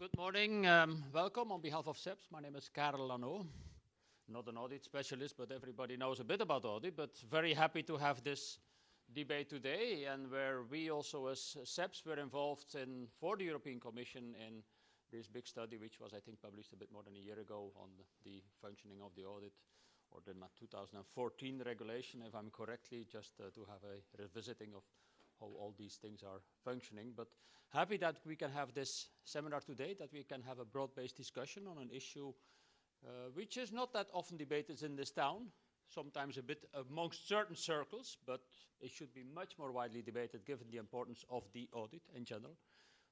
Good morning. Welcome on behalf of SEPS. My name is Karel Lano. Not an audit specialist, but everybody knows a bit about audit. But very happy to have this debate today, and where we also as SEPS were involved in, for the European Commission, in this big study, which was, I think, published a bit more than a year ago on the functioning of the audit, or the 2014 regulation, if I'm correctly, just to have a revisiting of how all these things are functioning. But happy that we can have this seminar today, that we can have a broad-based discussion on an issue which is not that often debated in this town, sometimes a bit amongst certain circles, but it should be much more widely debated given the importance of the audit in general.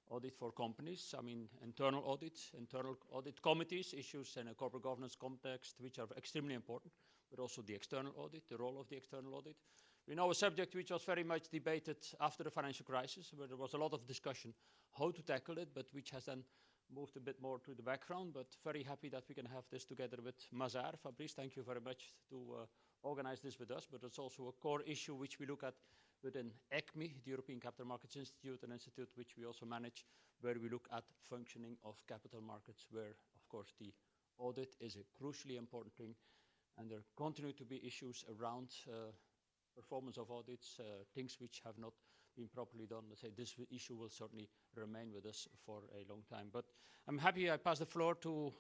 Audit for companies, I mean internal audit committees, issues in a corporate governance context which are extremely important, but also the external audit, the role of the external audit. We know a subject which was very much debated after the financial crisis, where there was a lot of discussion how to tackle it, but which has then moved a bit more to the background. But very happy that we can have this together with Mazar. Fabrice, thank you very much to organize this with us, but it's also a core issue which we look at within ECMI, the European Capital Markets Institute, an institute which we also manage, where we look at functioning of capital markets, where, of course, the audit is a crucially important thing, and there continue to be issues around performance of audits, things which have not been properly done. Let's say this issue will certainly remain with us for a long time. But I'm happy I pass the floor to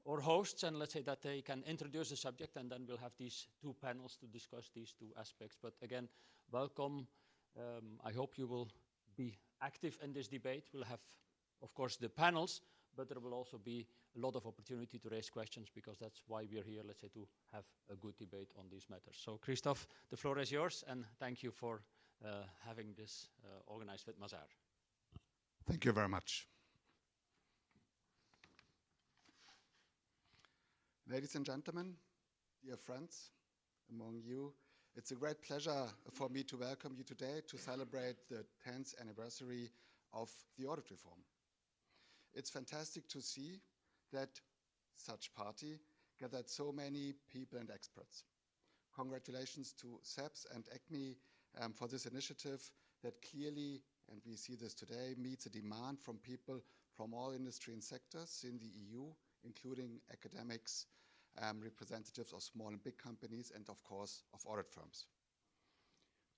our hosts, and let's say that they can introduce the subject, and then we'll have these two panels to discuss these two aspects. But again, welcome. I hope you will be active in this debate. We'll have, of course, the panels, but there will also be a lot of opportunity to raise questions, because that's why we're here, let's say, to have a good debate on these matters. So, Christophe, the floor is yours, and thank you for having this organized with Mazar. Thank you very much. Ladies and gentlemen, dear friends among you, it's a great pleasure for me to welcome you today to celebrate the 10th anniversary of the audit reform. It's fantastic to see that such party gathered so many people and experts. Congratulations to SEPS and ECMI for this initiative that clearly, and we see this today, meets a demand from people from all industry and sectors in the EU, including academics, representatives of small and big companies, and of course of audit firms.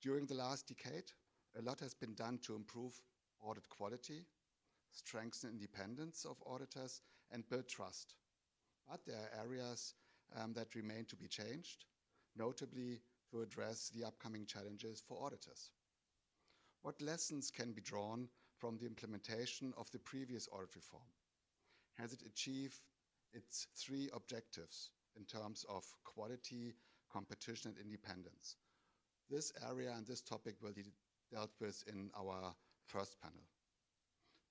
During the last decade, a lot has been done to improve audit quality, strengthen independence of auditors, and build trust. But there are areas that remain to be changed, notably to address the upcoming challenges for auditors. What lessons can be drawn from the implementation of the previous audit reform? Has it achieved its three objectives in terms of quality, competition, and independence? This area and this topic will be dealt with in our first panel.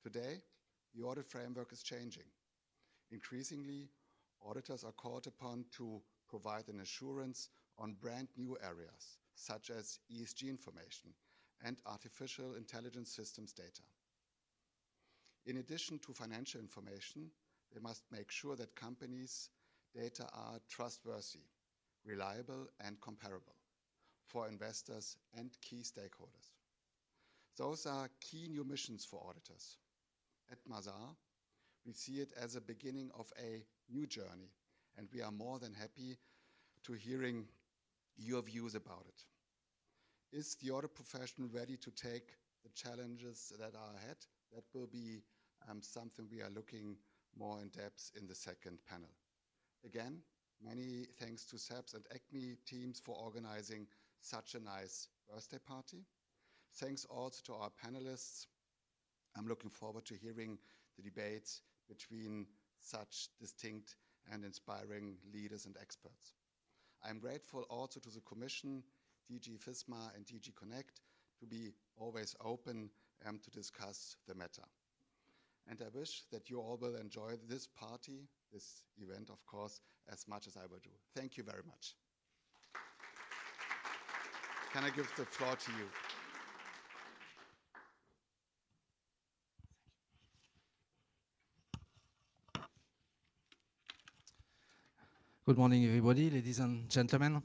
Today, the audit framework is changing. Increasingly, auditors are called upon to provide an assurance on brand new areas, such as ESG information and artificial intelligence systems data. In addition to financial information, they must make sure that companies' data are trustworthy, reliable, and comparable for investors and key stakeholders. Those are key new missions for auditors. At Mazar, we see it as a beginning of a new journey, and we are more than happy to hearing your views about it. Is the audit profession ready to take the challenges that are ahead? That will be something we are looking more in depth in the second panel. Again, many thanks to SEPS and ECMI teams for organizing such a nice birthday party. Thanks also to our panelists. I'm looking forward to hearing the debates between such distinct and inspiring leaders and experts. I'm grateful also to the Commission, DG FISMA and DG Connect, to be always open to discuss the matter. And I wish that you all will enjoy this party, this event, of course, as much as I will do. Thank you very much. Can I give the floor to you? Good morning, everybody, ladies and gentlemen.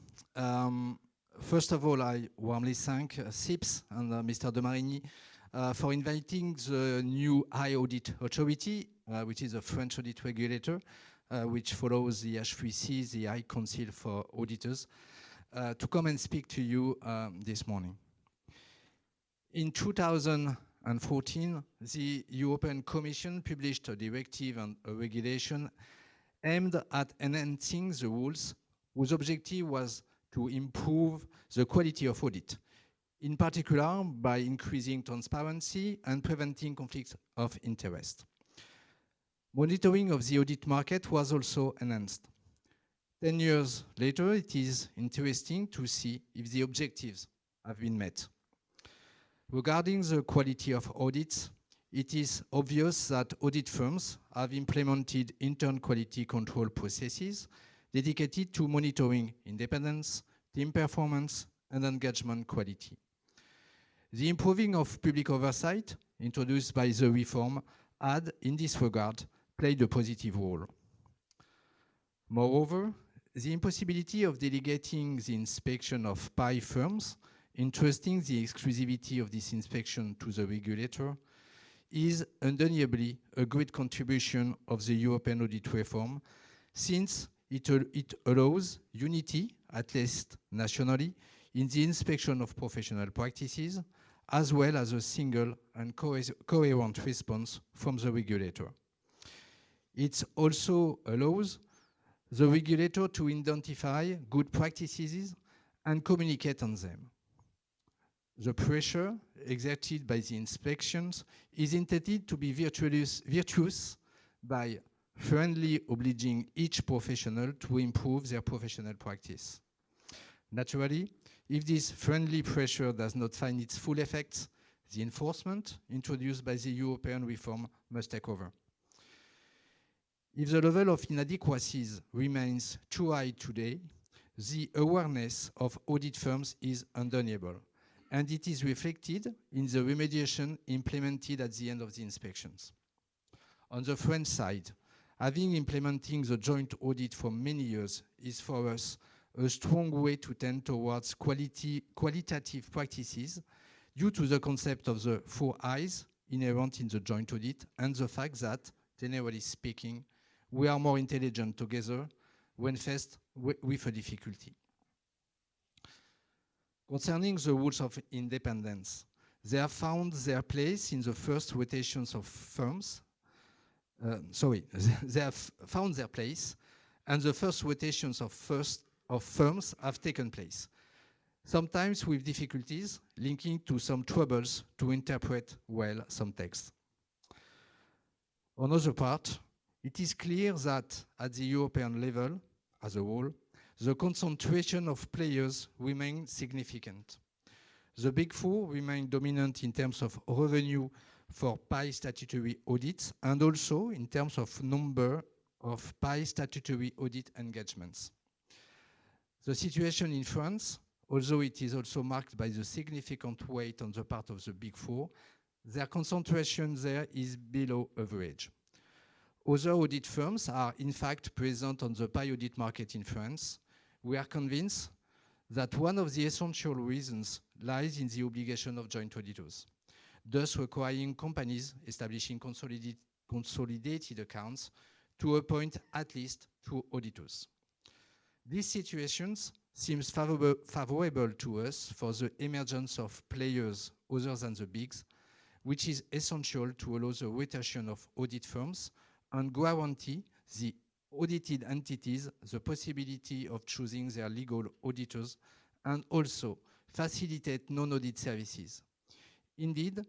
First of all, I warmly thank SEPS and Mr. de Marigny for inviting the new High Audit Authority which is a French audit regulator, which follows the H3C, the High Council for Auditors, to come and speak to you this morning. In 2014, the European Commission published a directive and a regulation aimed at enhancing the rules whose objective was to improve the quality of audit, in particular by increasing transparency and preventing conflicts of interest. Monitoring of the audit market was also enhanced. 10 years later, it is interesting to see if the objectives have been met. Regarding the quality of audits, it is obvious that audit firms have implemented internal quality control processes dedicated to monitoring independence, team performance, and engagement quality. The improving of public oversight introduced by the reform had, in this regard, played a positive role. Moreover, the impossibility of delegating the inspection of PI firms, entrusting the exclusivity of this inspection to the regulator, is undeniably a great contribution of the European audit reform, since it allows unity, at least nationally, in the inspection of professional practices, as well as a single and coherent response from the regulator. It also allows the regulator to identify good practices and communicate on them. The pressure exerted by the inspections is intended to be virtuous by friendly obliging each professional to improve their professional practice. Naturally, if this friendly pressure does not find its full effects, the enforcement introduced by the European reform must take over. If the level of inadequacies remains too high today, the awareness of audit firms is undeniable, and it is reflected in the remediation implemented at the end of the inspections. On the French side, having implementing the joint audit for many years is for us a strong way to tend towards qualitative practices due to the concept of the 4 I's inherent in the joint audit and the fact that, generally speaking, we are more intelligent together when faced with a difficulty. Concerning the rules of independence, they have found their place in the first rotations of firms. They have found their place, and the first rotations of firms have taken place, sometimes with difficulties linking to some troubles to interpret well some texts. On the other part, it is clear that at the European level, as a whole, the concentration of players remains significant. The Big Four remain dominant in terms of revenue for PI statutory audits and also in terms of number of PI statutory audit engagements. The situation in France, although it is also marked by the significant weight on the part of the Big Four, their concentration there is below average. Other audit firms are in fact present on the PI audit market in France. We are convinced that one of the essential reasons lies in the obligation of joint auditors, thus requiring companies establishing consolidated accounts to appoint at least 2 auditors. These situations seem favorable to us for the emergence of players other than the bigs, which is essential to allow the rotation of audit firms and guarantee the audited entities the possibility of choosing their legal auditors and also facilitate non-audit services. Indeed,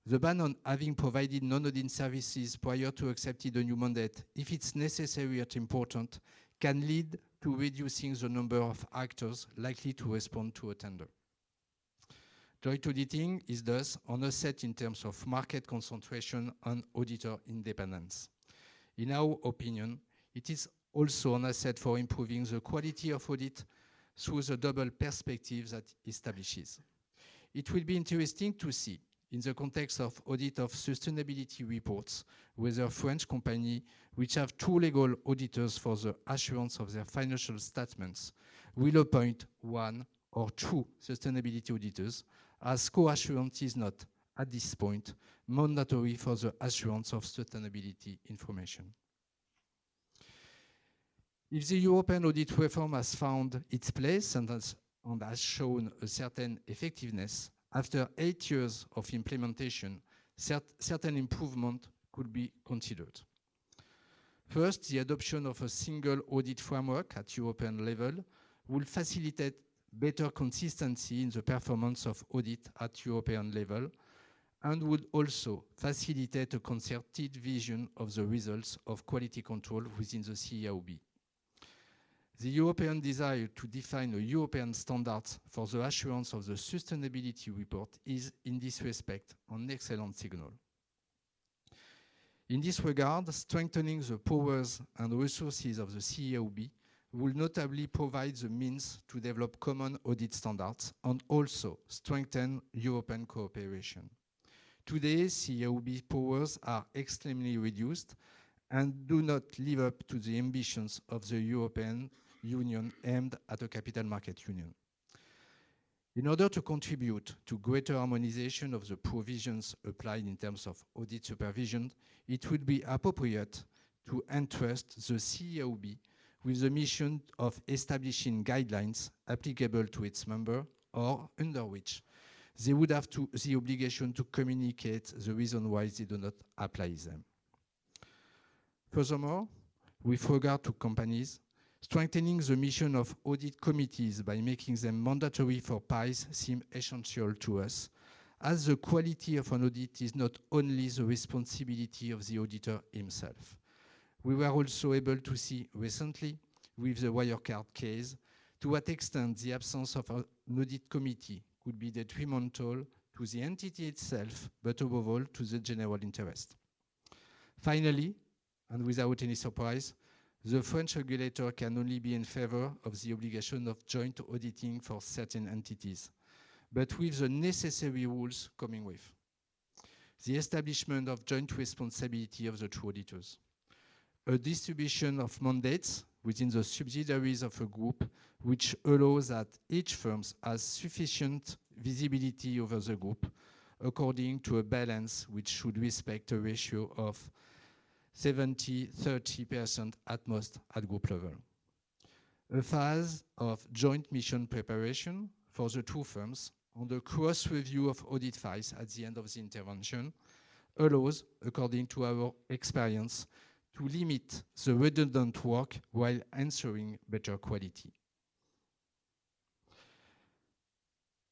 the ban on having provided non-audit services prior to accepting a new mandate, if it's necessary or important, can lead to reducing the number of actors likely to respond to a tender. Joint auditing is thus an asset in terms of market concentration and auditor independence. In our opinion, it is also an asset for improving the quality of audit through the double perspective that it establishes. It will be interesting to see, in the context of audit of sustainability reports, whether French companies which have 2 legal auditors for the assurance of their financial statements will appoint 1 or 2 sustainability auditors, as co-assurance is not at this point, mandatory for the assurance of sustainability information. If the European audit reform has found its place and has shown a certain effectiveness, after 8 years of implementation, certain improvement could be considered. First, the adoption of a single audit framework at European level will facilitate better consistency in the performance of audit at European level and would also facilitate a concerted vision of the results of quality control within the CEAOB. The European desire to define a European standard for the assurance of the sustainability report is, in this respect, an excellent signal. In this regard, strengthening the powers and resources of the CEAOB will notably provide the means to develop common audit standards and also strengthen European cooperation. Today, CEAOB powers are extremely reduced and do not live up to the ambitions of the European Union aimed at a capital market union. In order to contribute to greater harmonization of the provisions applied in terms of audit supervision, it would be appropriate to entrust the CEAOB with the mission of establishing guidelines applicable to its member or under which they would have the obligation to communicate the reason why they do not apply them. Furthermore, with regard to companies, strengthening the mission of audit committees by making them mandatory for PIs seems essential to us, as the quality of an audit is not only the responsibility of the auditor himself. We were also able to see recently, with the Wirecard case, to what extent the absence of an audit committee could be detrimental to the entity itself, but above all to the general interest. Finally, and without any surprise, the French regulator can only be in favor of the obligation of joint auditing for certain entities, but with the necessary rules coming with. The establishment of joint responsibility of the two auditors. A distribution of mandates within the subsidiaries of a group, which allows that each firm has sufficient visibility over the group, according to a balance which should respect a ratio of 70-30% at most at group level. A phase of joint mission preparation for the two firms and a cross-review of audit files at the end of the intervention allows, according to our experience, to limit the redundant work while ensuring better quality.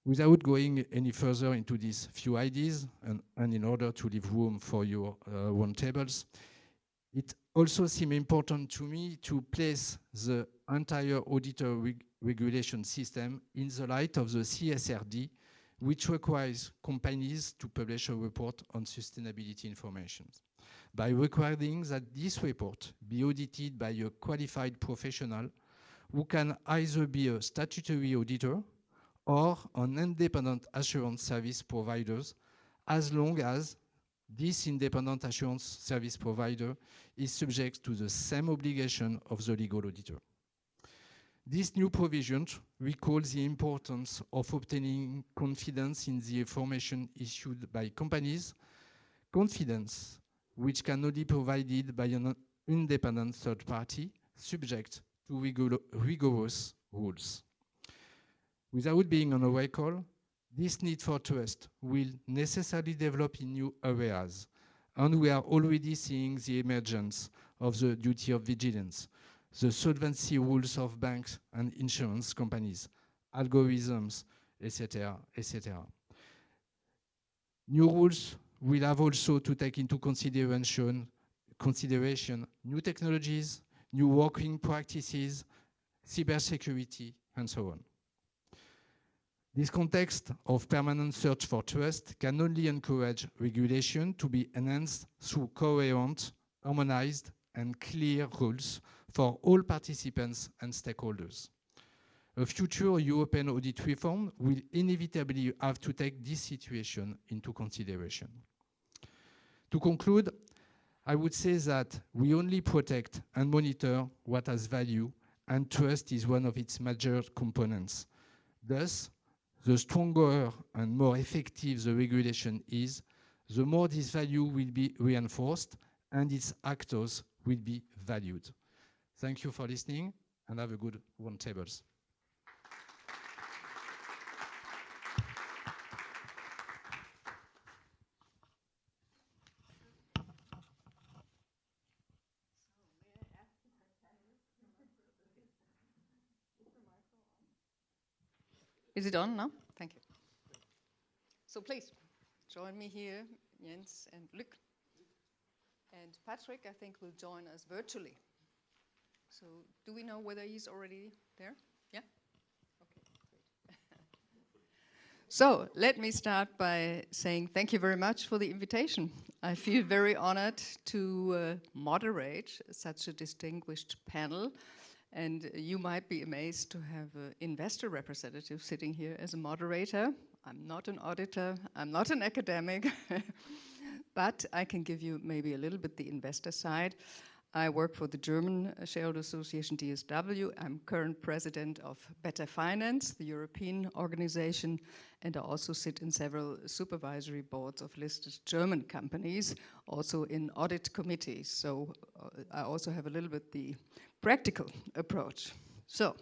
Without going any further into these few ideas, and in order to leave room for your roundtables, it also seemed important to me to place the entire auditor regulation system in the light of the CSRD, which requires companies to publish a report on sustainability information, by requiring that this report be audited by a qualified professional who can either be a statutory auditor or an independent assurance service provider, as long as this independent assurance service provider is subject to the same obligation of the legal auditor. This new provision recalls the importance of obtaining confidence in the information issued by companies, confidence which can only be provided by an independent third party subject to rigorous rules. Without being on a record, this need for trust will necessarily develop in new areas, and we are already seeing the emergence of the duty of vigilance, the solvency rules of banks and insurance companies, algorithms, etc., etc. New rules will have also to take into consideration new technologies, new working practices, cybersecurity, and so on. This context of permanent search for trust can only encourage regulation to be enhanced through coherent, harmonized, and clear rules for all participants and stakeholders. A future European audit reform will inevitably have to take this situation into consideration. To conclude, I would say that we only protect and monitor what has value, and trust is one of its major components. Thus, the stronger and more effective the regulation is, the more this value will be reinforced and its actors will be valued. Thank you for listening and have a good roundtables. Is it on now? Thank you. So please, join me here, Jens and Luc. And Patrick, I think, will join us virtually. So do we know whether he's already there? Yeah? Okay, great. So let me start by saying thank you very much for the invitation. I feel very honored to moderate such a distinguished panel. And you might be amazed to have an investor representative sitting here as a moderator. I'm not an auditor, I'm not an academic, but I can give you maybe a little bit the investor side. I work for the German Shareholder Association DSW. I'm current president of Better Finance, the European organization, and I also sit in several supervisory boards of listed German companies, also in audit committees. So I also have a little bit the practical approach. So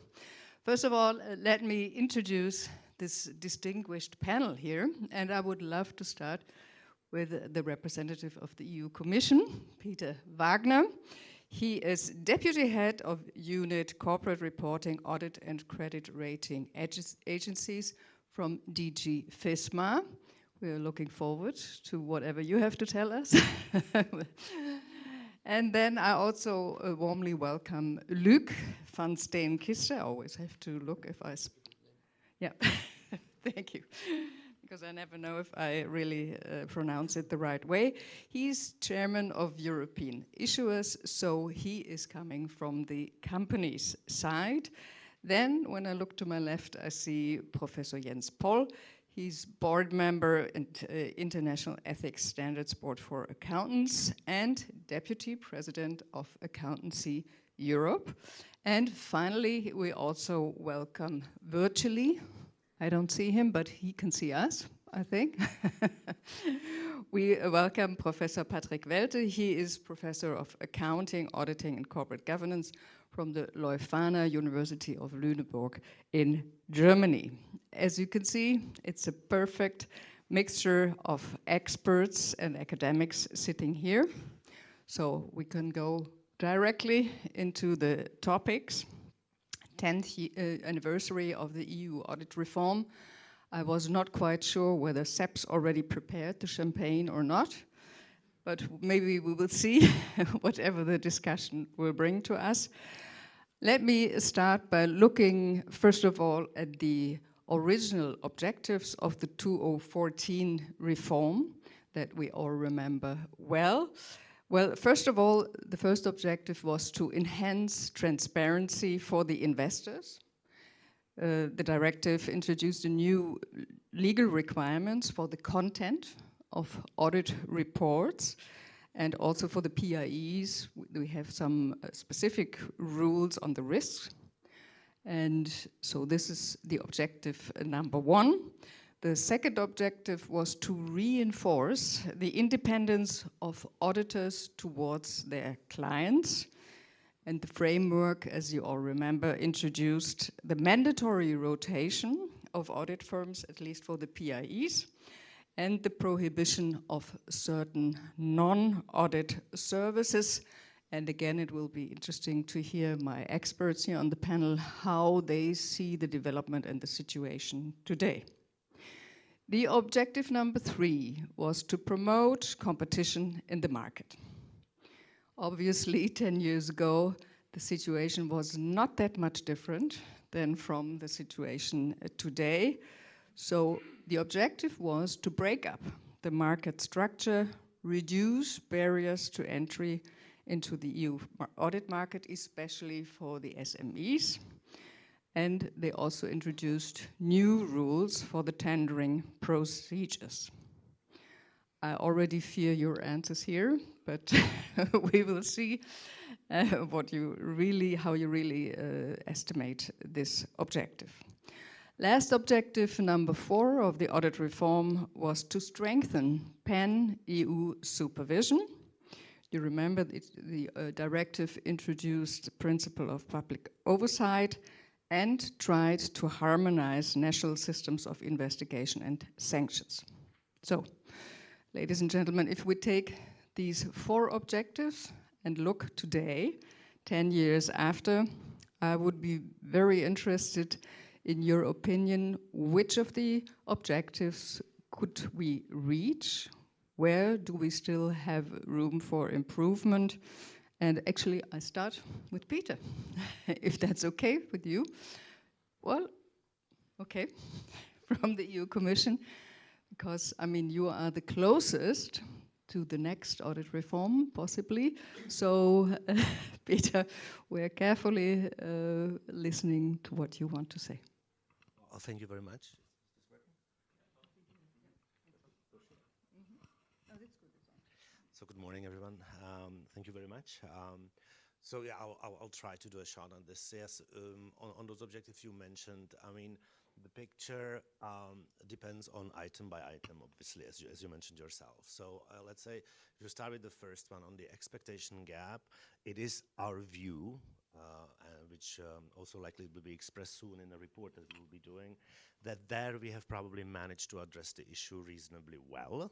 first of all, let me introduce this distinguished panel here, and I would love to start with the representative of the EU Commission, Peter Wagner. He is Deputy Head of Unit Corporate Reporting, Audit and Credit Rating Agencies from DG FISMA. We are looking forward to whatever you have to tell us. And then I also warmly welcome Luc van Steenkiste. I always have to look if I... Yeah, thank you. Because I never know if I really pronounce it the right way. He's chairman of European Issuers, so he is coming from the company's side. Then, when I look to my left, I see Professor Jens Poll. He's board member and International Ethics Standards Board for Accountants and deputy president of Accountancy Europe. And finally, we also welcome virtually, I don't see him, but he can see us, I think. We welcome Professor Patrick Welte. He is professor of accounting, auditing, and corporate governance from the Leuphana University of Lüneburg in Germany. As you can see, it's a perfect mixture of experts and academics sitting here. So we can go directly into the topics. 10th anniversary of the EU audit reform. I was not quite sure whether SEP's already prepared the champagne or not, but maybe we will see whatever the discussion will bring to us. Let me start by looking, first of all, at the original objectives of the 2014 reform that we all remember well. Well, first of all, the first objective was to enhance transparency for the investors. The directive introduced a new legal requirements for the content of audit reports, and also for the PIEs, we have some specific rules on the risks. And so this is the objective number one. The second objective was to reinforce the independence of auditors towards their clients. And the framework, as you all remember, introduced the mandatory rotation of audit firms, at least for the PIEs, and the prohibition of certain non-audit services. And again, it will be interesting to hear my experts here on the panel, how they see the development and the situation today. The objective number 3 was to promote competition in the market. Obviously, 10 years ago, the situation was not that much different than from the situation today. So the objective was to break up the market structure, reduce barriers to entry into the EU audit market, especially for the SMEs. And they also introduced new rules for the tendering procedures. I already fear your answers here, but we will see how you really estimate this objective. Last objective, number 4 of the audit reform, was to strengthen pan-EU supervision. You remember the directive introduced the principle of public oversight and tried to harmonize national systems of investigation and sanctions. So, ladies and gentlemen, if we take these 4 objectives and look today, 10 years after, I would be very interested in your opinion, which of the objectives could we reach? Where do we still have room for improvement? And actually, I start with Peter, if that's okay with you. Well, okay, from the EU Commission, because, I mean, you are the closest to the next audit reform, possibly. So, Peter, we're carefully listening to what you want to say. Well, thank you very much. So good morning, everyone. Thank you very much. So yeah, I'll try to do a shot on this. Yes, on those objectives you mentioned, I mean, the picture depends on item by item, obviously, as you mentioned yourself. So let's say if you start with the first one on the expectation gap, it is our view, which also likely will be expressed soon in a report that we will be doing, that there we have probably managed to address the issue reasonably well.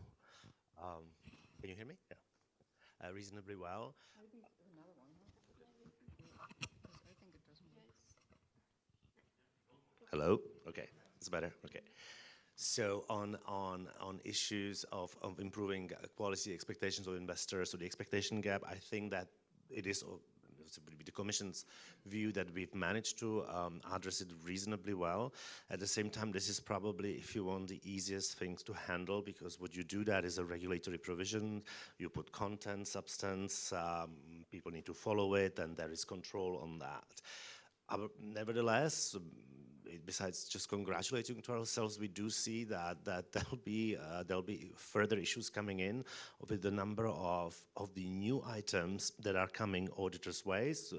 Can you hear me? Yeah. Reasonably well. Maybe another one, huh? Because I think it doesn't work. Hello? Okay, it's better. Okay. So on issues of improving quality expectations of investors, so the expectation gap, I think that it is the Commission's view that we've managed to address it reasonably well. At the same time, this is probably, if you want, the easiest things to handle, because what you do that is a regulatory provision. You put content, substance, people need to follow it, and there is control on that. Nevertheless, besides just congratulating to ourselves, we do see that there'll be further issues coming in with the number of the new items that are coming auditors' ways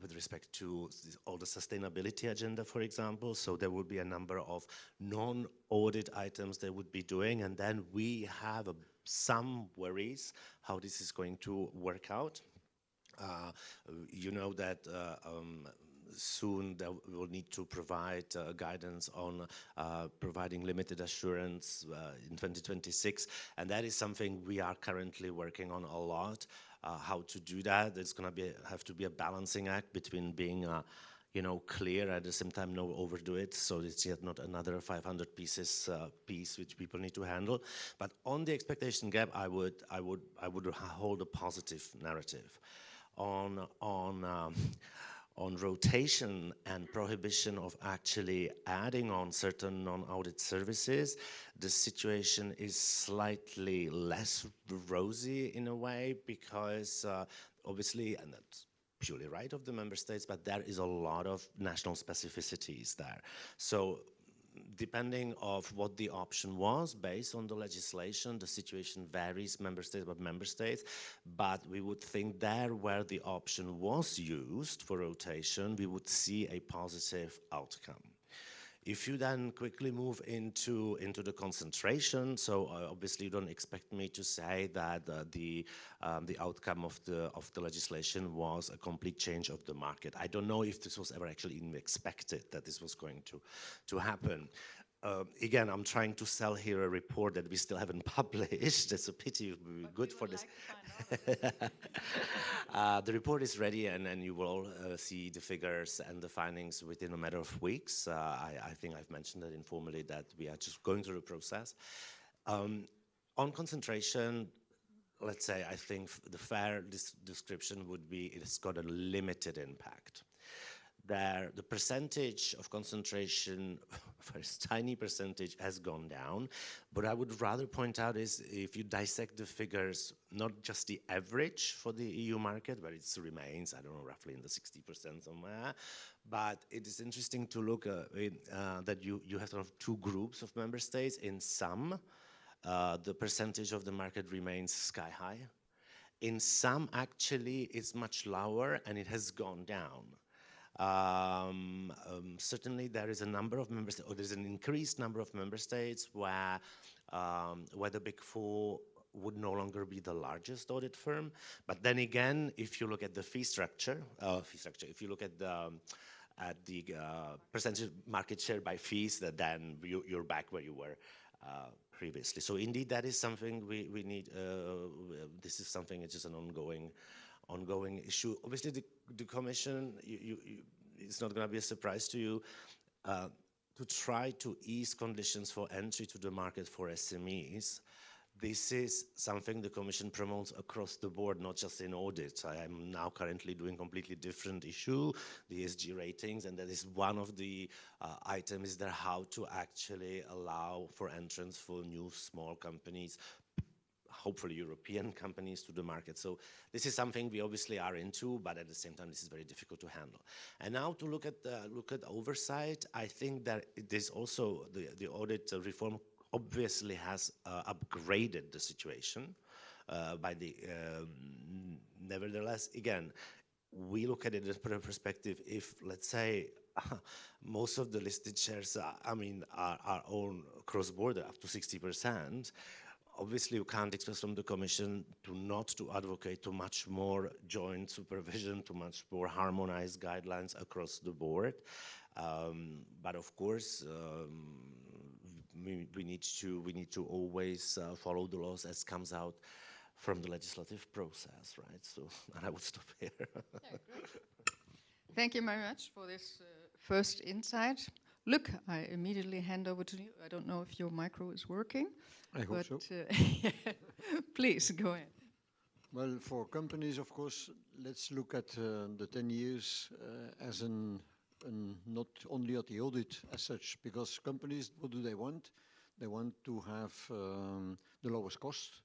with respect to all the sustainability agenda, for example. So there will be a number of non-audit items they would be doing, and then we have some worries how this is going to work out. You know that soon they will need to provide guidance on providing limited assurance in 2026, and that is something we are currently working on a lot. How to do that? It's going to have to be a balancing act between being clear, at the same time no overdo it, so it's yet not another 500 piece which people need to handle. But on the expectation gap, I would hold a positive narrative. On rotation and prohibition of actually adding on certain non-audit services, the situation is slightly less rosy in a way, because obviously, and that's purely right of the member states, but there is a lot of national specificities there. So depending of what the option was based on the legislation, the situation varies member state by member state, but we would think there where the option was used for rotation, we would see a positive outcome. If you then quickly move into the concentration, so obviously you don't expect me to say that the outcome of the legislation was a complete change of the market. I don't know if this was ever actually even expected that this was going to happen. Again, I'm trying to sell here a report that we still haven't published. It's a pity. It would be good for this. The report is ready, and you will see the figures and the findings within a matter of weeks. I think I've mentioned that informally, that we are just going through the process. On concentration, let's say, I think the fair description would be it's got a limited impact. The percentage of concentration, for a tiny percentage, has gone down. But I would rather point out is, if you dissect the figures, not just the average for the EU market, where it remains, I don't know, roughly in the 60% somewhere, but it is interesting to look that you have sort of two groups of member states. In some, the percentage of the market remains sky high. In some, actually, it's much lower, and it has gone down. Certainly, there is a number of member states, or there's an increased number of member states where the Big Four would no longer be the largest audit firm. But then again, if you look at the fee structure, if you look at the percentage market share by fees, then you're back where you were previously. So indeed, that is something we need. This is something. It's just an ongoing issue. Obviously, the Commission, it's not going to be a surprise to you, to try to ease conditions for entry to the market for SMEs. This is something the Commission promotes across the board, not just in audit. I am now currently doing a completely different issue, the ESG ratings, and that is one of the items there, how to actually allow for entrance for new small companies, hopefully European companies, to the market. So this is something we obviously are into, but at the same time, this is very difficult to handle. And now to look at oversight, I think that it is also the audit reform obviously has upgraded the situation nevertheless, again, we look at it from a perspective, if, let's say, most of the listed shares, are owned cross-border up to 60%, obviously you can't expect from the Commission to advocate to much more joint supervision, to much more harmonized guidelines across the board. But of course, we need to always follow the laws as comes out from the legislative process, right? So I would stop here. Yeah, great. Thank you very much for this first insight. Luc, I immediately hand over to you. I don't know if your micro is working. I hope so. Please, go ahead. Well, for companies, of course, let's look at the 10 years as not only at the audit as such, because companies, what do they want? They want to have the lowest cost.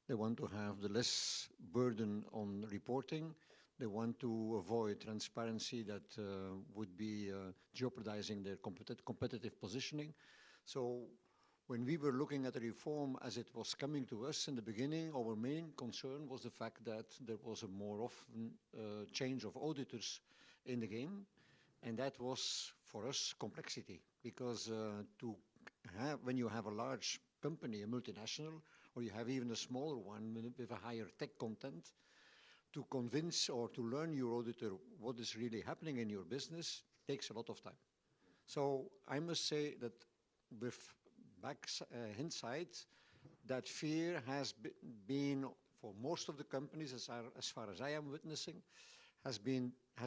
They want to have the less burden on reporting. They want to avoid transparency that would be jeopardizing their competitive positioning. So when we were looking at the reform as it was coming to us in the beginning, our main concern was the fact that there was a more often change of auditors in the game. And that was, for us, complexity. Because when you have a large company, a multinational, or you have even a smaller one with a higher tech content, to convince or to learn your auditor what is really happening in your business takes a lot of time. So I must say that with hindsight, that fear has been, for most of the companies, as far as I am witnessing, has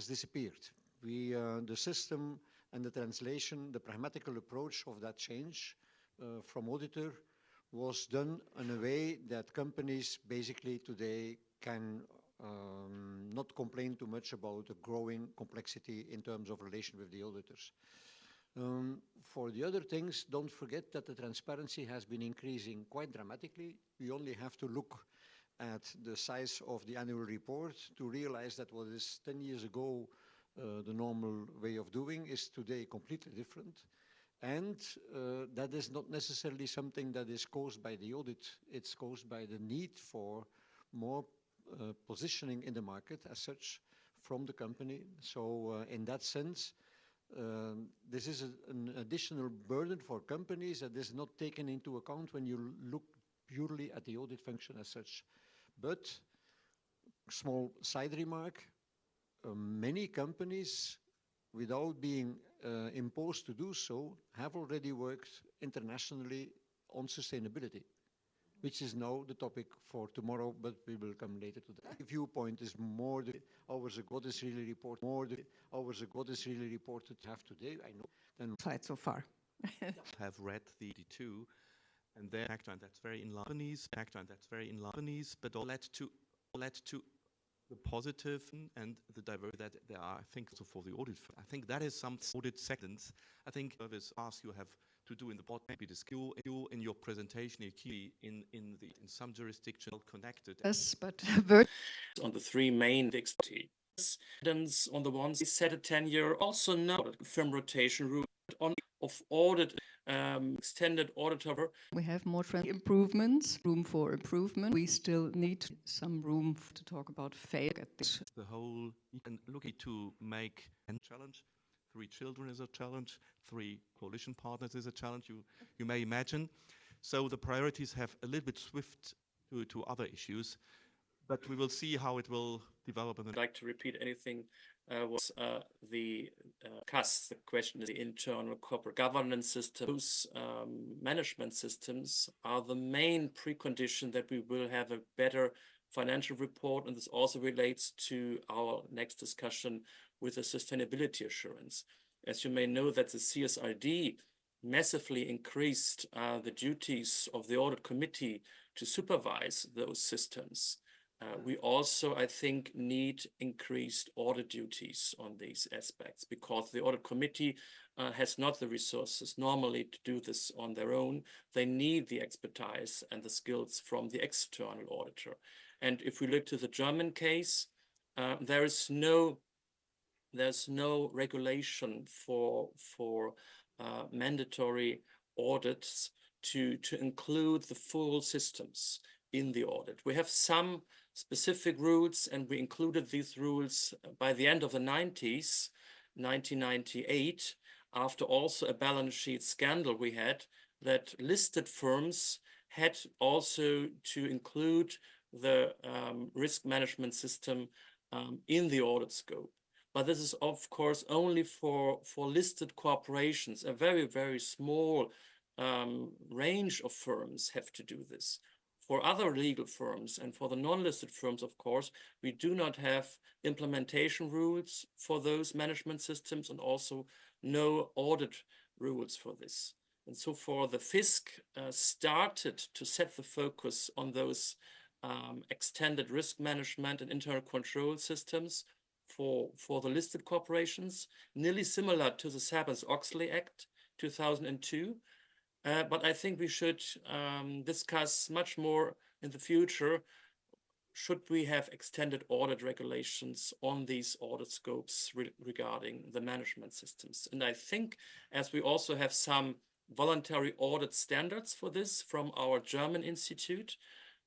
disappeared. The system and the translation, the pragmatical approach of that change from auditor was done in a way that companies basically today can not complain too much about the growing complexity in terms of relation with the auditors. For the other things, don't forget that the transparency has been increasing quite dramatically. We only have to look at the size of the annual report to realize that what is 10 years ago the normal way of doing is today completely different. And that is not necessarily something that is caused by the audit. It's caused by the need for more positioning in the market as such from the company. So in that sense, this is an additional burden for companies that is not taken into account when you look purely at the audit function as such. But, small side remark, many companies, without being imposed to do so, have already worked internationally on sustainability, which is now the topic for tomorrow, but we will come later to that. The viewpoint is more the hours ago, what is really reported, have today, I know. Than Slide so far. Have read the two, and their background that's very in companies, but all led to the positive and the diversity that there are, I think, also for the audit. I think that is some audit seconds. I think service asks you have to do in the board, maybe the skill in your presentation, in some jurisdiction connected. Yes, but on the three main expertise. On the ones, he set a 10-year, also no firm rotation rule on of audit extended auditor. We have more improvements, room for improvement. We still need some room to talk about failure at this. The whole, you can look to make a challenge. 3 children is a challenge, 3 coalition partners is a challenge, you may imagine. So the priorities have a little bit swift to other issues, but we will see how it will develop. I'd like to repeat anything was the question is the internal corporate governance system. Those management systems are the main precondition that we will have a better financial report, and this also relates to our next discussion with the sustainability assurance. As you may know, that the CSRD massively increased the duties of the audit committee to supervise those systems. We also, I think, need increased audit duties on these aspects because the audit committee has not the resources normally to do this on their own. They need the expertise and the skills from the external auditor. And if we look to the German case, there's no regulation for mandatory audits to include the full systems in the audit. We have some specific rules, and we included these rules by the end of the 90s, 1998, after also a balance sheet scandal we had, that listed firms had also to include the risk management system in the audit scope. But this is, of course, only for listed corporations. A very, very small range of firms have to do this. For other legal firms and for the non-listed firms, of course, we do not have implementation rules for those management systems and also no audit rules for this. And so for the FISC started to set the focus on those extended risk management and internal control systems for the listed corporations, nearly similar to the Sarbanes-Oxley Act 2002. But I think we should discuss much more in the future. Should we have extended audit regulations on these audit scopes regarding the management systems? And I think, as we also have some voluntary audit standards for this from our German institute,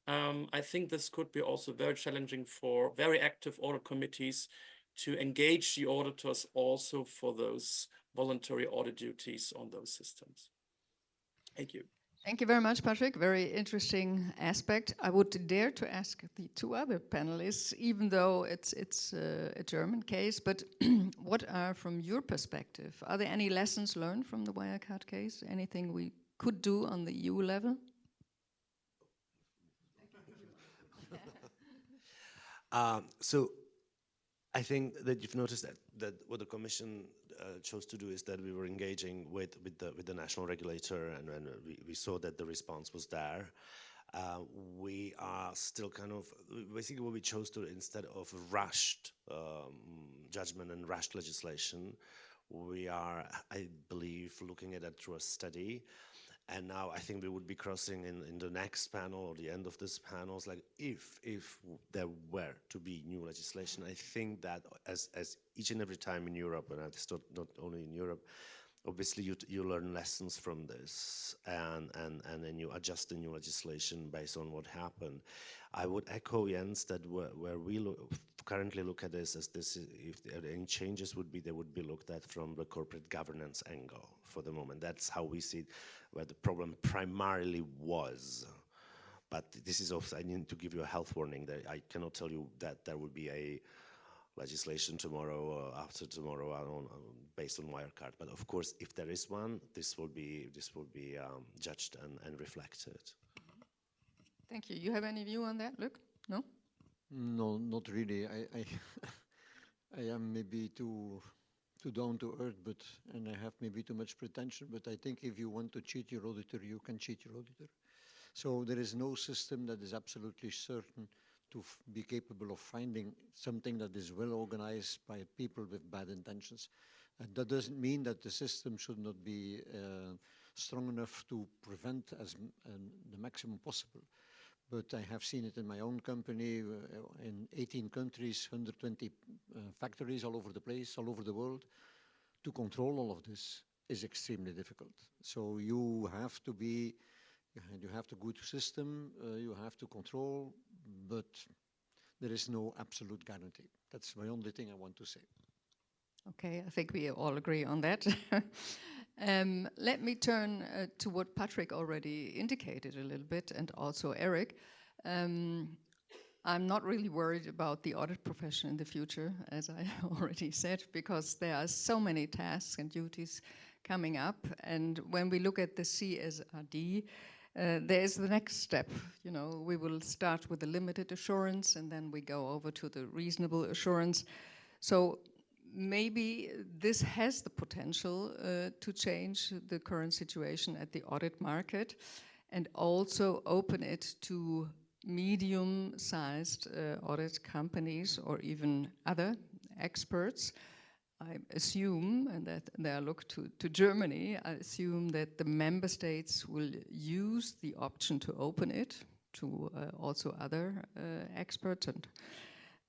I think this could be also very challenging for very active audit committees to engage the auditors also for those voluntary audit duties on those systems. Thank you. Thank you very much, Patrick. Very interesting aspect. I would dare to ask the 2 other panelists, even though it's a German case, but what are, from your perspective, are there any lessons learned from the Wirecard case? Anything we could do on the EU level? So I think that you've noticed that what the Commission chose to do is that we were engaging with the national regulator, and we saw that the response was there. We are still kind of, basically what we chose to, instead of rushed judgment and rushed legislation, we are, I believe, looking at it through a study. And now I think we would be crossing in the next panel or the end of this panel, like if there were to be new legislation, I think that as each and every time in Europe, and it's not only in Europe, obviously you learn lessons from this, and then you adjust the new legislation based on what happened. I would echo Jens that where we currently look at this, as this is, if there any changes would be, they would be looked at from the corporate governance angle for the moment. That's how we see it, where the problem primarily was. But this is also, I need to give you a health warning that I cannot tell you that there will be a legislation tomorrow or after tomorrow based on Wirecard. But of course, if there is one, this will be judged and reflected. Thank you. You have any view on that, Luc? No? No, not really. I am maybe too down to earth, and I have maybe too much pretension, but I think if you want to cheat your auditor, you can cheat your auditor. So there is no system that is absolutely certain to be capable of finding something that is well organized by people with bad intentions. And that doesn't mean that the system should not be strong enough to prevent the maximum possible. But I have seen it in my own company, in 18 countries, 120 factories all over the place, all over the world, to control all of this. is extremely difficult. So you have to be, you have to good system, you have to control, but there is no absolute guarantee. That's my only thing I want to say. Okay, I think we all agree on that. Let me turn to what Patrick already indicated a little bit, and also Eric. I'm not really worried about the audit profession in the future, as I already said, because there are so many tasks and duties coming up. And when we look at the CSRD, there is the next step. You know, we will start with the limited assurance, and then we go over to the reasonable assurance. So maybe this has the potential to change the current situation at the audit market, and also open it to medium-sized audit companies or even other experts. I assume, and that I look to Germany, I assume that the member states will use the option to open it to also other experts,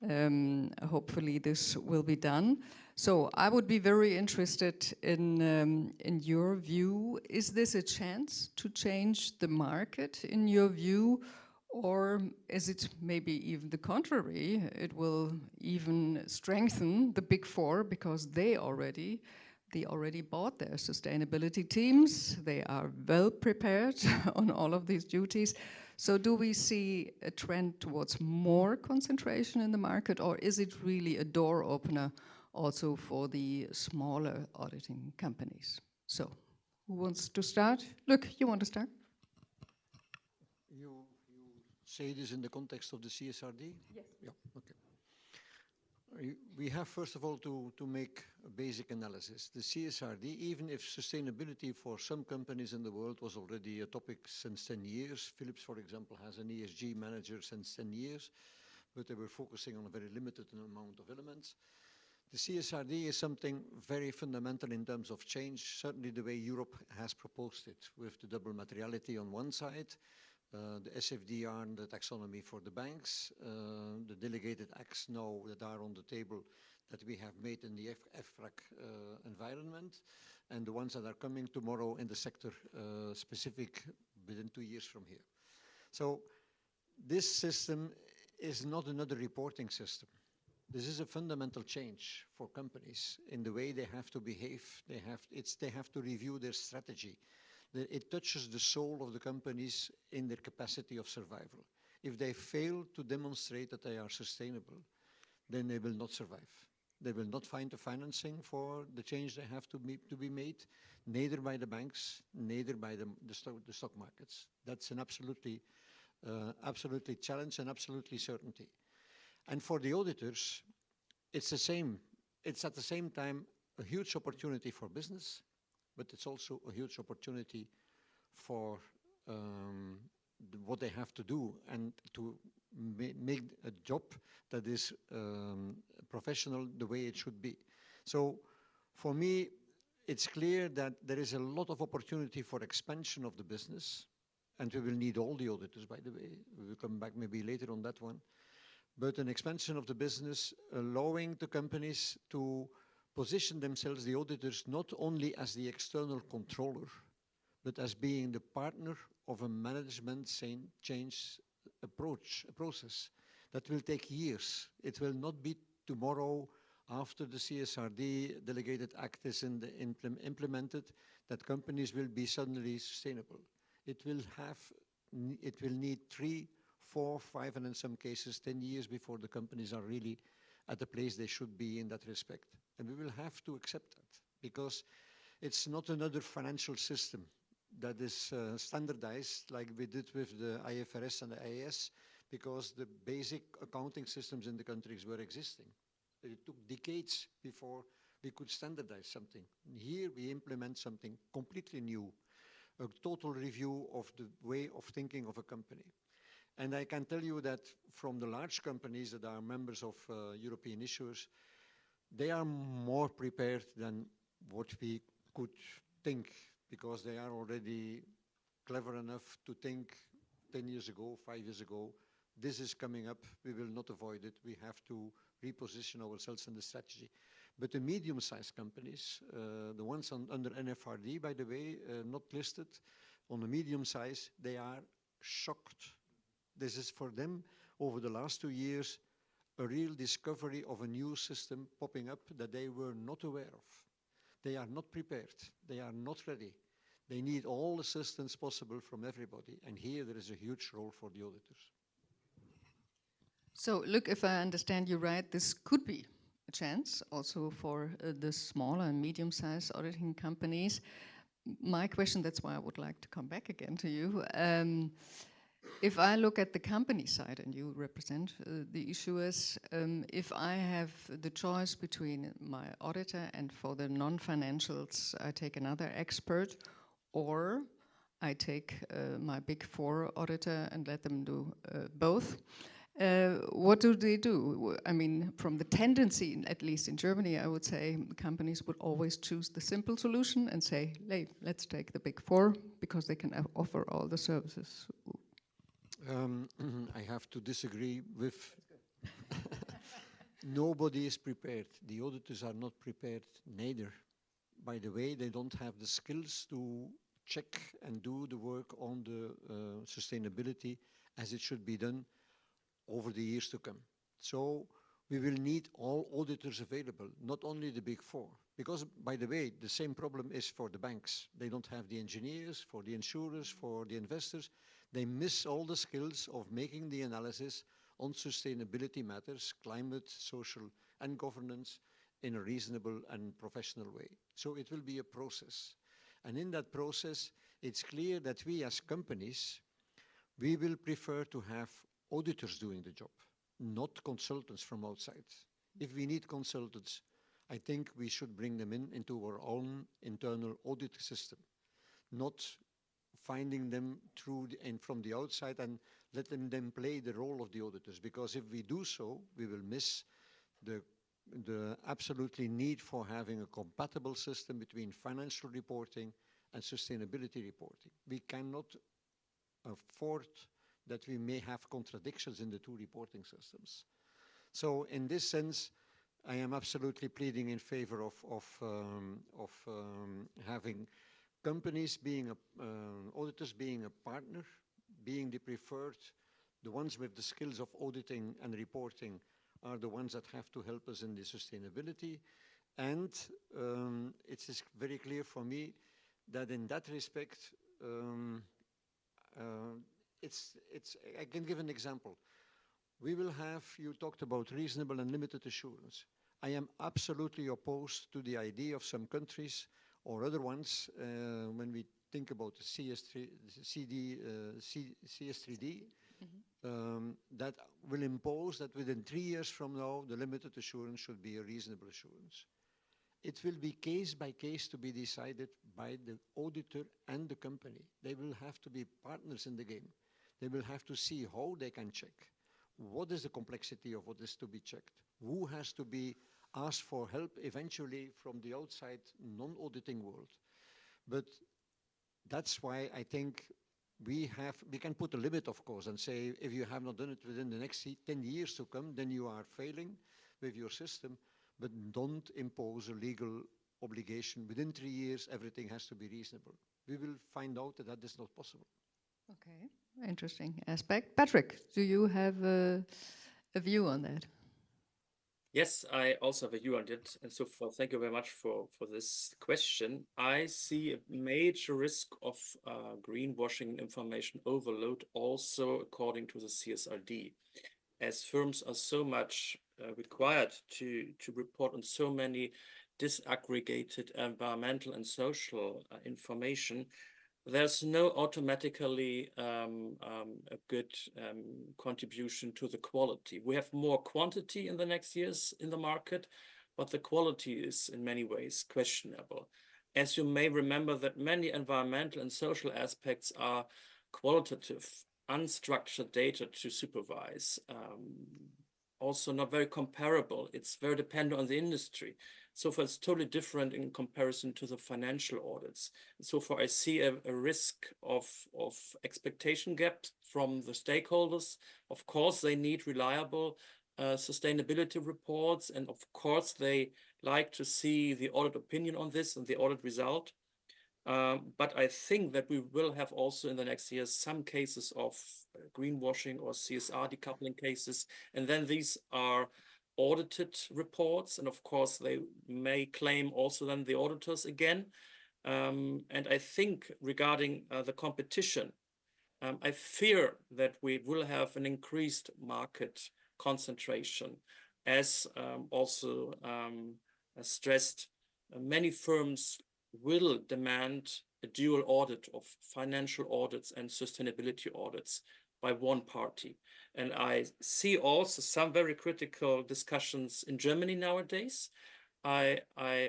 and hopefully this will be done. So I would be very interested in your view. Is this a chance to change the market in your view? Or is it maybe even the contrary? It will even strengthen the Big Four because they already bought their sustainability teams. They are well prepared on all of these duties. So do we see a trend towards more concentration in the market, or is it really a door opener also for the smaller auditing companies? So who wants to start? Look, you want to start? You say this in the context of the CSRD? Yes. Yeah, okay. We have, first of all, to make a basic analysis. The CSRD, even if sustainability for some companies in the world was already a topic since 10 years, Philips, for example, has an ESG manager since 10 years, but they were focusing on a very limited amount of elements. The CSRD is something very fundamental in terms of change, certainly the way Europe has proposed it, with the double materiality on one side, the SFDR and the taxonomy for the banks, the delegated acts now that are on the table that we have made in the EFRAC environment, and the ones that are coming tomorrow in the sector specific within 2 years from here. So this system is not another reporting system. This is a fundamental change for companies in the way they have to behave. They have to review their strategy. It touches the soul of the companies in their capacity of survival. If they fail to demonstrate that they are sustainable, then they will not survive. They will not find the financing for the change they have to be made, neither by the banks, neither by the stock markets. That's an absolutely challenge and absolutely certainty. And for the auditors, it's the same. It's at the same time a huge opportunity for business, but it's also a huge opportunity for what they have to do and to make a job that is professional the way it should be. So for me, it's clear that there is a lot of opportunity for expansion of the business, and we will need all the auditors, by the way. We will come back maybe later on that one. But an expansion of the business, allowing the companies to position themselves, the auditors, not only as the external controller, but as being the partner of a management change approach, a process that will take years. It will not be tomorrow after the CSRD delegated act is implemented that companies will be suddenly sustainable. It will need 3, 4, 5, and in some cases 10 years before the companies are really at the place they should be in that respect. And we will have to accept that because it's not another financial system that is standardized like we did with the IFRS and the IAS, because the basic accounting systems in the countries were existing. It took decades before we could standardize something. Here we implement something completely new, a total review of the way of thinking of a company. And I can tell you that from the large companies that are members of European issuers, they are more prepared than what we could think, because they are already clever enough to think 10 years ago, 5 years ago, this is coming up, we will not avoid it, we have to reposition ourselves in the strategy. But the medium-sized companies, the ones under NFRD, by the way, not listed, on the medium size, they are shocked. This is for them, over the last 2 years, a real discovery of a new system popping up that they were not aware of. They are not prepared. They are not ready. They need all assistance possible from everybody. And here there is a huge role for the auditors. So, look, if I understand you right, this could be a chance also for the smaller and medium-sized auditing companies. My question, that's why I would like to come back again to you. If I look at the company side, and you represent the issuers, if I have the choice between my auditor and for the non-financials, I take another expert, or I take my Big Four auditor and let them do both, what do they do? I mean, from the tendency, at least in Germany, I would say companies would always choose the simple solution and say, hey, let's take the Big Four because they can offer all the services. I have to disagree with nobody is prepared. The auditors are not prepared neither. By the way, they don't have the skills to check and do the work on the sustainability as it should be done over the years to come. So we will need all auditors available, not only the Big Four. Because, by the way, the same problem is for the banks. They don't have the engineers, for the insurers, for the investors. They miss all the skills of making the analysis on sustainability matters, climate, social, and governance in a reasonable and professional way. So it will be a process. And in that process, it's clear that we as companies, we will prefer to have auditors doing the job, not consultants from outside. If we need consultants, I think we should bring them into our own internal audit system, not finding them through and from the outside and let them then play the role of the auditors. Because if we do so, we will miss the absolutely need for having a compatible system between financial reporting and sustainability reporting. We cannot afford that we may have contradictions in the two reporting systems. So in this sense, I am absolutely pleading in favor of having companies being auditors being a partner, being the preferred. The ones with the skills of auditing and reporting are the ones that have to help us in the sustainability. And it is very clear for me that in that respect, I can give an example. We will have, you talked about reasonable and limited assurance. I am absolutely opposed to the idea of some countries or other ones when we think about the CS3D that will impose that within 3 years from now, the limited assurance should be a reasonable assurance. It will be case by case to be decided by the auditor and the company. They will have to be partners in the game. They will have to see how they can check. What is the complexity of what is to be checked? Who has to be asked for help eventually from the outside non-auditing world? But that's why I think we can put a limit, of course, and say if you have not done it within the next 10 years to come, then you are failing with your system. But don't impose a legal obligation. Within 3 years, everything has to be reasonable. We will find out that that is not possible. Okay, interesting aspect. Patrick, do you have a view on that? Yes, I also have a view on it. And so thank you very much for this question. I see a major risk of greenwashing and information overload also according to the CSRD, as firms are so much required to report on so many disaggregated environmental and social information. There's no automatically a good contribution to the quality. We have more quantity in the next years in the market, but the quality is in many ways questionable. As you may remember that many environmental and social aspects are qualitative, unstructured data to supervise, also not very comparable. It's very dependent on the industry. So far, it's totally different in comparison to the financial audits. So far, I see a risk of expectation gaps from the stakeholders. Of course, they need reliable sustainability reports, and of course they like to see the audit opinion on this and the audit result. But I think that we will have also in the next years some cases of greenwashing or CSR decoupling cases, and then these are audited reports, and of course they may claim also then the auditors again. And I think regarding the competition, I fear that we will have an increased market concentration, as also stressed. Many firms will demand a dual audit of financial audits and sustainability audits by one party. And I see also some very critical discussions in Germany nowadays. I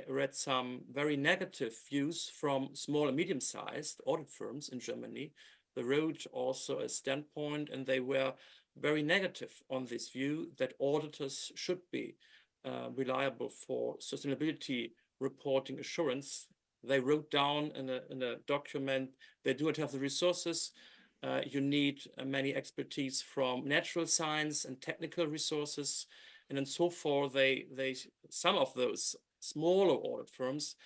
read some very negative views from small and medium-sized audit firms in Germany. They wrote also a standpoint, and they were very negative on this view that auditors should be reliable for sustainability reporting assurance. They wrote down in a document they do not have the resources. You need many expertise from natural science and technical resources, and then so forth. Some of those smaller audit firms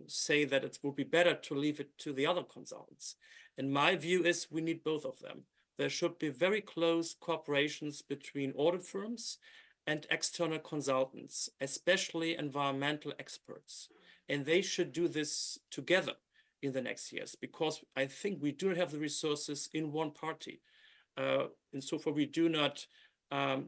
say that it would be better to leave it to the other consultants. And my view is we need both of them. There should be very close cooperations between audit firms and external consultants, especially environmental experts. And they should do this together in the next years, because I think we do not have the resources in one party. And so far, we do not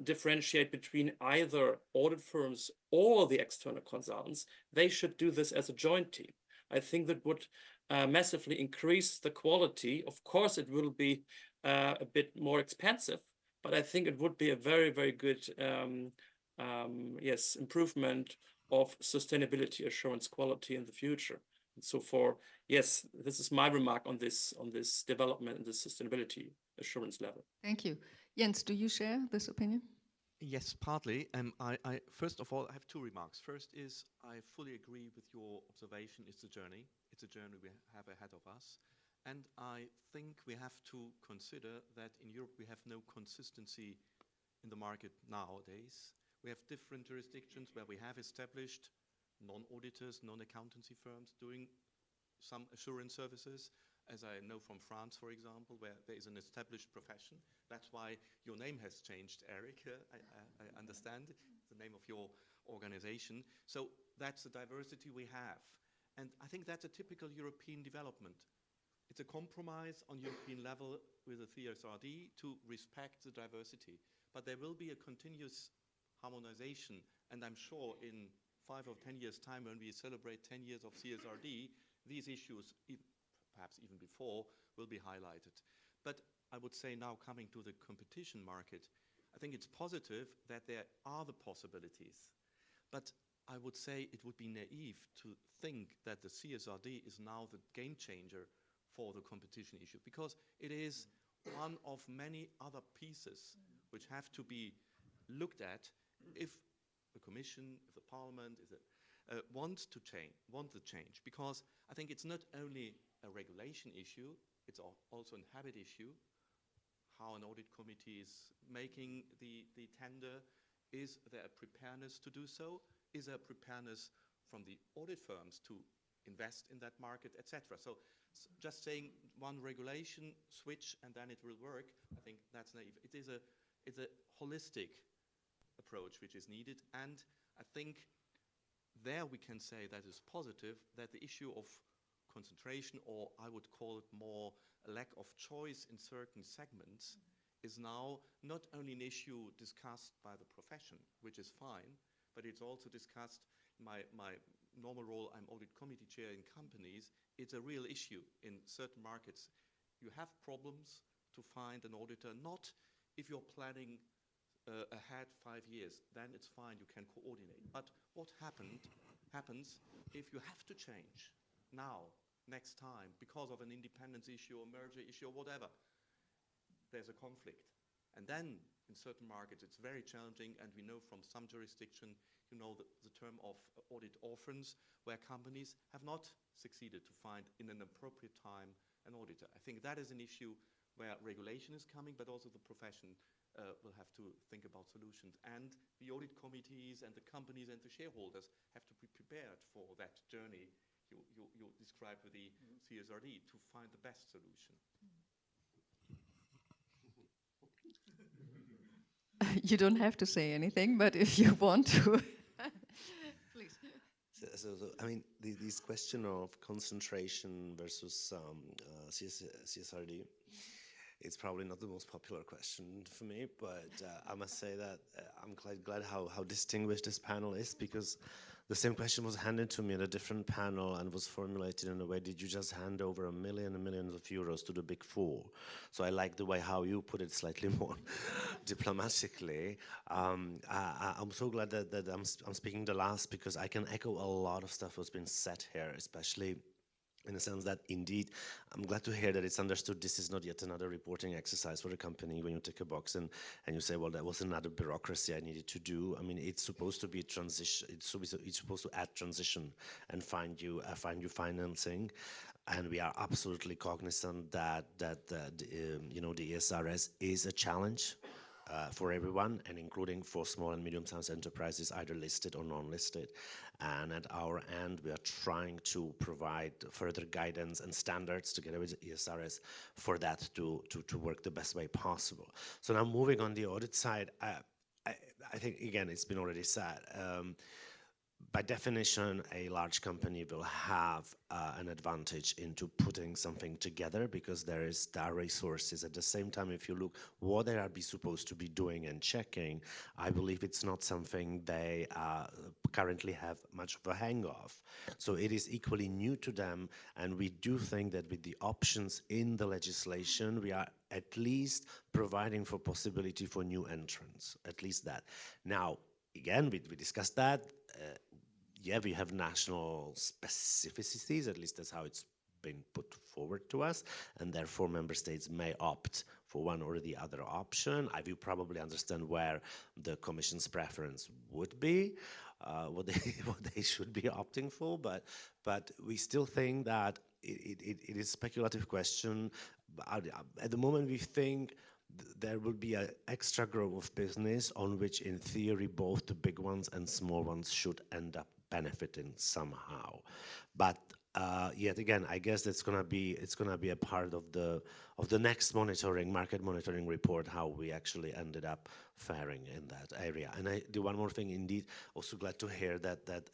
differentiate between either audit firms or the external consultants. They should do this as a joint team. I think that would massively increase the quality. Of course, it will be a bit more expensive, but I think it would be a very, very good improvement of sustainability assurance quality in the future. And so for, yes, this is my remark on this development and the sustainability assurance level. Thank you. Jens, do you share this opinion? Yes, partly. I first of all, I have two remarks. First is I fully agree with your observation. It's a journey. It's a journey we have ahead of us. And I think we have to consider that in Europe we have no consistency in the market nowadays. We have different jurisdictions where we have established non-auditors, non-accountancy firms doing some assurance services, as I know from France, for example, where there is an established profession. That's why your name has changed, Eric. I understand the name of your organization. So that's the diversity we have. And I think that's a typical European development. It's a compromise on European level with the CSRD to respect the diversity. But there will be a continuous harmonization. And I'm sure in 5 or 10 years' time, when we celebrate 10 years of CSRD, these issues, perhaps even before, will be highlighted. But I would say now, coming to the competition market, I think it's positive that there are the possibilities. But I would say it would be naive to think that the CSRD is now the game changer for the competition issue, because it is one of many other pieces which have to be looked at if the Commission, if the Parliament wants the change, because I think it's not only a regulation issue, it's also an habit issue. How an audit committee is making the tender, is there a preparedness to do so? Is there a preparedness from the audit firms to invest in that market, etc.? So just saying one regulation switch and then it will work, I think that's naive. It's a holistic approach which is needed, and I think there we can say that is positive, that the issue of concentration, or I would call it more a lack of choice in certain segments, is now not only an issue discussed by the profession, which is fine, but it's also discussed in my normal role. I'm audit committee chair in companies. It's a real issue in certain markets. You have problems to find an auditor, not if you're planning ahead 5 years, then it's fine, you can coordinate. But what happens if you have to change now, next time, because of an independence issue or merger issue or whatever? There's a conflict. And then in certain markets it's very challenging, and we know from some jurisdiction, you know, the term of audit orphans, where companies have not succeeded to find in an appropriate time an auditor. I think that is an issue where regulation is coming, but also the profession will have to think about solutions. And the audit committees and the companies and the shareholders have to be prepared for that journey you described with the CSRD to find the best solution. You don't have to say anything, but if you want to, please. So, I mean, this question of concentration versus CSRD, it's probably not the most popular question for me, but I must say that I'm quite glad how distinguished this panel is, because the same question was handed to me at a different panel and was formulated in a way: did you just hand over millions of euros to the Big Four? So I like the way how you put it slightly more diplomatically. I'm so glad that I'm speaking the last, because I can echo a lot of stuff that's been said here, especially in the sense that, indeed, I'm glad to hear that it's understood this is not yet another reporting exercise for the company when you tick a box and you say, well, that was another bureaucracy I needed to do. I mean, it's supposed to be transition. It's supposed to add transition and find you financing. And we are absolutely cognizant that you know, the ESRS is a challenge for everyone, and including for small and medium-sized enterprises, either listed or non-listed. And at our end, we are trying to provide further guidance and standards together with the ESRS for that to work the best way possible. So now moving on the audit side, I think, again, it's been already said, by definition, a large company will have an advantage into putting something together, because there are resources. At the same time, if you look what they are supposed to be doing and checking, I believe it's not something they currently have much of a hang of. So it is equally new to them, and we do think that with the options in the legislation, we are at least providing for possibility for new entrants, at least that. Now, again, we discussed that. Yeah, we have national specificities, at least that's how it's been put forward to us, and therefore member states may opt for one or the other option. I will probably understand where the Commission's preference would be, what they should be opting for, but we still think that it is a speculative question. At the moment, we think there will be an extra growth of business on which, in theory, both the big ones and small ones should end up benefiting somehow. But yet again, I guess it's gonna be a part of the next market monitoring report, how we actually ended up faring in that area. And I do one more thing. Indeed, also glad to hear that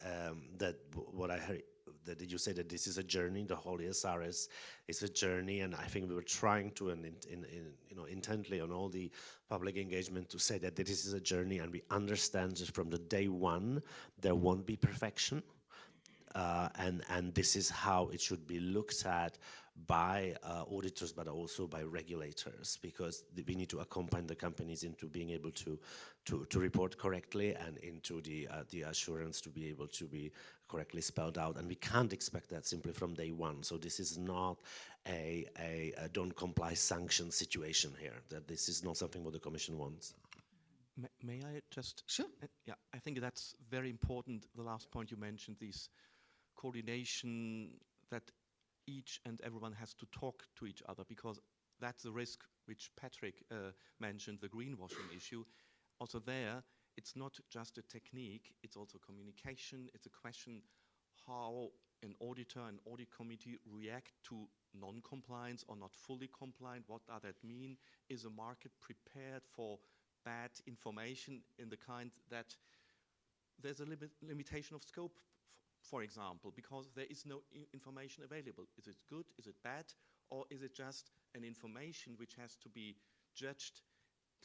what I heard, that you say that this is a journey. The whole ESRS is a journey, and I think we were trying to, you know, intently on all the public engagement, to say that this is a journey, and we understand that from the day one there won't be perfection, and this is how it should be looked at by auditors, but also by regulators, because we need to accompany the companies into being able to report correctly, and into the assurance to be able to be correctly spelled out. And we can't expect that simply from day one. So this is not a don't comply sanction situation here. That this is not something what the Commission wants. May I just? Sure. Yeah, I think that's very important. The last point you mentioned, this coordination, that each and everyone has to talk to each other, because that's the risk which Patrick mentioned, the greenwashing issue. Also there, it's not just a technique, it's also communication. It's a question how an auditor, an audit committee react to non-compliance or not fully compliant. What does that mean? Is a market prepared for bad information in the kind that there's a limitation of scope, for example, because there is no information available? Is it good? Is it bad? Or is it just an information which has to be judged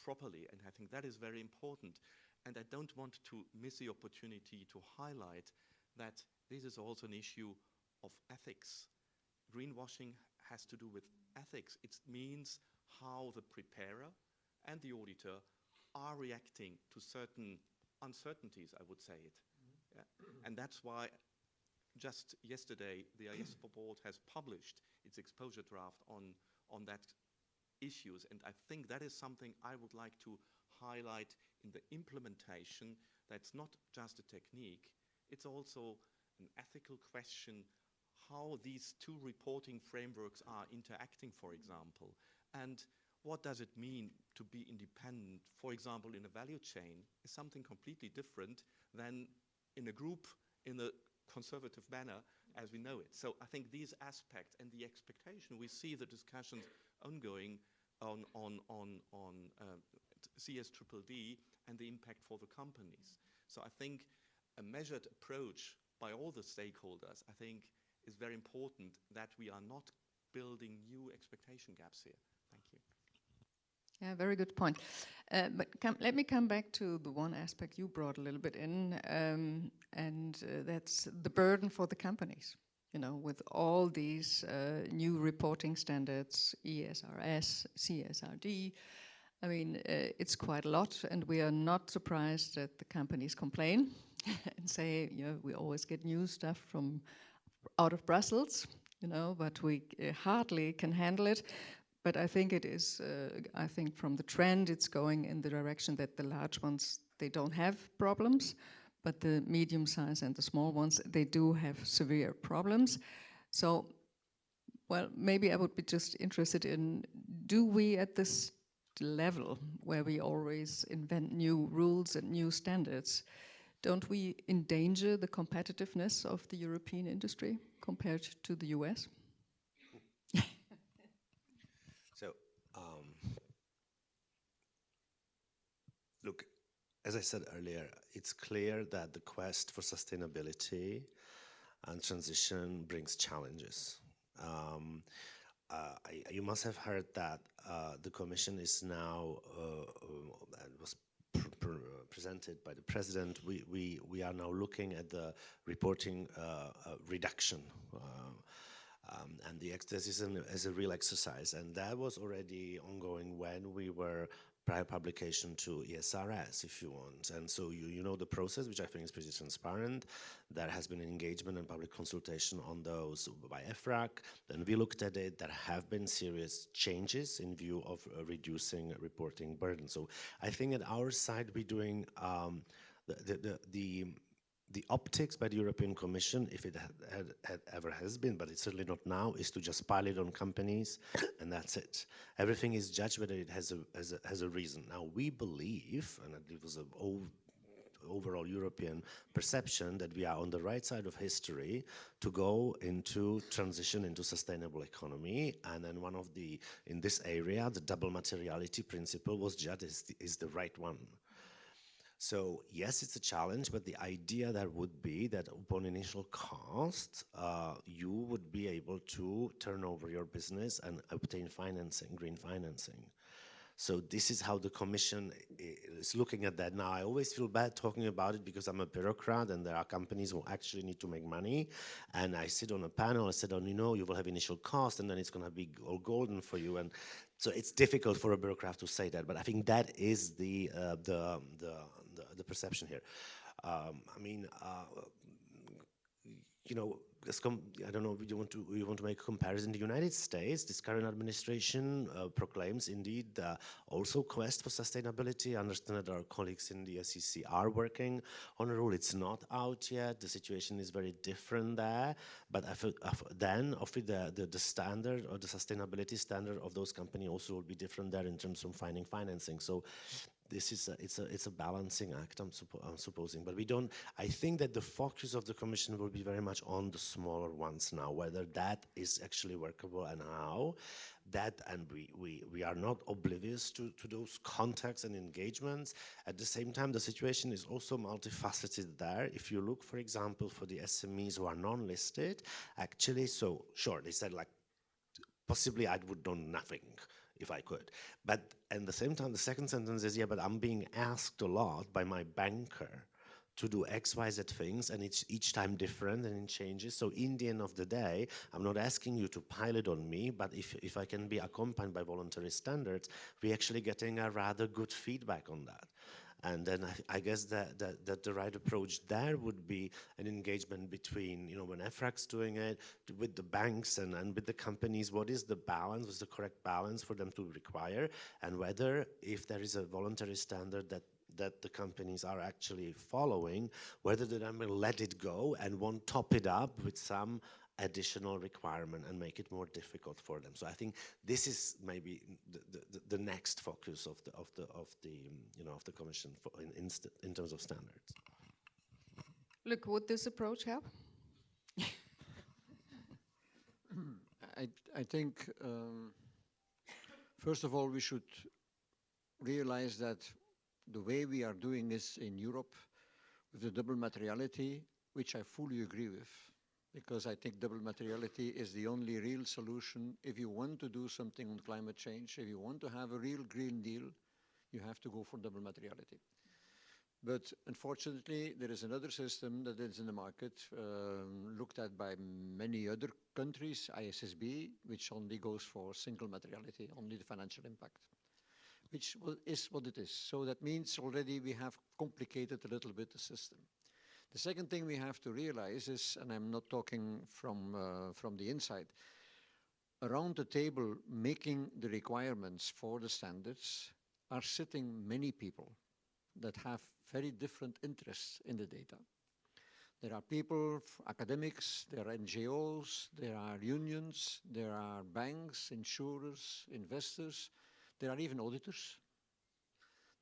properly? And I think that is very important. And I don't want to miss the opportunity to highlight that this is also an issue of ethics. Greenwashing has to do with ethics. It means how the preparer and the auditor are reacting to certain uncertainties, I would say it. Yeah. And that's why just yesterday the ISPO board has published its exposure draft on that issues, and I think that is something I would like to highlight in the implementation. That's not just a technique, it's also an ethical question, how these two reporting frameworks are interacting, for example. And what does it mean to be independent, for example, in a value chain, is something completely different than in a group in a conservative manner as we know it. So I think these aspects and the expectation, we see the discussions ongoing on CSDDD and the impact for the companies. So I think a measured approach by all the stakeholders, I think, is very important, that we are not building new expectation gaps here. Thank you. Yeah, very good point. But let me come back to the one aspect you brought a little bit in, and that's the burden for the companies. You know, with all these new reporting standards, ESRS, CSRD, I mean, it's quite a lot, and we are not surprised that the companies complain and say, you know, we always get new stuff from out of Brussels, you know, but we hardly can handle it. But I think it is, I think from the trend, it's going in the direction that the large ones, they don't have problems, but the medium size and the small ones, they do have severe problems. So, well, maybe I would be just interested in, do we at this level where we always invent new rules and new standards, don't we endanger the competitiveness of the European industry compared to the US? So, look, as I said earlier, it's clear that the quest for sustainability and transition brings challenges. You must have heard that the Commission is now, was presented by the President, we are now looking at the reporting reduction. And this is a real exercise, and that was already ongoing when we were prior publication to ESRS, if you want. And so you know the process, which I think is pretty transparent. There has been engagement and public consultation on those by EFRAG. Then we looked at it. There have been serious changes in view of reducing reporting burden. So I think at our side, we're doing the optics by the European Commission, if it ever has been, but it's certainly not now, is to just pile it on companies, and that's it. Everything is judged whether it has a reason. Now, we believe, and it was an overall European perception, that we are on the right side of history to go into transition into sustainable economy, and then one of the, in this area, the double materiality principle was judged is the right one. So yes, it's a challenge, but the idea there would be that upon initial cost, you would be able to turn over your business and obtain financing, green financing. So this is how the Commission is looking at that. Now, I always feel bad talking about it because I'm a bureaucrat and there are companies who actually need to make money. And I sit on a panel, I said, oh, you know, you will have initial cost and then it's going to be all golden for you. And so it's difficult for a bureaucrat to say that, but I think that is the perception here. I mean, you know, I don't know if you want to make a comparison. The United States, this current administration proclaims indeed also quest for sustainability. I understand that our colleagues in the SEC are working on a rule. It's not out yet. The situation is very different there. But then, the standard or the sustainability standard of those companies also will be different there in terms of finding financing. So this is it's a balancing act, I'm supposing, but we don't. I think that the focus of the Commission will be very much on the smaller ones now, whether that is actually workable and how. That, and we are not oblivious to those contacts and engagements. At the same time, the situation is also multifaceted there. If you look, for example, for the SMEs who are non-listed, actually, so sure, they said like, possibly I would know nothing if I could. But at the same time, the second sentence is, yeah, but I'm being asked a lot by my banker to do X, Y, Z things, and it's each time different and it changes. So in the end of the day, I'm not asking you to pile it on me, but if I can be accompanied by voluntary standards, we're actually getting a rather good feedback on that. And then I guess that the right approach there would be an engagement between, you know, when EFRAG's doing it, with the banks and with the companies, what is the balance, what's the correct balance for them to require, and whether, if there is a voluntary standard that the companies are actually following, whether they then will let it go and won't top it up with some additional requirement and make it more difficult for them. So I think this is maybe the next focus of the Commission in terms of standards. Look, would this approach help? I think, first of all, we should realize that the way we are doing this in Europe with the double materiality, which I fully agree with, because I think double materiality is the only real solution. If you want to do something on climate change, if you want to have a real Green Deal, you have to go for double materiality. But unfortunately, there is another system that is in the market, looked at by many other countries, ISSB, which only goes for single materiality, only the financial impact, which is what it is. So that means already we have complicated a little bit the system. The second thing we have to realize is, and I'm not talking from the inside, around the table making the requirements for the standards are sitting many people that have very different interests in the data. There are people, academics, there are NGOs, there are unions, there are banks, insurers, investors, there are even auditors.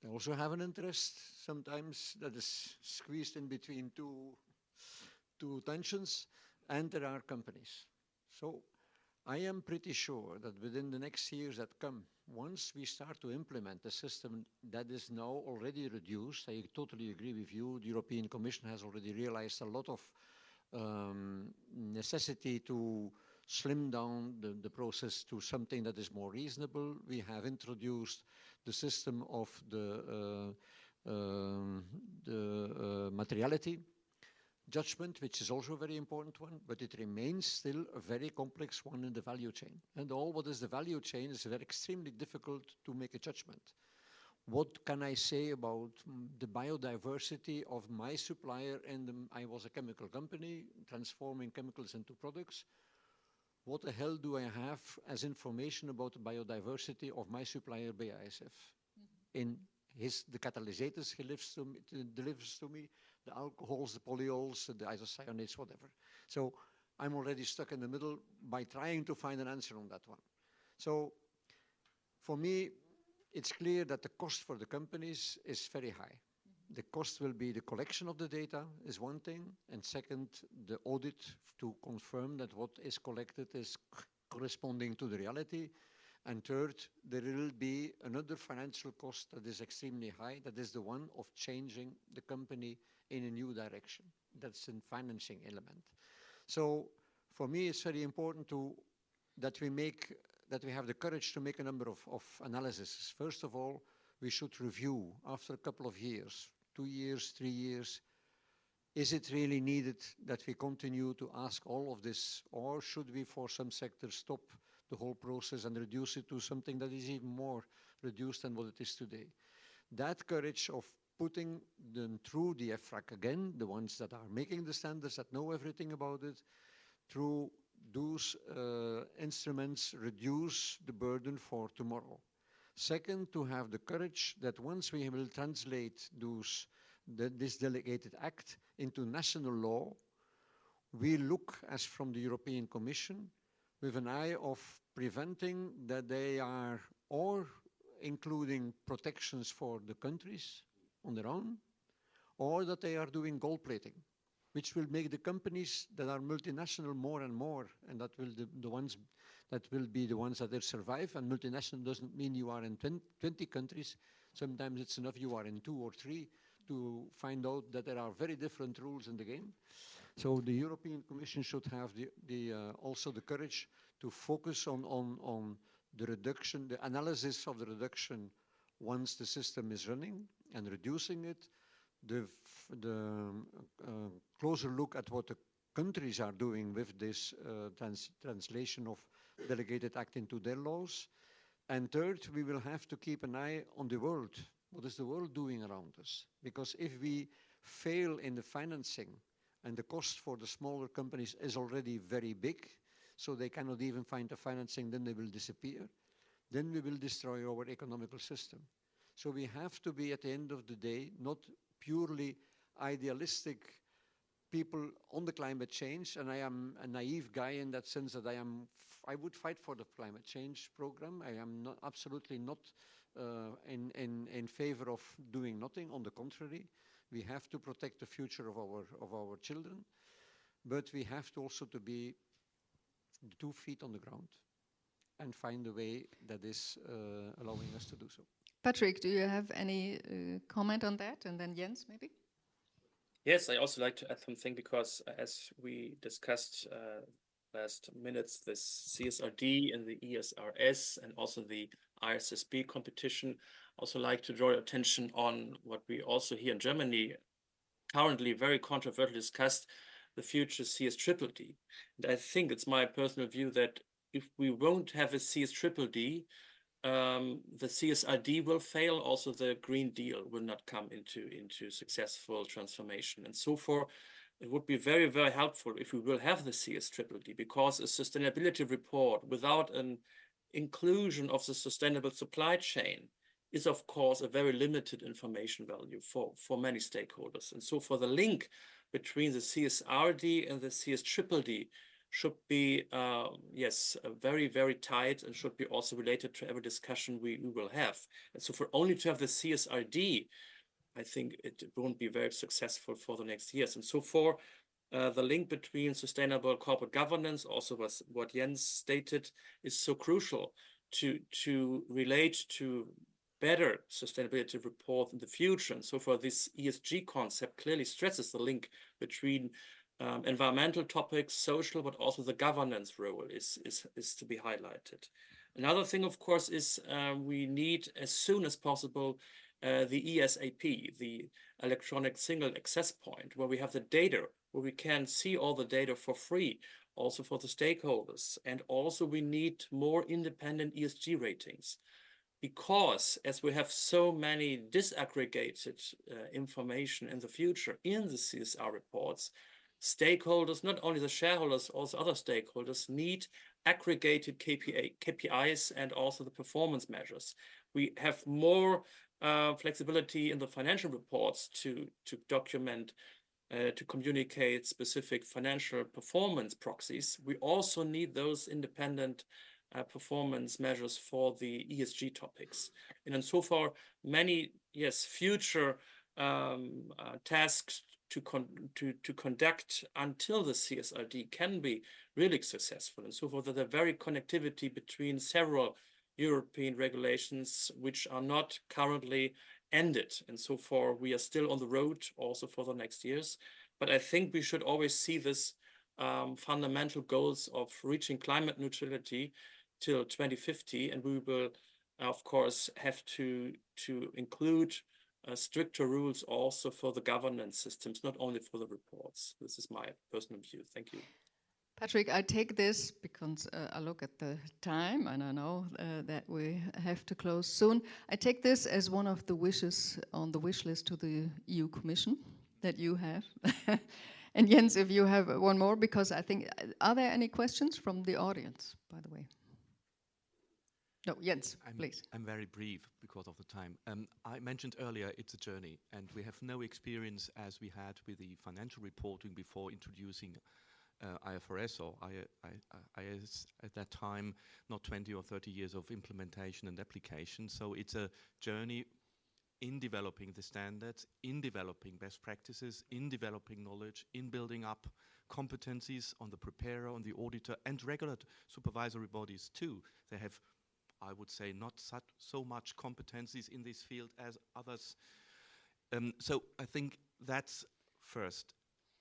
They also have an interest sometimes that is squeezed in between two tensions, and there are companies. So I am pretty sure that within the next years that come, once we start to implement a system that is now already reduced, I totally agree with you, the European Commission has already realized a lot of necessity to slim down the process to something that is more reasonable. We have introduced the system of the materiality judgment, which is also a very important one, but it remains still a very complex one in the value chain. And all what is the value chain is very extremely difficult to make a judgment. What can I say about the biodiversity of my supplier? And I was a chemical company transforming chemicals into products. What the hell do I have as information about the biodiversity of my supplier BASF? In the catalysts he delivers to me, the alcohols, the polyols, the isocyanates, whatever. So I'm already stuck in the middle by trying to find an answer on that one. So for me, it's clear that the cost for the companies is very high. The cost will be the collection of the data is one thing, and second, the audit to confirm that what is collected is corresponding to the reality. And third, there will be another financial cost that is extremely high, that is the one of changing the company in a new direction. That's a financing element. So for me, it's very important that we have the courage to make a number of analyses. First of all, we should review after a couple of years, 2 years, 3 years, is it really needed that we continue to ask all of this, or should we for some sectors stop the whole process and reduce it to something that is even more reduced than what it is today? That courage of putting them through the EFRAG again, the ones that are making the standards, that know everything about it, through those instruments, reduce the burden for tomorrow. Second, to have the courage that once we will translate this delegated act into national law, we look, as from the European Commission, with an eye of preventing that they are or including protections for the countries on their own, or that they are doing gold plating, which will make the companies that are multinational more and more, and that will be the ones that will survive. And multinational doesn't mean you are in 20 countries. Sometimes it's enough you are in 2 or 3 to find out that there are very different rules in the game. So the European Commission should have also the courage to focus on the reduction, the analysis of the reduction once the system is running and reducing it, the closer look at what the countries are doing with this translation of delegated act into their laws. And third, we will have to keep an eye on the world. What is the world doing around us? Because if we fail in the financing, and the cost for the smaller companies is already very big, so they cannot even find the financing, then they will disappear. Then we will destroy our economical system. So we have to be, at the end of the day, not purely idealistic people on the climate change, and I am a naive guy in that sense that I would fight for the climate change program. I am not, absolutely not in favor of doing nothing. On the contrary, we have to protect the future of our children, but we have to also to be 2 feet on the ground and find a way that is allowing us to do so. Patrick, do you have any comment on that? And then Jens, maybe? Yes, I also like to add something because as we discussed last minutes, this CSRD and the ESRS and also the ISSB competition, also like to draw your attention on what we also here in Germany currently very controversially discussed, the future CSDDD. And I think it's my personal view that if we won't have a CSDDD, the CSRD will fail. Also, the Green Deal will not come into successful transformation. And so forth, it would be very, very helpful if we will have the CSDDD, because a sustainability report without an inclusion of the sustainable supply chain is, of course, a very limited information value for many stakeholders. And so for the link between the CSRD and the CSDDD should be, yes, very, very tight, and should be also related to every discussion we will have. And so for only to have the CSRD, I think it won't be very successful for the next years. And so for the link between sustainable corporate governance, also what Jens stated, is so crucial to relate to better sustainability report in the future. And so for this ESG concept clearly stresses the link between environmental topics, social, but also the governance role is to be highlighted. Another thing, of course, is we need as soon as possible the ESAP, the electronic single access point, where we have the data, where we can see all the data for free, also for the stakeholders. And also we need more independent ESG ratings, because as we have so many disaggregated information in the future in the CSR reports, stakeholders, not only the shareholders, also other stakeholders, need aggregated KPIs and also the performance measures. We have more flexibility in the financial reports to document, to communicate specific financial performance proxies. We also need those independent performance measures for the ESG topics. And so far, many, yes, future tasks to conduct until the CSRD can be really successful. And so forth, that there very connectivity between several European regulations which are not currently ended. And so far, we are still on the road also for the next years. But I think we should always see this fundamental goals of reaching climate neutrality till 2050. And we will, of course, have to include stricter rules also for the governance systems, not only for the reports. This is my personal view. Thank you. Patrick, I take this because I look at the time and I know that we have to close soon. I take this as one of the wishes on the wish list to the EU Commission that you have. And Jens, if you have one more, because I think, are there any questions from the audience, by the way? No, Jens, please. I'm very brief because of the time. I mentioned earlier it's a journey, and we have no experience as we had with the financial reporting before introducing IFRS or IS at that time, not 20 or 30 years of implementation and application. So it's a journey in developing the standards, in developing best practices, in developing knowledge, in building up competencies on the preparer, on the auditor, and regular supervisory bodies too. They have, I would say, not so much competencies in this field as others. So I think that's first.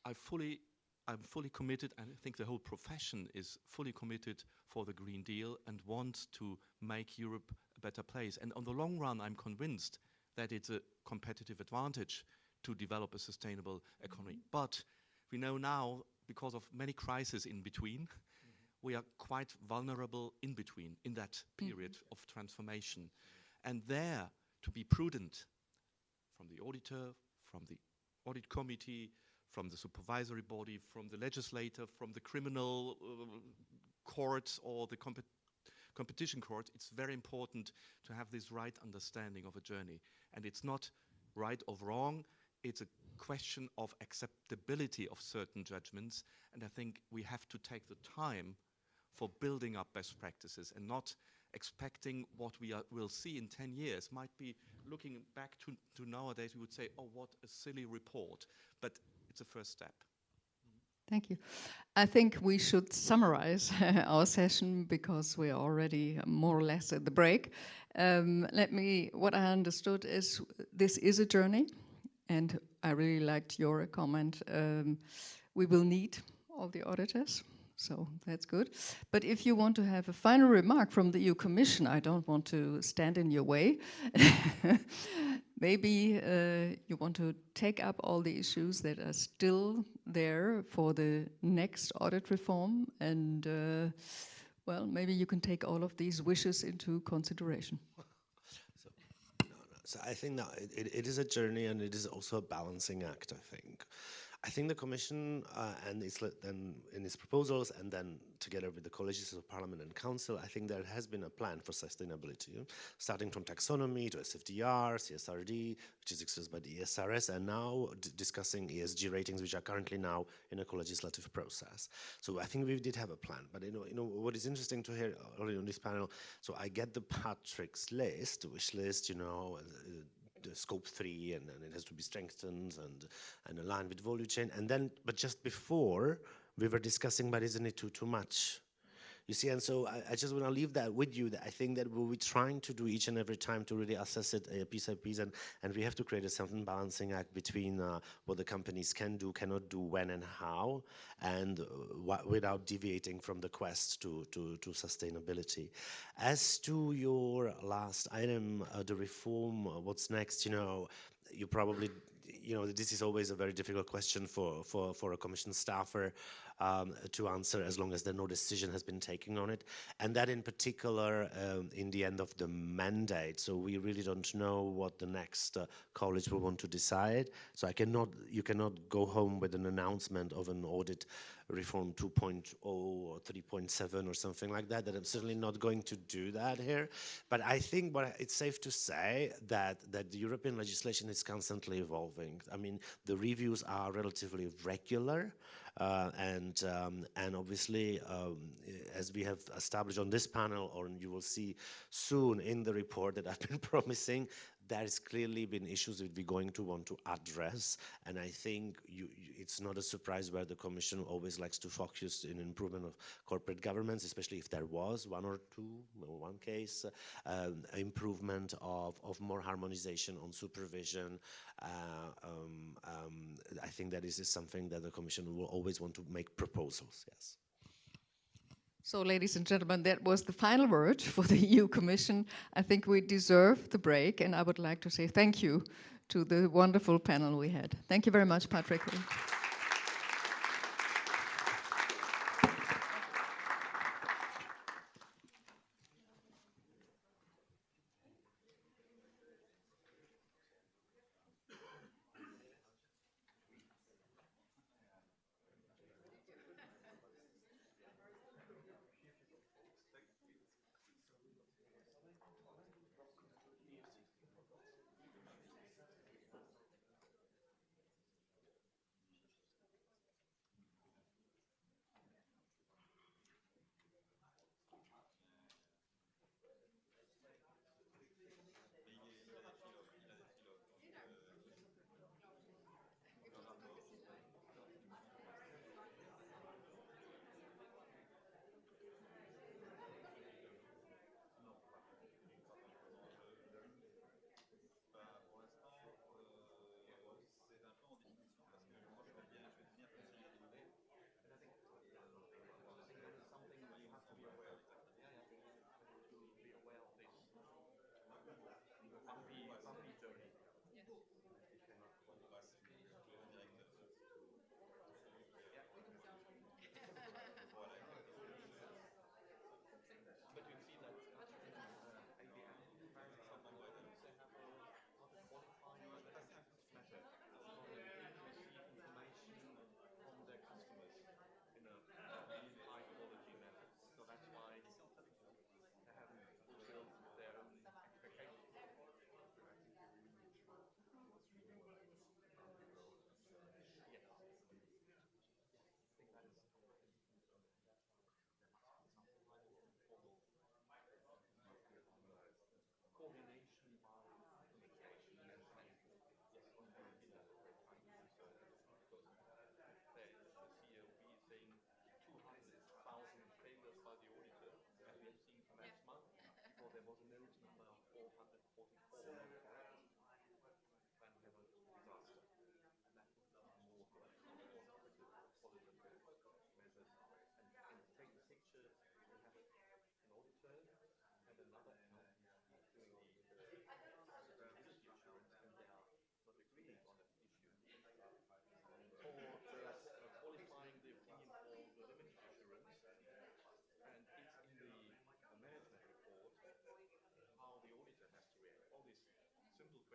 I'm fully committed, and I think the whole profession is fully committed for the Green Deal and wants to make Europe a better place. And on the long run, I'm convinced that it's a competitive advantage to develop a sustainable economy. But we know now, because of many crises in between, we are quite vulnerable in between, in that period of transformation. And there, to be prudent from the auditor, from the audit committee, from the supervisory body, from the legislator, from the criminal courts or the competition court, it's very important to have this right understanding of a journey. And it's not right or wrong, it's a question of acceptability of certain judgments, and I think we have to take the time for building up best practices and not expecting what will see in 10 years. Might be looking back to nowadays, we would say, oh, what a silly report, but it's a first step. Thank you. I think we should summarize our session because we are already more or less at the break. What I understood is this is a journey, and I really liked your comment. We will need all the auditors, so that's good. But if you want to have a final remark from the EU Commission, I don't want to stand in your way. Maybe you want to take up all the issues that are still there for the next audit reform, and well, maybe you can take all of these wishes into consideration. So I think that it is a journey, and it is also a balancing act, I think. I think the Commission and in its proposals, and then together with the colleges of Parliament and Council, I think there has been a plan for sustainability, starting from taxonomy to SFDR, CSRD, which is expressed by the ESRS, and now discussing ESG ratings, which are currently now in a co-legislative process. So I think we did have a plan. But you know what is interesting to hear earlier on this panel. So I get the Patrick's list, wish list, you know. The scope 3, and it has to be strengthened and aligned with value chain. And then, but just before, we were discussing, but isn't it too much? You see, and so I just want to leave that with you, that I think that we'll be trying to do each and every time to really assess it piece by piece, and we have to create a certain balancing act between what the companies can do, cannot do, when and how, and without deviating from the quest to sustainability. As to your last item, the reform, what's next, you know, you probably, you know, this is always a very difficult question for a commission staffer to answer, as long as no decision has been taken on it. And that in particular in the end of the mandate. So we really don't know what the next college will want to decide. So you cannot go home with an announcement of an audit reform 2.0 or 3.7 or something like that, I'm certainly not going to do that here. But I think it's safe to say that the European legislation is constantly evolving. I mean, the reviews are relatively regular. And obviously, as we have established on this panel, or you will see soon in the report that I've been promising, there's clearly been issues that we're going to want to address. And I think it's not a surprise where the Commission always likes to focus in improvement of corporate governance, especially if there was one case, improvement of more harmonization on supervision. I think that is something that the Commission will always want to make proposals, yes. So, ladies and gentlemen, that was the final word for the EU Commission. I think we deserve the break, and I would like to say thank you to the wonderful panel we had. Thank you very much, Patrick.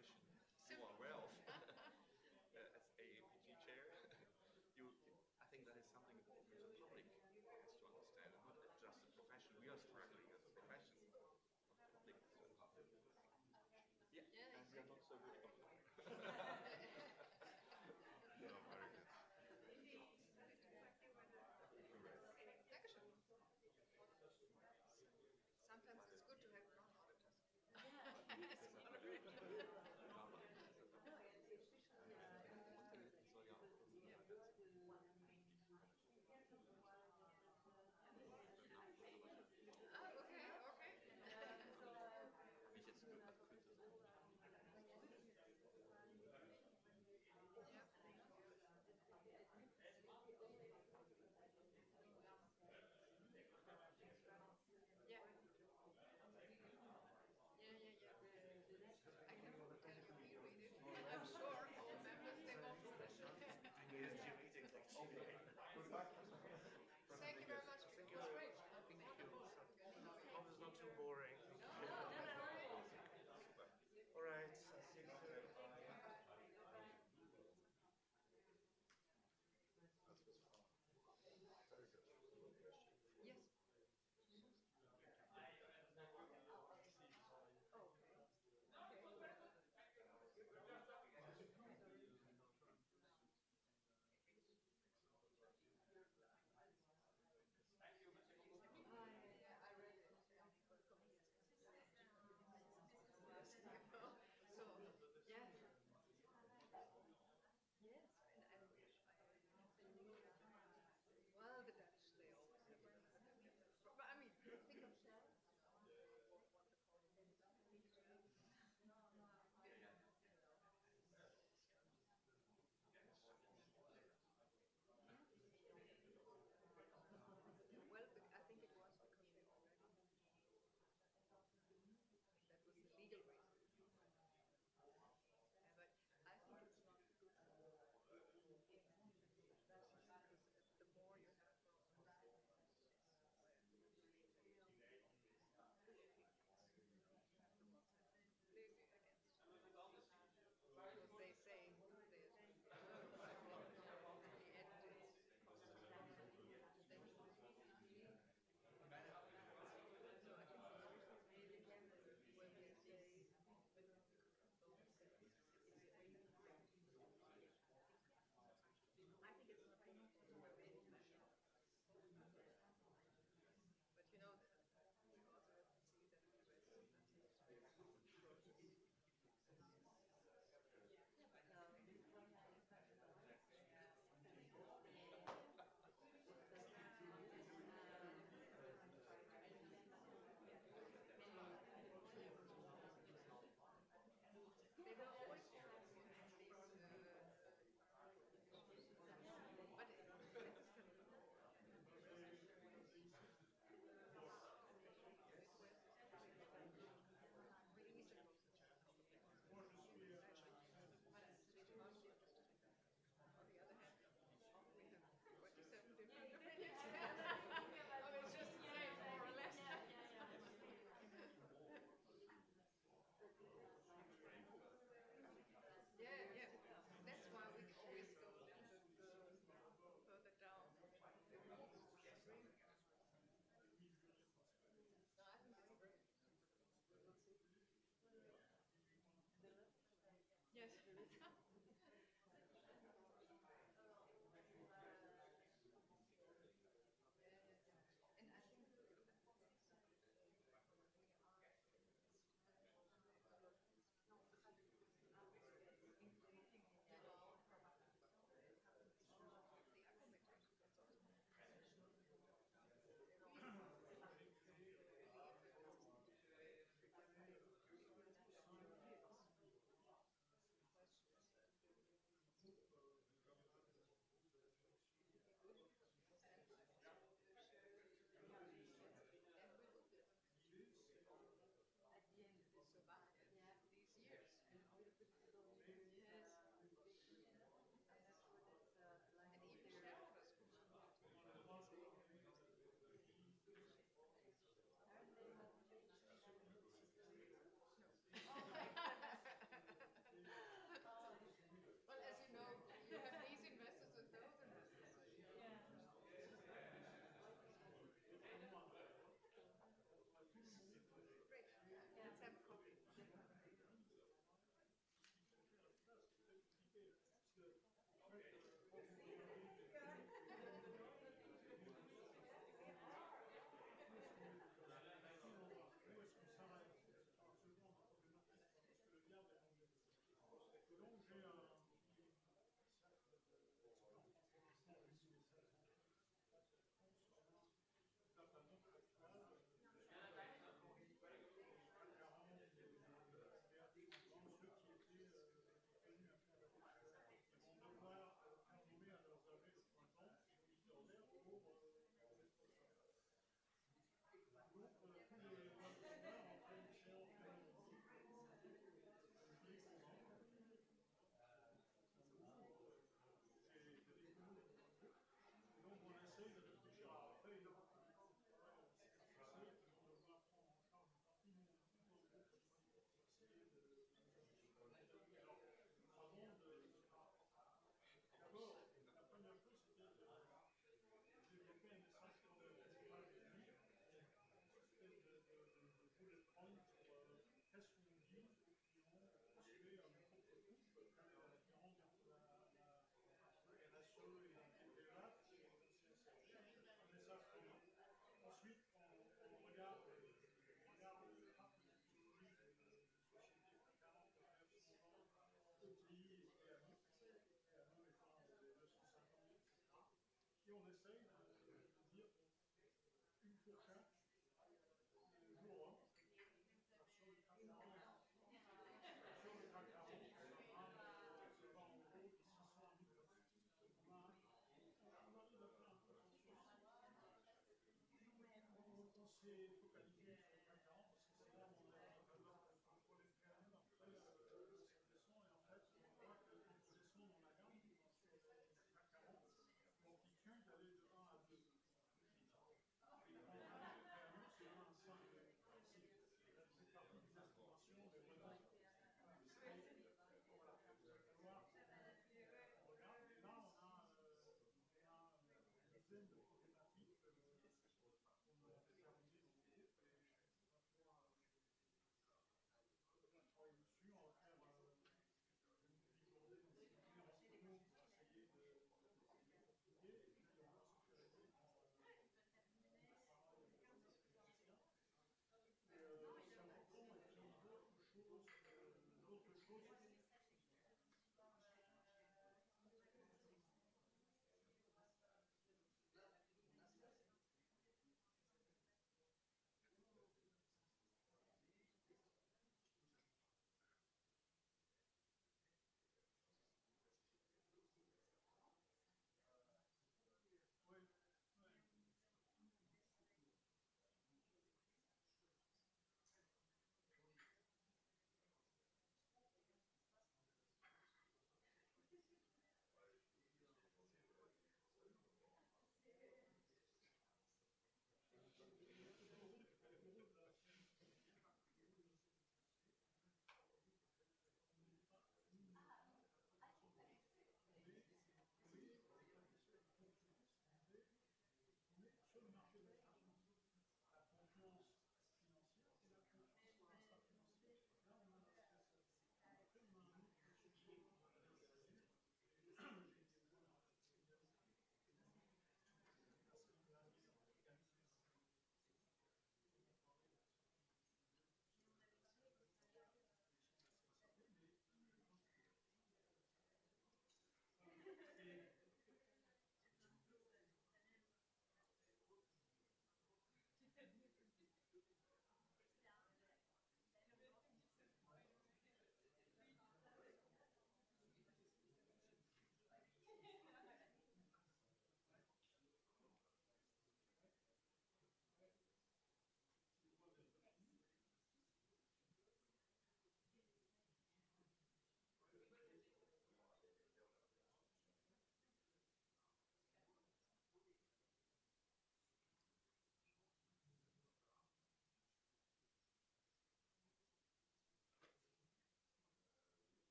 question you are aware of as AAPG chair. I think that is something the public has to understand, and not just the profession. We are struggling as a profession, but the public has to understand. Yeah, and we are not so good about it. No, very good. Mich jetzt nur als Künstler.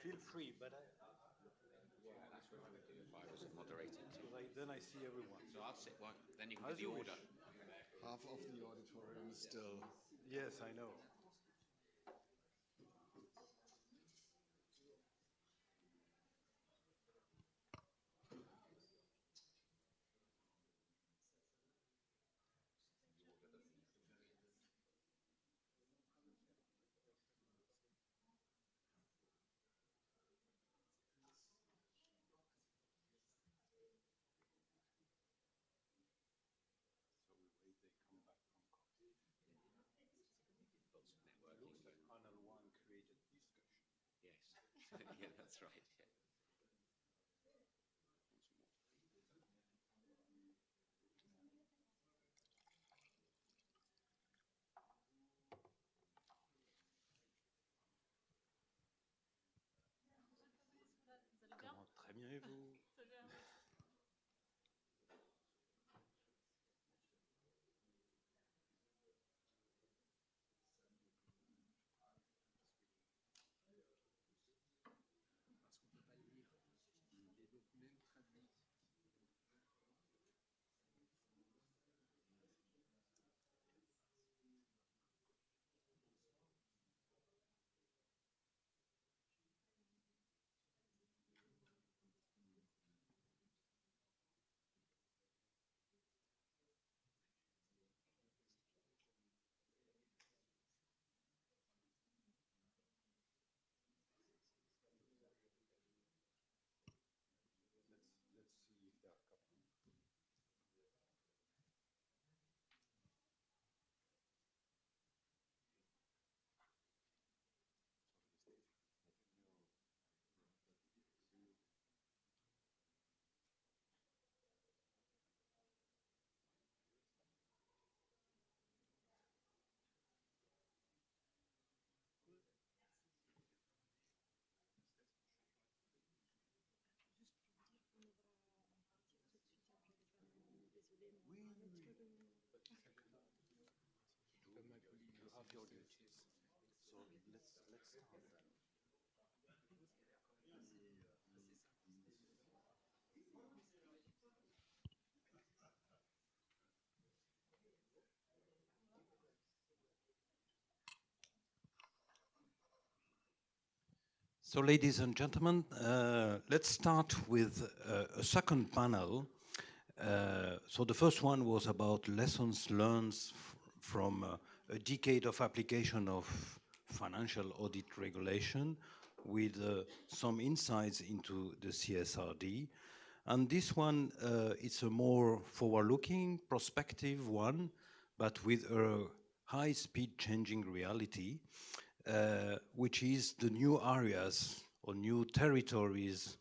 Feel free, but I was moderating. then I see everyone. So I'll sit one, then you can As give you the order. wish. Half of the auditorium is still. Yes, I know. Looks like panel one created discussion. Yes. Yeah, that's right. Yeah. Comment, très bien, et vous? Let's see if they're coming. You have your duties. So let's start then. So, ladies and gentlemen, let's start with a second panel. So the first one was about lessons learned from a decade of application of financial audit regulation with some insights into the CSRD. And this one, it's a more forward-looking, prospective one, but with a high-speed changing reality, which is the new areas or new territories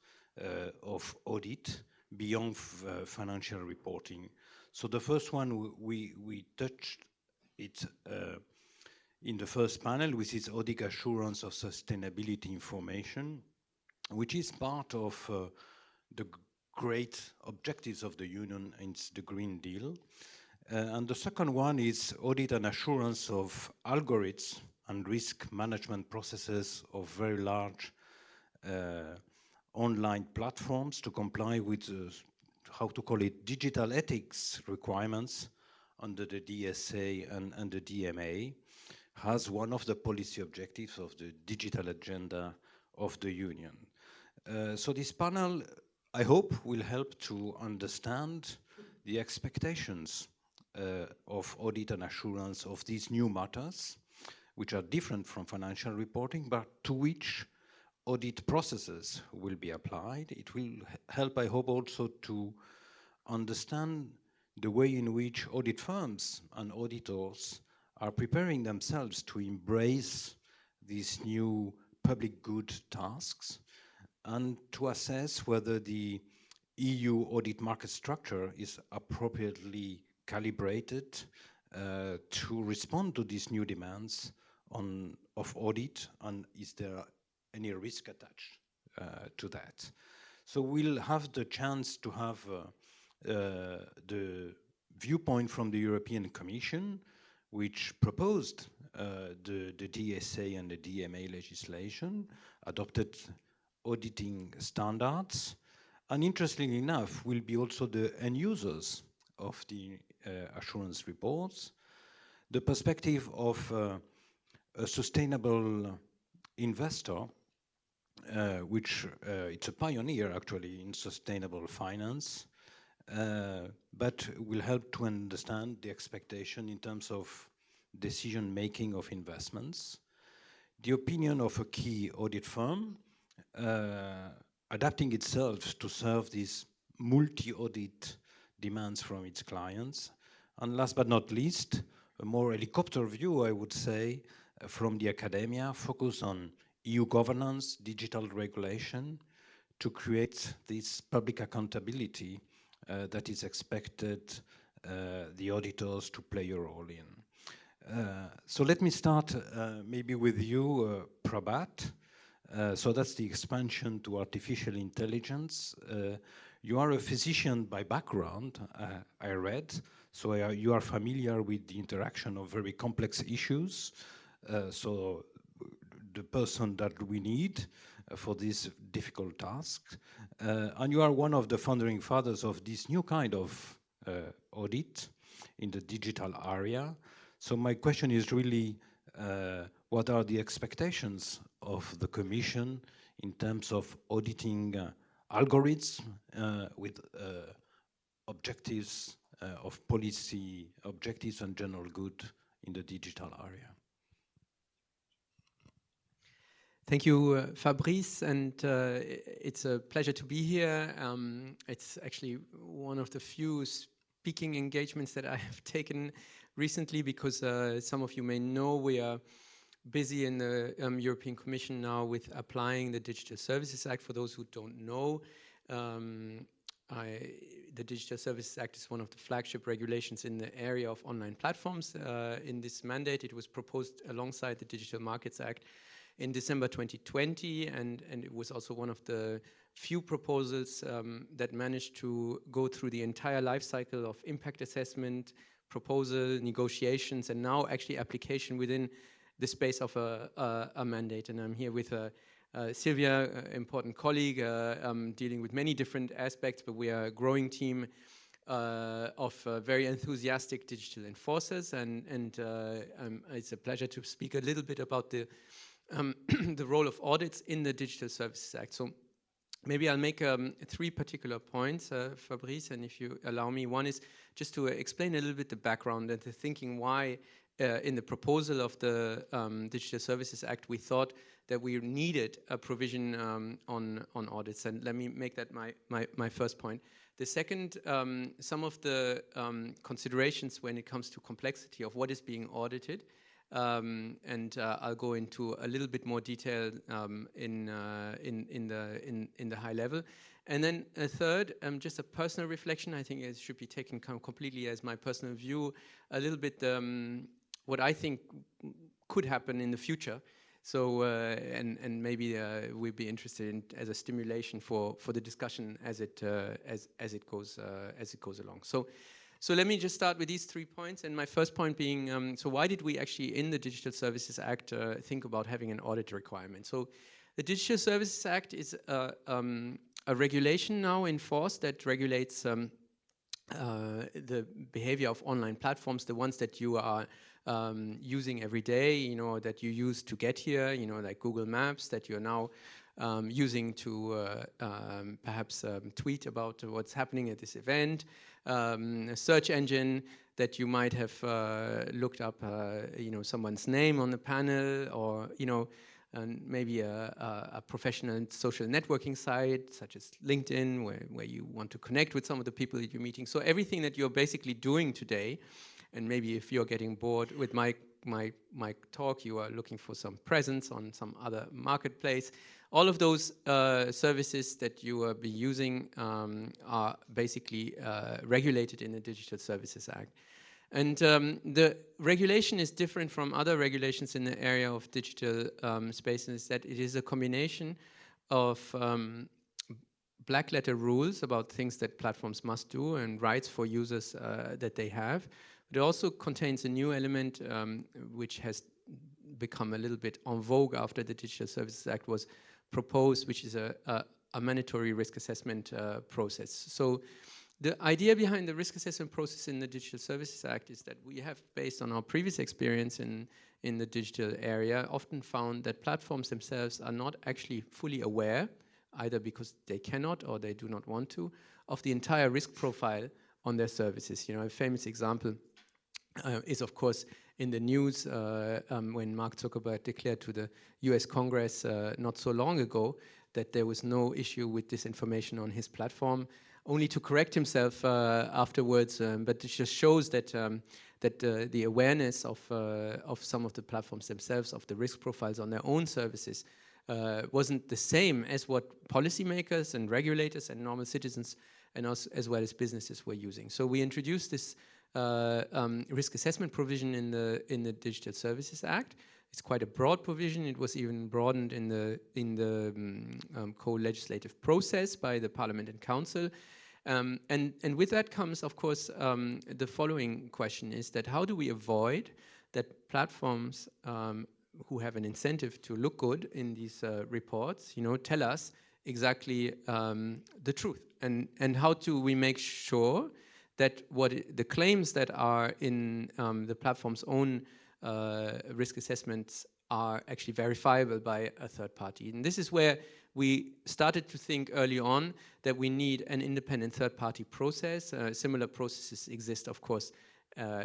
of audit beyond financial reporting. So the first one, we touched it in the first panel, which is audit assurance of sustainability information, which is part of the great objectives of the Union and the Green Deal. And the second one is audit and assurance of algorithms and risk management processes of very large online platforms to comply with, how to call it, digital ethics requirements under the DSA and the DMA, as one of the policy objectives of the digital agenda of the Union. So this panel, I hope, will help to understand the expectations of audit and assurance of these new matters, which are different from financial reporting, but to which audit processes will be applied. It will help, I hope, also to understand the way in which audit firms and auditors are preparing themselves to embrace these new public good tasks and to assess whether the EU audit market structure is appropriately calibrated to respond to these new demands of audit, and is there any risk attached to that. So we'll have the chance to have the viewpoint from the European Commission, which proposed the DSA and the DMA legislation, adopted auditing standards, and interestingly enough, will be also the end users of the assurance reports. The perspective of a sustainable investor, which it's a pioneer actually in sustainable finance, but will help to understand the expectation in terms of decision making of investments. The opinion of a key audit firm, adapting itself to serve these multi-audit demands from its clients. And last but not least, a more helicopter view, I would say, from the academia, focus on EU governance, digital regulation, to create this public accountability that is expected the auditors to play a role in. So let me start maybe with you, Prabhat. So that's the expansion to artificial intelligence. You are a physician by background, I read, so you are familiar with the interaction of very complex issues. So the person that we need for this difficult task. And you are one of the founding fathers of this new kind of audit in the digital area. So my question is really, what are the expectations of the Commission in terms of auditing algorithms with objectives of policy objectives and general good in the digital area? Thank you, Fabrice, and it's a pleasure to be here. It's actually one of the few speaking engagements that I have taken recently, because some of you may know we are busy in the European Commission now with applying the Digital Services Act. For those who don't know, the Digital Services Act is one of the flagship regulations in the area of online platforms. In this mandate, it was proposed alongside the Digital Markets Act in December 2020, and it was also one of the few proposals that managed to go through the entire life cycle of impact assessment, proposal, negotiations, and now actually application within the space of a mandate. And I'm here with Sylvia, important colleague, dealing with many different aspects, but we are a growing team of very enthusiastic digital enforcers, and it's a pleasure to speak a little bit about the role of audits in the Digital Services Act. So maybe I'll make 3 particular points, Fabrice, and if you allow me. One is just to explain a little bit the background and the thinking why in the proposal of the Digital Services Act we thought that we needed a provision on audits, and let me make that my first point. The second, some of the considerations when it comes to complexity of what is being audited, and I'll go into a little bit more detail in the high level. And then a third, just a personal reflection. I think it should be taken completely as my personal view, a little bit what I think could happen in the future. So and maybe we'd be interested in as a stimulation for the discussion as it goes along. So let me just start with these 3 points, and my first point being, so why did we actually in the Digital Services Act think about having an audit requirement? So the Digital Services Act is a regulation now in force that regulates the behavior of online platforms, the ones that you are using every day, you know, that you use to get here, you know, like Google Maps, that you're now using to perhaps tweet about what's happening at this event, a search engine that you might have looked up, you know, someone's name on the panel, or, you know, and maybe a professional social networking site such as LinkedIn, where you want to connect with some of the people that you're meeting. So everything that you're basically doing today, and maybe if you're getting bored with my talk, you are looking for some presence on some other marketplace. All of those services that you will be using are basically regulated in the Digital Services Act. And the regulation is different from other regulations in the area of digital spaces, that it is a combination of black letter rules about things that platforms must do and rights for users that they have. It also contains a new element which has become a little bit en vogue after the Digital Services Act was proposed, which is a mandatory risk assessment process. So the idea behind the risk assessment process in the Digital Services Act is that we have, based on our previous experience in the digital area, often found that platforms themselves are not actually fully aware, either because they cannot or they do not want to, of the entire risk profile on their services. You know, a famous example is, of course, in the news when Mark Zuckerberg declared to the US Congress not so long ago that there was no issue with disinformation on his platform, only to correct himself afterwards. But it just shows that the awareness of some of the platforms themselves, of the risk profiles on their own services, wasn't the same as what policymakers and regulators and normal citizens and as well as businesses were using. So we introduced this risk assessment provision in the Digital Services Act. It's quite a broad provision. It was even broadened in the co-legislative process by the Parliament and Council. And with that comes, of course, the following question is that how do we avoid that platforms who have an incentive to look good in these reports, you know, tell us exactly the truth, and how do we make sure that the claims that are in the platform's own risk assessments are actually verifiable by a third party. And this is where we started to think early on that we need an independent third party process. Similar processes exist, of course,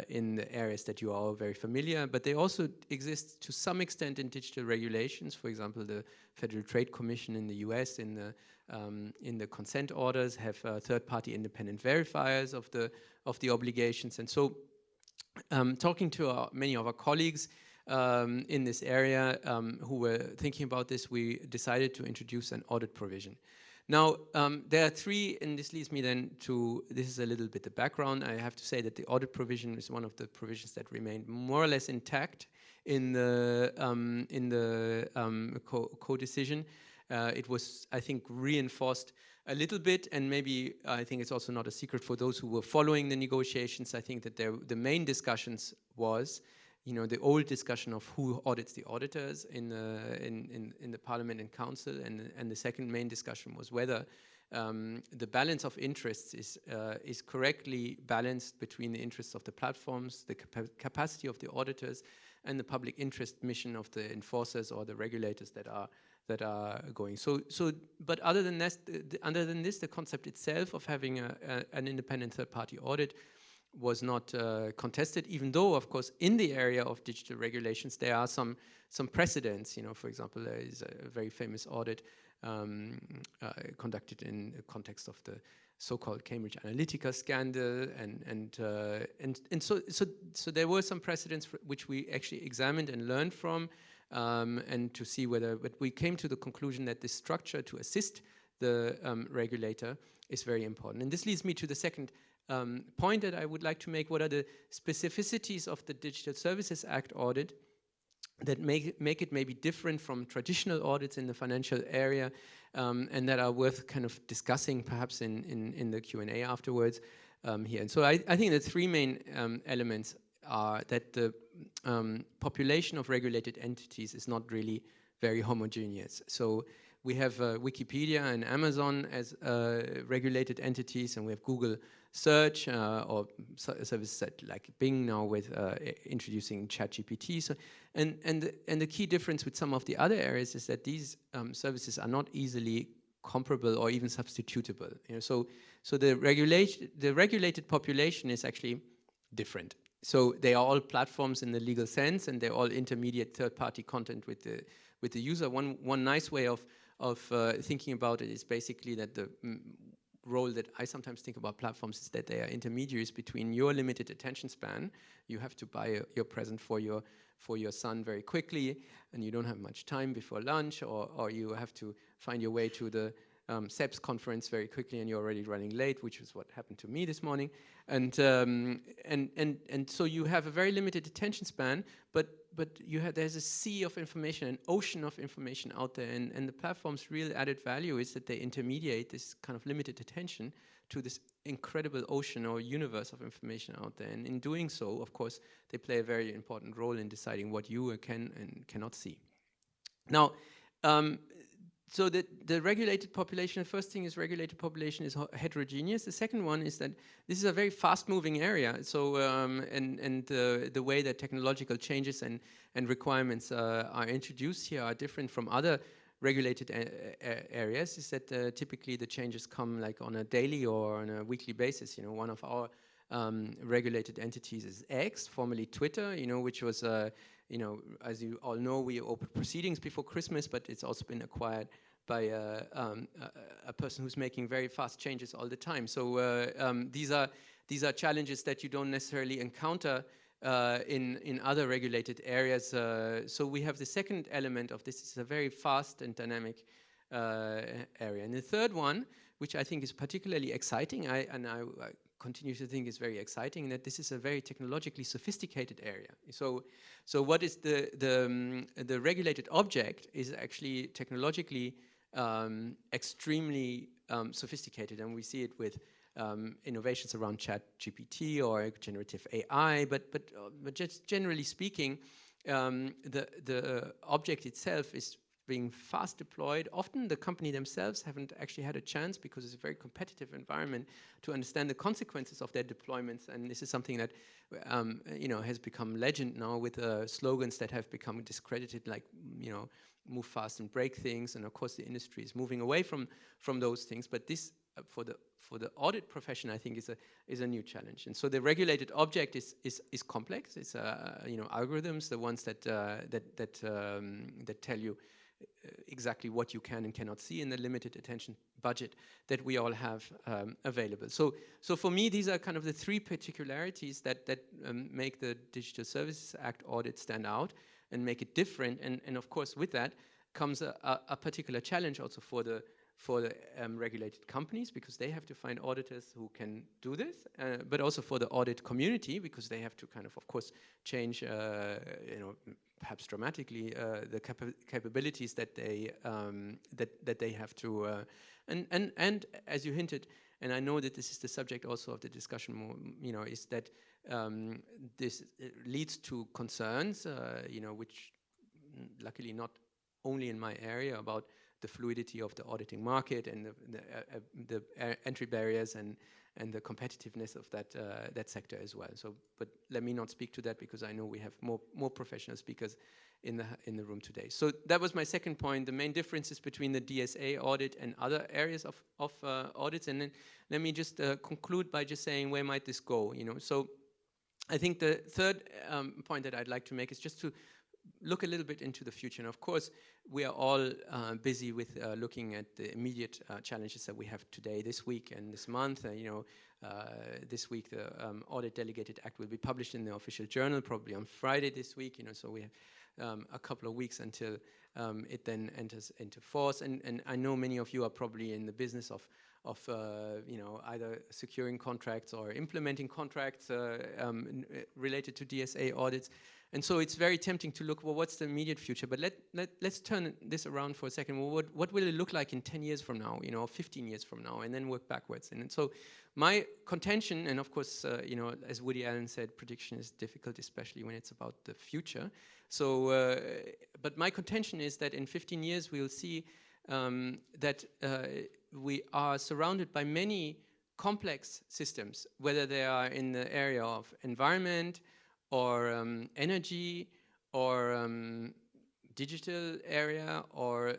in the areas that you are all very familiar, but they also exist to some extent in digital regulations. For example, the Federal Trade Commission in the US in the consent orders have third-party independent verifiers of the obligations. And so, talking to many of our colleagues in this area who were thinking about this, we decided to introduce an audit provision. Now, there are three, and this leads me then to, this is a little bit the background. I have to say that the audit provision is one of the provisions that remained more or less intact in the co-decision. It was, I think, reinforced a little bit, and maybe I think it's also not a secret for those who were following the negotiations. I think that the main discussions was, you know, the old discussion of who audits the auditors in the Parliament and Council, and the second main discussion was whether the balance of interests is correctly balanced between the interests of the platforms, the capacity of the auditors, and the public interest mission of the enforcers or the regulators that are going. But other than this, the concept itself of having an independent third-party audit was not contested, even though, of course, in the area of digital regulations, there are some precedents. You know, for example, there is a very famous audit conducted in the context of the so-called Cambridge Analytica scandal, and so there were some precedents which we actually examined and learned from, and to see whether, but we came to the conclusion that this structure to assist the regulator is very important. And this leads me to the second point that I would like to make. What are the specificities of the Digital Services Act audit that make it maybe different from traditional audits in the financial area, and that are worth kind of discussing perhaps in the Q&A afterwards here. And so I think the three main elements are that the population of regulated entities is not really very homogeneous. So we have Wikipedia and Amazon as regulated entities, and we have Google Search or services like Bing now with introducing ChatGPT. So, and the key difference with some of the other areas is that these services are not easily comparable or even substitutable. You know, so the regulated population is actually different. So they are all platforms in the legal sense, and they're all intermediate third-party content with the user. One nice way of thinking about it is basically that the role that I sometimes think about platforms is that they are intermediaries between your limited attention span. You have to buy your present for your son very quickly, and you don't have much time before lunch, or you have to find your way to the SEPS conference very quickly, and you're already running late, which is what happened to me this morning. And so you have a very limited attention span, but there's a sea of information, an ocean of information out there, and the platform's real added value is that they intermediate this kind of limited attention to this incredible ocean or universe of information out there. And in doing so, of course, they play a very important role in deciding what you can and cannot see. Now, so the regulated population, the first thing is regulated population is heterogeneous. The second one is that this is a very fast-moving area. So, the way that technological changes and requirements are introduced here are different from other regulated areas. Is that typically the changes come like on a daily or on a weekly basis. You know, one of our regulated entities is X, formerly Twitter. You know, which was you know, as you all know, we opened proceedings before Christmas, but it's also been acquired by a person who's making very fast changes all the time. So these are challenges that you don't necessarily encounter in other regulated areas. So we have the second element of this is a very fast and dynamic area. And the third one, which I think is particularly exciting, I continue to think is very exciting, that this is a very technologically sophisticated area. So what is the regulated object is actually technologically extremely sophisticated, and we see it with innovations around ChatGPT or generative AI. But just generally speaking, the object itself is being fast deployed. Often the company themselves haven't actually had a chance, because it's a very competitive environment, to understand the consequences of their deployments. And this is something that you know, has become legend now, with slogans that have become discredited, like, you know, move fast and break things. And of course, the industry is moving away from those things. But this, for the audit profession, I think is a new challenge. And so the regulated object is complex. It's you know, algorithms, the ones that tell you exactly what you can and cannot see in the limited attention budget that we all have available. So for me, these are kind of the three particularities that make the Digital Services Act audit stand out and make it different. And of course, with that comes a particular challenge also for the regulated companies, because they have to find auditors who can do this, but also for the audit community, because they have to kind of course, change, you know, perhaps dramatically, the capabilities that they have to, and as you hinted, and I know that this is the subject also of the discussion more, you know, is that this leads to concerns, you know, which luckily not only in my area, about the fluidity of the auditing market and the entry barriers and the competitiveness of that sector as well. So, but let me not speak to that, because I know we have more professional speakers in the room today. So that was my second point: the main differences between the DSA audit and other areas of audits. And then let me just conclude by just saying, where might this go? You know, so I think the third point that I'd like to make is just to look a little bit into the future. And of course, we are all busy with looking at the immediate challenges that we have today, this week and this month. You know, this week the Audit Delegated Act will be published in the official journal, probably on Friday this week. You know, so we have a couple of weeks until it then enters into force. And I know many of you are probably in the business of you know, either securing contracts or implementing contracts related to DSA audits. And so it's very tempting to look, well, what's the immediate future? But let's turn this around for a second. Well, what will it look like in 10 years from now, you know, 15 years from now, and then work backwards? And so my contention, and of course, you know, as Woody Allen said, prediction is difficult, especially when it's about the future. So, but my contention is that in 15 years, we'll see that we are surrounded by many complex systems, whether they are in the area of environment, or energy, or digital area, or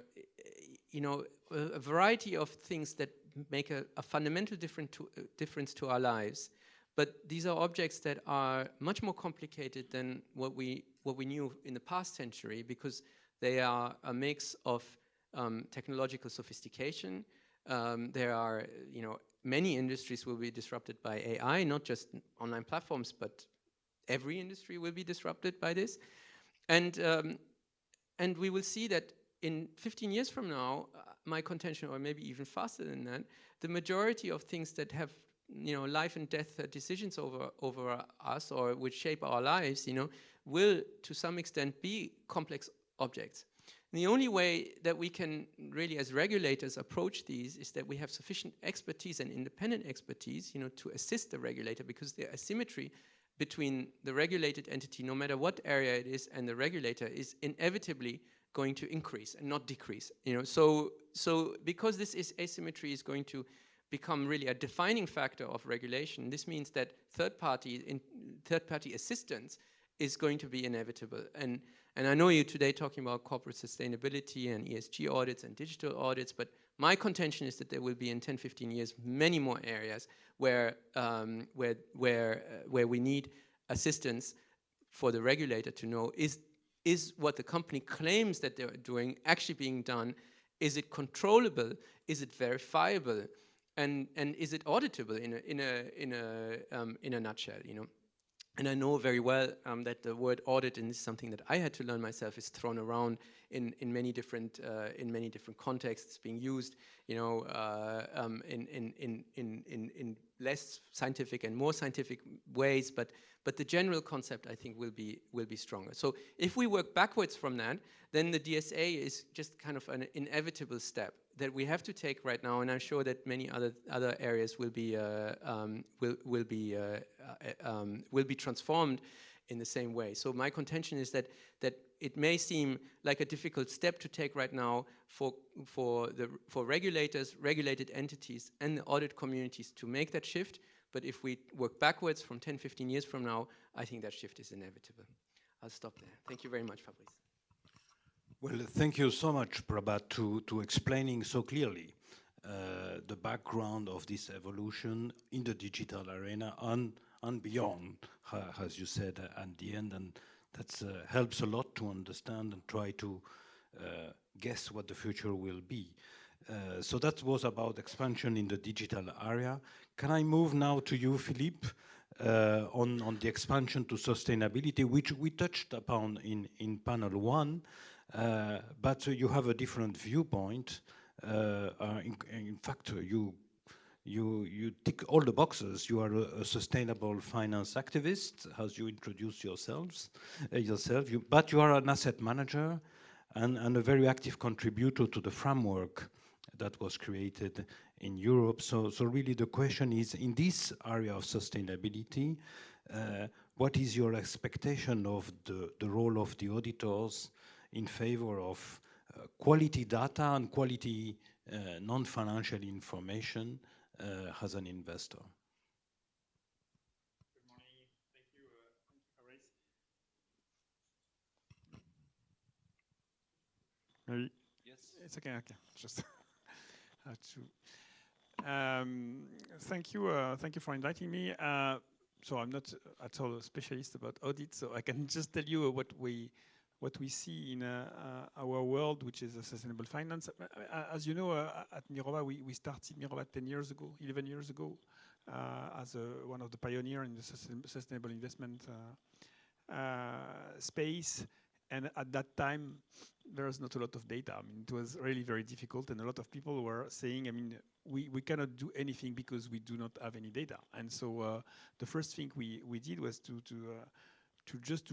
you know, a variety of things that make a fundamental difference to our lives. But these are objects that are much more complicated than what we knew in the past century, because they are a mix of technological sophistication. There are, you know, many industries will be disrupted by AI, not just online platforms, but every industry will be disrupted by this. And we will see that in 15 years from now, my contention, or maybe even faster than that, the majority of things that have, you know, life and death decisions over us, or which shape our lives, you know, will to some extent be complex objects. And the only way that we can really as regulators approach these is that we have sufficient expertise and independent expertise, you know, to assist the regulator, because the asymmetry between the regulated entity, no matter what area it is, and the regulator is inevitably going to increase and not decrease. You know, so because this asymmetry is going to become really a defining factor of regulation, this means that third-party assistance is going to be inevitable. And I know you today talking about corporate sustainability and ESG audits and digital audits, but my contention is that there will be in 10, 15 years many more areas where we need assistance for the regulator to know, is what the company claims that they're doing actually being done? Is it controllable? Is it verifiable? And is it auditable in a nutshell, you know? And I know very well that the word audit, and this is something that I had to learn myself, is thrown around in many different contexts, being used, you know, in less scientific and more scientific ways. But the general concept, I think, will be stronger. So if we work backwards from that, then the DSA is just kind of an inevitable step that we have to take right now, and I'm sure that many other areas will be transformed in the same way. So my contention is that it may seem like a difficult step to take right now for regulators, regulated entities, and the audit communities to make that shift. But if we work backwards from 10, 15 years from now, I think that shift is inevitable. I'll stop there. Thank you very much, Fabrice. Well, thank you so much, Prabhat, to explaining so clearly the background of this evolution in the digital arena and beyond, as you said at the end, and that helps a lot to understand and try to guess what the future will be. So that was about expansion in the digital area. Can I move now to you, Philippe, on the expansion to sustainability, which we touched upon in panel 1, but you have a different viewpoint. In fact, you tick all the boxes. You are a sustainable finance activist, as you introduce yourself, but you are an asset manager and a very active contributor to the framework that was created in Europe. So really the question is, in this area of sustainability, what is your expectation of the role of the auditors in favor of quality data and quality non-financial information as an investor? Good morning. Thank you, Fabrice. Maybe? Yes. It's okay. Just have to. Thank you for inviting me. So I'm not at all a specialist about audit, so I can just tell you what we see in our world, which is sustainable finance. As you know, at Mirova, we started Mirova 11 years ago, as one of the pioneers in the sustainable investment space. And at that time, there was not a lot of data. I mean, it was really very difficult, and a lot of people were saying, I mean, we cannot do anything because we do not have any data. And so the first thing we did was to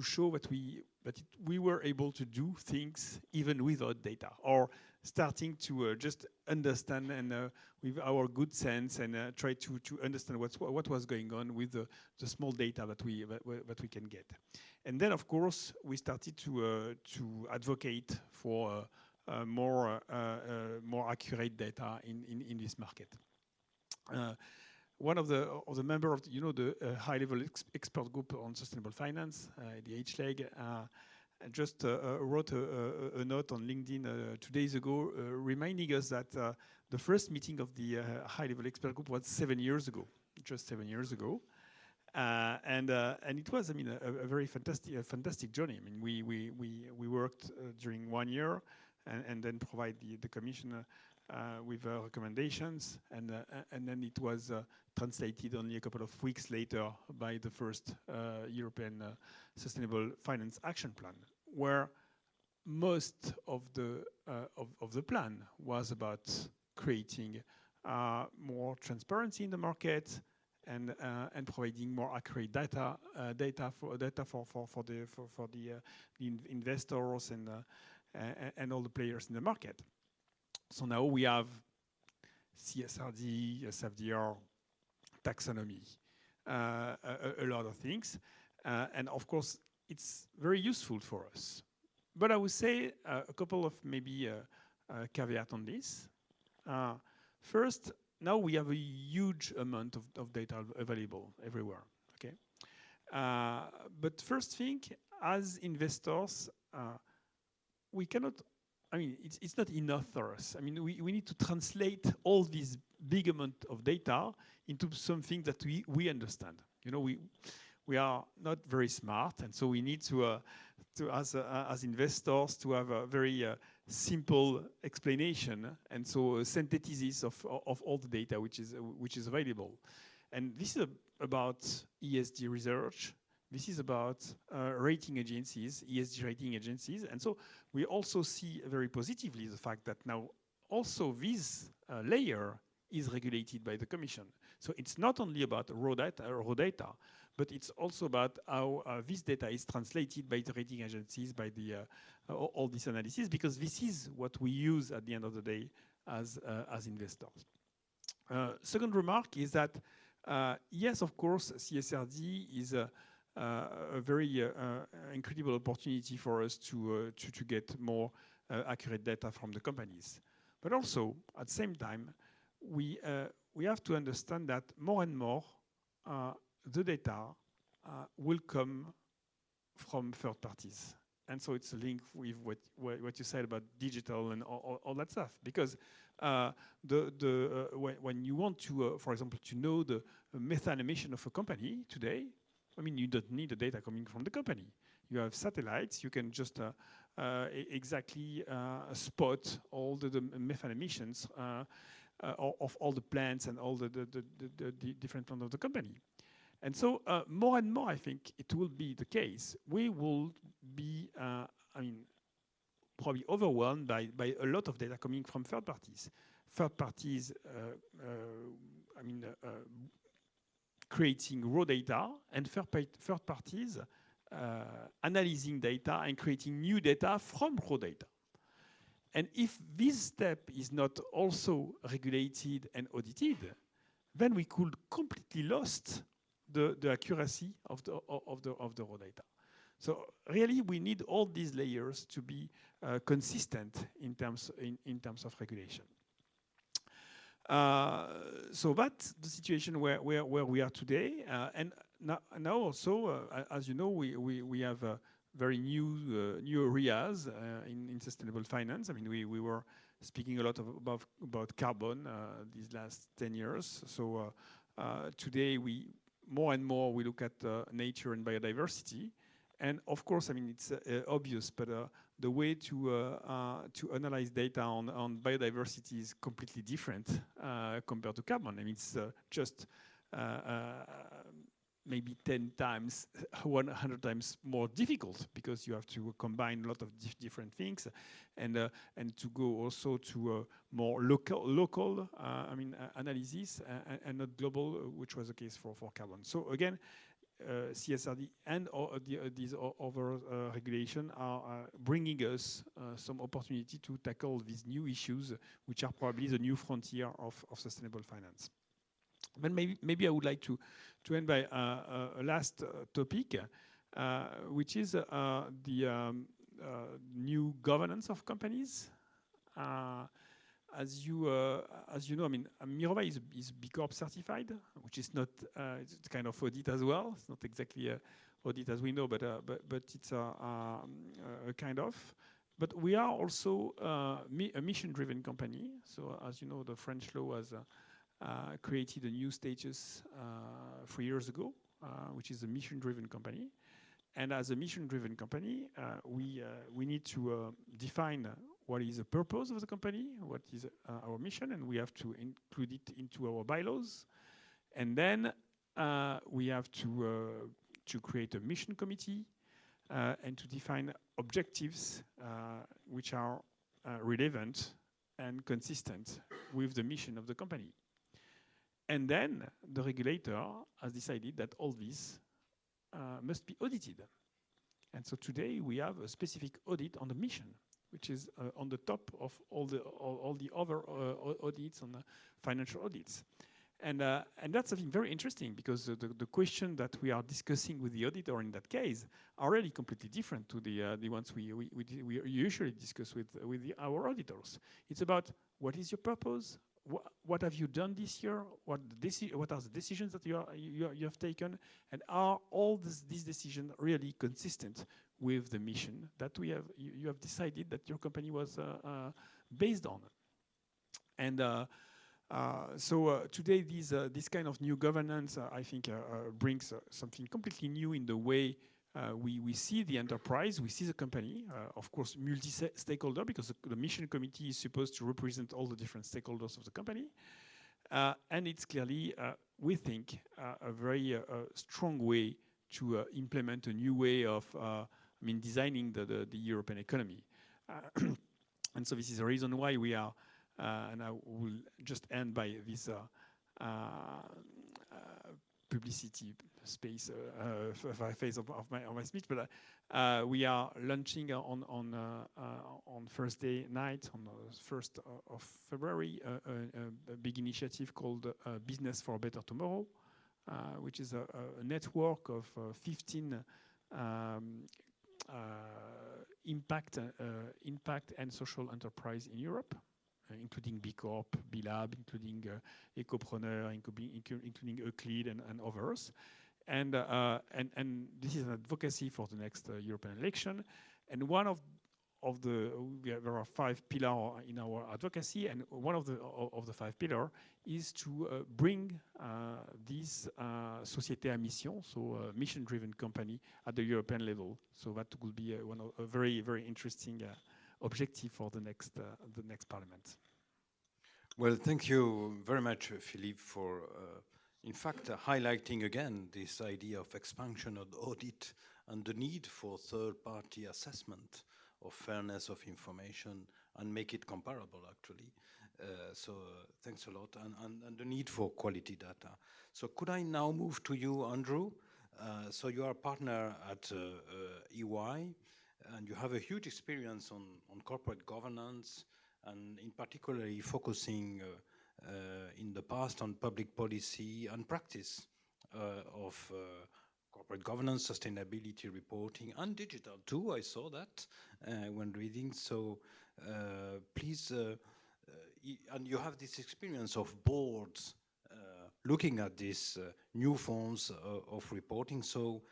show that we were able to do things even without data, or starting to just understand and with our good sense and try to understand what was going on with the small data that we can get. And then, of course, we started to advocate for more accurate data in this market. One of the members of the high-level expert group on sustainable finance, the HLEG, just wrote a note on LinkedIn 2 days ago, reminding us that the first meeting of the high-level expert group was 7 years ago, just 7 years ago. And it was, I mean, a very fantastic journey. I mean, we worked during 1 year, and then provide the commission with recommendations, and then it was translated only a couple of weeks later by the first European Sustainable Finance Action Plan, where most of the plan was about creating more transparency in the market and providing more accurate data for the investors and all the players in the market. So now we have CSRD, SFDR, taxonomy, a lot of things, and of course it's very useful for us. But I would say a couple of maybe caveats on this. First, now we have a huge amount of data available everywhere. Okay, but first thing, as investors, we cannot. I mean, it's not enough for us. I mean, we need to translate all this big amount of data into something that we understand. You know, we are not very smart, and so we need to as investors to have a very simple explanation, and so a synthesis of all the data which is available. And this is about ESG research. This is about rating agencies, ESG rating agencies, and so we also see very positively the fact that now also this layer is regulated by the Commission. So it's not only about raw data, but it's also about how this data is translated by the rating agencies, by the all this analysis, because this is what we use at the end of the day as investors. Second remark is that yes, of course, CSRD is a very incredible opportunity for us to get more accurate data from the companies. But also, at the same time, we have to understand that more and more the data will come from third parties. And so it's a link with what you said about digital and all that stuff. Because when you want to, for example, to know the methane emission of a company today, I mean, you don't need the data coming from the company. You have satellites. You can just exactly spot all the methane emissions of all the plants and all the different plants of the company. And so more and more, I think it will be the case. We will be, I mean, probably overwhelmed by a lot of data coming from third parties. Third parties, I mean, creating raw data, and third parties analyzing data and creating new data from raw data. And if this step is not also regulated and audited, then we could completely lost the accuracy of the raw data. So really, we need all these layers to be consistent in terms of regulation. So that's the situation where we are today, and now also, as you know, we have very new areas in sustainable finance. I mean, we were speaking a lot about carbon these last 10 years. So today more and more we look at nature and biodiversity. And of course, I mean, it's obvious, but the way to analyze data on biodiversity is completely different compared to carbon. I mean, it's just maybe 10 times, 100 times more difficult, because you have to combine a lot of different things, and to go also to more local I mean, analysis and not global, which was the case for carbon. So again, CSRD and these other regulation are bringing us some opportunity to tackle these new issues, which are probably the new frontier of sustainable finance. But maybe I would like to end by a last topic, which is the new governance of companies. As you know, I mean, Mirova is B Corp certified, which is not it's kind of audit as well. It's not exactly audit as we know, but it's a kind of. But we are also a mission-driven company. So as you know, the French law has created a new status 3 years ago, which is a mission-driven company. And as a mission-driven company, we need to define what is the purpose of the company, what is our mission, and we have to include it into our bylaws. And then we have to create a mission committee and to define objectives which are relevant and consistent with the mission of the company. And then the regulator has decided that all this must be audited. And so today we have a specific audit on the mission, which is on the top of all the other audits, on the financial audits. And that's something very interesting, because the question that we are discussing with the auditor in that case are really completely different to the ones we usually discuss with our auditors. It's about, what is your purpose? What have you done this year? What are the decisions that you have taken? And are all these decisions really consistent with the mission that you have decided that your company was based on? And so today, this kind of new governance, I think, brings something completely new in the way we see the enterprise, we see the company, of course, multi-stakeholder, because the mission committee is supposed to represent all the different stakeholders of the company. And it's clearly, we think, a very strong way to implement a new way of designing the European economy. And so this is the reason why we are, and I will just end by this publicity space phase of my speech, but we are launching on Thursday night, on the 1st of February, a big initiative called Business for a Better Tomorrow, which is a network of 15 impact and social enterprise in Europe, including B Corp, B Lab, including Ecopreneur, including Euclid and others. And this is an advocacy for the next European election. And one of there are 5 pillars in our advocacy, and one of the 5 pillars is to bring this société à mission, so a mission-driven company at the European level. So that will be a very, very interesting objective for the next parliament. Well, thank you very much, Philippe, for in fact highlighting again this idea of expansion of the audit and the need for third-party assessment of fairness of information and make it comparable, actually. So thanks a lot, and the need for quality data. So could I now move to you, Andrew? So you are a partner at EY, and you have a huge experience on corporate governance, and in particularly focusing in the past on public policy and practice of corporate governance, sustainability reporting, and digital too. I saw that when reading. So please, and you have this experience of boards looking at these new forms of reporting. So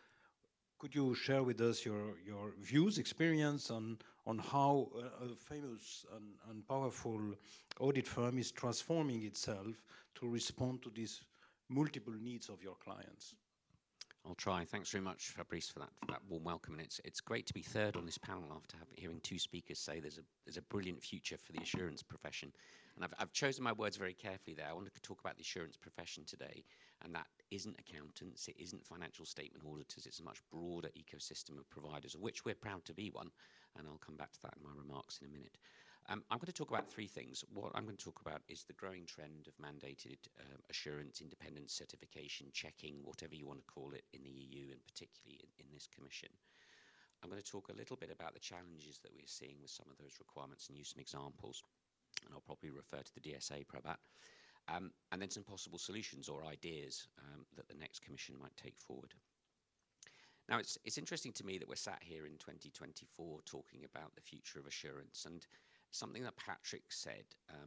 could you share with us your views, experience on how a famous and powerful audit firm is transforming itself to respond to these multiple needs of your clients? I'll try. Thanks very much, Fabrice, for that warm welcome. And it's great to be third on this panel after hearing 2 speakers say there's a brilliant future for the assurance profession. And I've chosen my words very carefully there. I wanted to talk about the assurance profession today, and that isn't accountants, it isn't financial statement auditors, it's a much broader ecosystem of providers, of which we're proud to be one, and I'll come back to that in my remarks in a minute. I'm going to talk about 3 things. What I'm going to talk about is the growing trend of mandated assurance, independence, certification, checking, whatever you want to call it, in the EU and particularly in this commission. I'm going to talk a little bit about the challenges that we're seeing with some of those requirements and use some examples, and I'll probably refer to the DSA Probat, and then some possible solutions or ideas that the next commission might take forward. Now, it's interesting to me that we're sat here in 2024 talking about the future of assurance, and something that Patrick said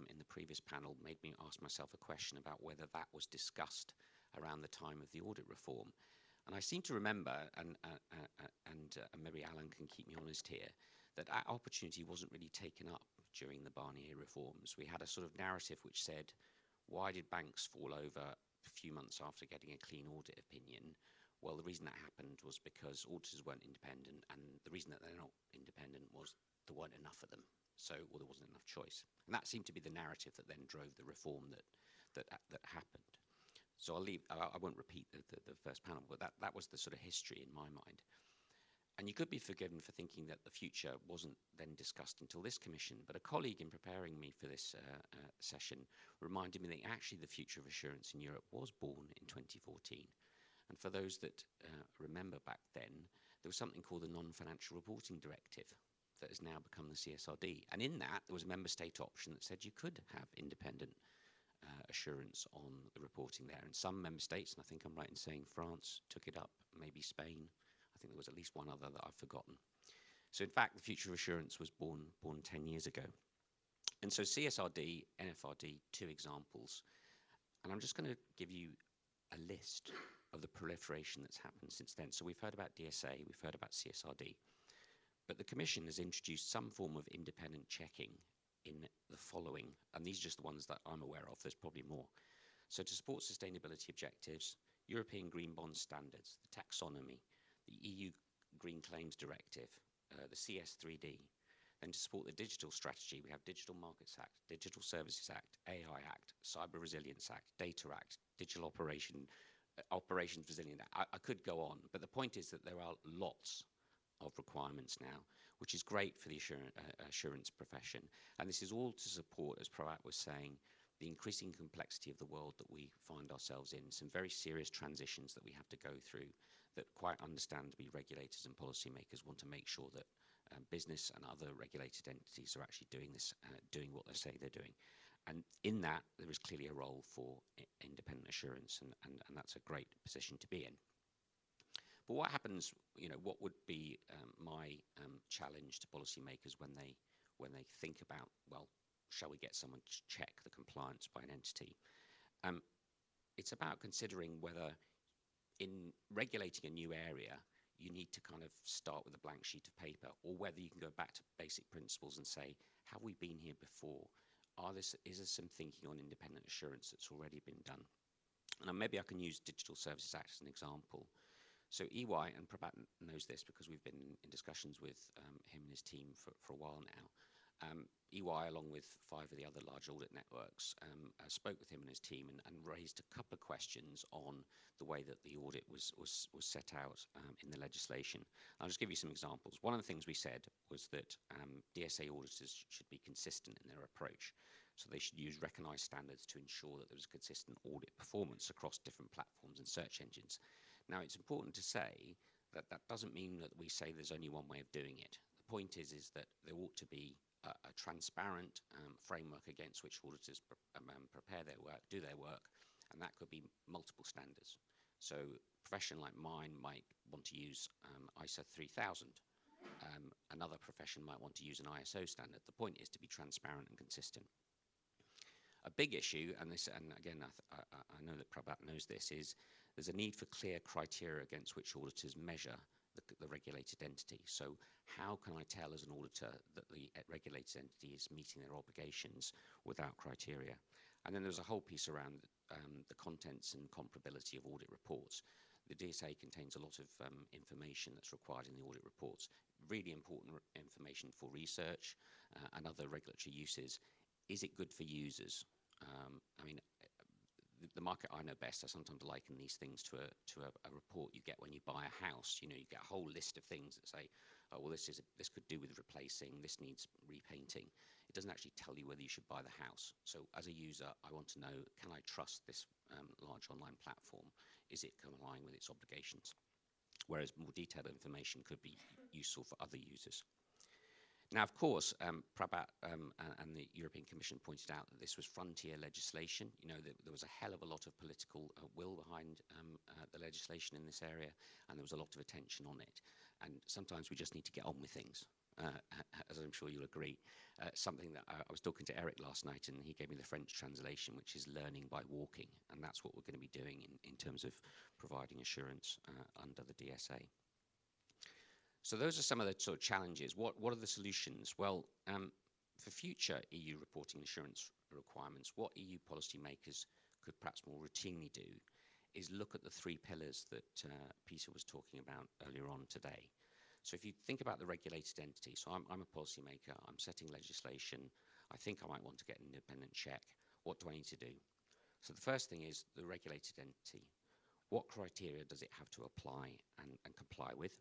in the previous panel made me ask myself a question about whether that was discussed around the time of the audit reform. And I seem to remember, and maybe Alan can keep me honest here, that our opportunity wasn't really taken up during the Barnier reforms. We had a sort of narrative which said, why did banks fall over a few months after getting a clean audit opinion? Well, the reason that happened was because auditors weren't independent, and the reason that they're not independent was there weren't enough of them. Or there wasn't enough choice. And that seemed to be the narrative that then drove the reform that happened. So I won't repeat the first panel, but that was the sort of history in my mind. And you could be forgiven for thinking that the future wasn't then discussed until this commission, but a colleague in preparing me for this session reminded me that actually the future of assurance in Europe was born in 2014. And for those that remember back then, there was something called the Non-Financial Reporting Directive that has now become the CSRD. And in that, there was a member state option that said you could have independent assurance on the reporting there. And some member states, and I think I'm right in saying France took it up, maybe Spain. I think there was at least one other that I've forgotten. So in fact, the future of assurance was born 10 years ago. And so CSRD, NFRD, 2 examples. And I'm just going to give you a list of the proliferation that's happened since then. So we've heard about DSA, we've heard about CSRD. But the Commission has introduced some form of independent checking in the following, and these are just the ones that I'm aware of, there's probably more. So to support sustainability objectives, European Green Bond Standards, the taxonomy, the EU Green Claims Directive, the CS3D. Then to support the digital strategy, we have Digital Markets Act, Digital Services Act, AI Act, Cyber Resilience Act, Data Act, Digital Operations Resilience Act. I could go on, but the point is that there are lots of requirements now, which is great for the assurance profession. And this is all to support, as Prabat was saying, the increasing complexity of the world that we find ourselves in, some very serious transitions that we have to go through that quite understandably regulators and policymakers want to make sure that business and other regulated entities are actually doing this, doing what they say they're doing. And in that, there is clearly a role for independent assurance, and that's a great position to be in. But what happens, what would be my challenge to policymakers when they think about, well, shall we get someone to check the compliance by an entity? It's about considering whether in regulating a new area, you need to kind of start with a blank sheet of paper, or whether you can go back to basic principles and say, have we been here before? Is there some thinking on independent assurance that's already been done? And maybe I can use Digital Services Act as an example. So EY, and Prabat knows this because we've been in discussions with him and his team for a while now. EY, along with 5 of the other large audit networks, spoke with him and his team and raised a couple of questions on the way that the audit was set out in the legislation. I'll just give you some examples. One of the things we said was that DSA auditors should be consistent in their approach. So they should use recognized standards to ensure that there was consistent audit performance across different platforms and search engines. Now, it's important to say that that doesn't mean that we say there's only one way of doing it. The point is that there ought to be a transparent framework against which auditors prepare their work, do their work, and that could be multiple standards. So a profession like mine might want to use ISO 3000. Another profession might want to use an ISO standard. The point is to be transparent and consistent. A big issue, and again, I know that Prabat knows this, is there's a need for clear criteria against which auditors measure the regulated entity. So how can I tell as an auditor that the regulated entity is meeting their obligations without criteria? And then there's a whole piece around the contents and comparability of audit reports. The DSA contains a lot of information that's required in the audit reports, really important information for research and other regulatory uses. Is it good for users? I mean, the market I know best, I sometimes liken these things to a report you get when you buy a house. You get a whole list of things that say, oh, well, this could do with replacing, this needs repainting. It doesn't actually tell you whether you should buy the house. So as a user, I want to know, can I trust this large online platform? Is it complying with its obligations? Whereas more detailed information could be useful for other users. Now, of course, Prabat and the European Commission pointed out that this was frontier legislation. There was a hell of a lot of political will behind the legislation in this area, and there was a lot of attention on it. And sometimes we just need to get on with things, as I'm sure you'll agree. Something that I was talking to Eric last night, and he gave me the French translation, which is learning by walking. And that's what we're going to be doing in terms of providing assurance under the DSA. So those are some of the sort of challenges. What are the solutions? Well, for future EU reporting assurance requirements, what EU policymakers could perhaps more routinely do is look at the 3 pillars that Peter was talking about earlier on today. So if you think about the regulated entity, so I'm a policymaker, I'm setting legislation, I think I might want to get an independent check. What do I need to do? So the first thing is the regulated entity. What criteria does it have to apply and comply with?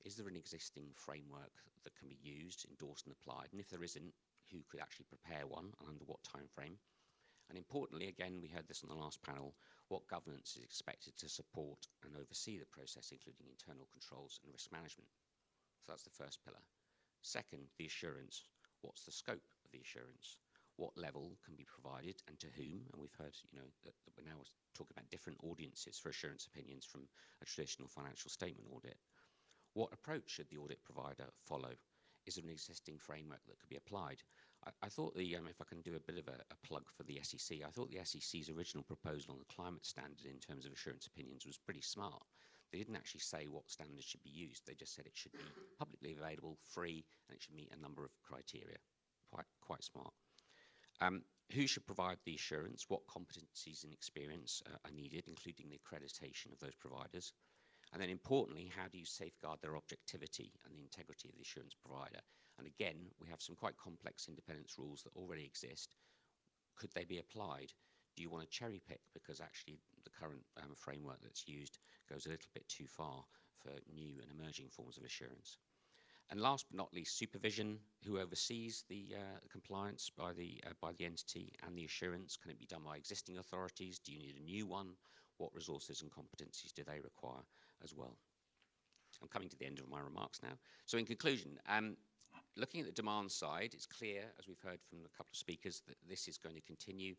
Is there an existing framework that can be used, endorsed and applied? And if there isn't, who could actually prepare one and under what time frame? And importantly, again, we heard this on the last panel, what governance is expected to support and oversee the process, including internal controls and risk management. So that's the first pillar. Second, the assurance. What's the scope of the assurance? What level can be provided and to whom? And we've heard, that we're now talking about different audiences for assurance opinions from a traditional financial statement audit. What approach should the audit provider follow? Is there an existing framework that could be applied? I thought if I can do a bit of a plug for the SEC, I thought the SEC's original proposal on the climate standard in terms of assurance opinions was pretty smart. They didn't actually say what standards should be used. They just said it should be publicly available, free, and it should meet a number of criteria. Quite smart. Who should provide the assurance? What competencies and experience are needed, including the accreditation of those providers? And then importantly, how do you safeguard their objectivity and the integrity of the assurance provider? And again, we have some quite complex independence rules that already exist. Could they be applied? Do you want to cherry pick? Because actually the current framework that's used goes a little bit too far for new and emerging forms of assurance. And last but not least, supervision. Who oversees the compliance by the entity and the assurance? Can it be done by existing authorities? Do you need a new one? What resources and competencies do they require as well? I'm coming to the end of my remarks now. So in conclusion, looking at the demand side, it's clear, as we've heard from a couple of speakers, that this is going to continue.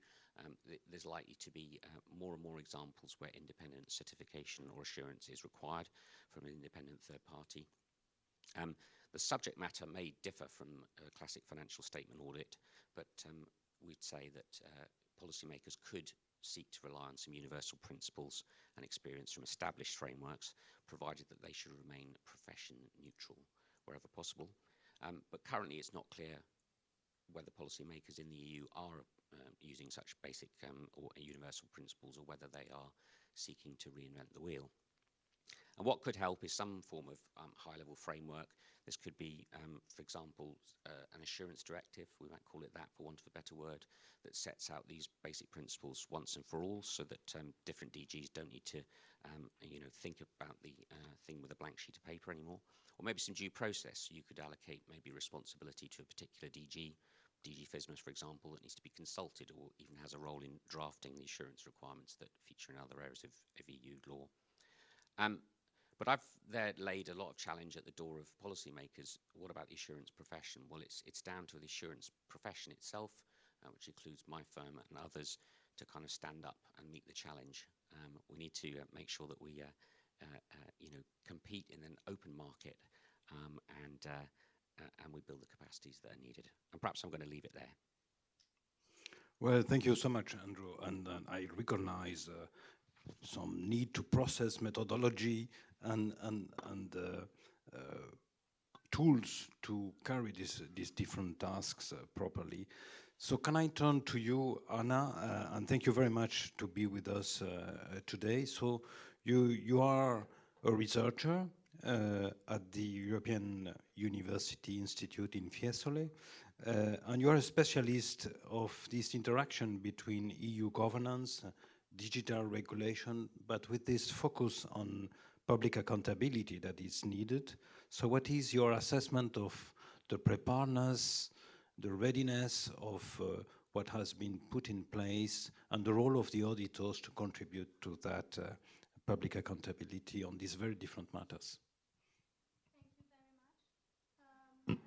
There's likely to be more and more examples where independent certification or assurance is required from an independent third party. The subject matter may differ from a classic financial statement audit, but we'd say that policymakers could seek to rely on some universal principles and experience from established frameworks, provided that they should remain profession neutral wherever possible. But currently it's not clear whether policymakers in the EU are using such basic or universal principles, or whether they are seeking to reinvent the wheel. And what could help is some form of high-level framework. This could be, for example, an assurance directive, we might call it that for want of a better word, that sets out these basic principles once and for all, so that different DGs don't need to think about the thing with a blank sheet of paper anymore. Or maybe some due process. You could allocate maybe responsibility to a particular DG FISMAS, for example, that needs to be consulted or even has a role in drafting the assurance requirements that feature in other areas of EU law. But I've there laid a lot of challenge at the door of policymakers. What about the assurance profession? Well, it's down to the assurance profession itself, which includes my firm and others, to kind of stand up and meet the challenge. We need to make sure that we compete in an open market and we build the capacities that are needed. And perhaps I'm going to leave it there. Well, thank you so much, Andrew. And I recognize some need to process methodology and tools to carry these different tasks properly. So can I turn to you, Anna, and thank you very much to be with us today. So you are a researcher at the European University Institute in Fiesole, and you are a specialist of this interaction between EU governance, digital regulation, but with this focus on public accountability that is needed. So what is your assessment of the preparedness, the readiness of what has been put in place, and the role of the auditors to contribute to that public accountability on these very different matters? Thank you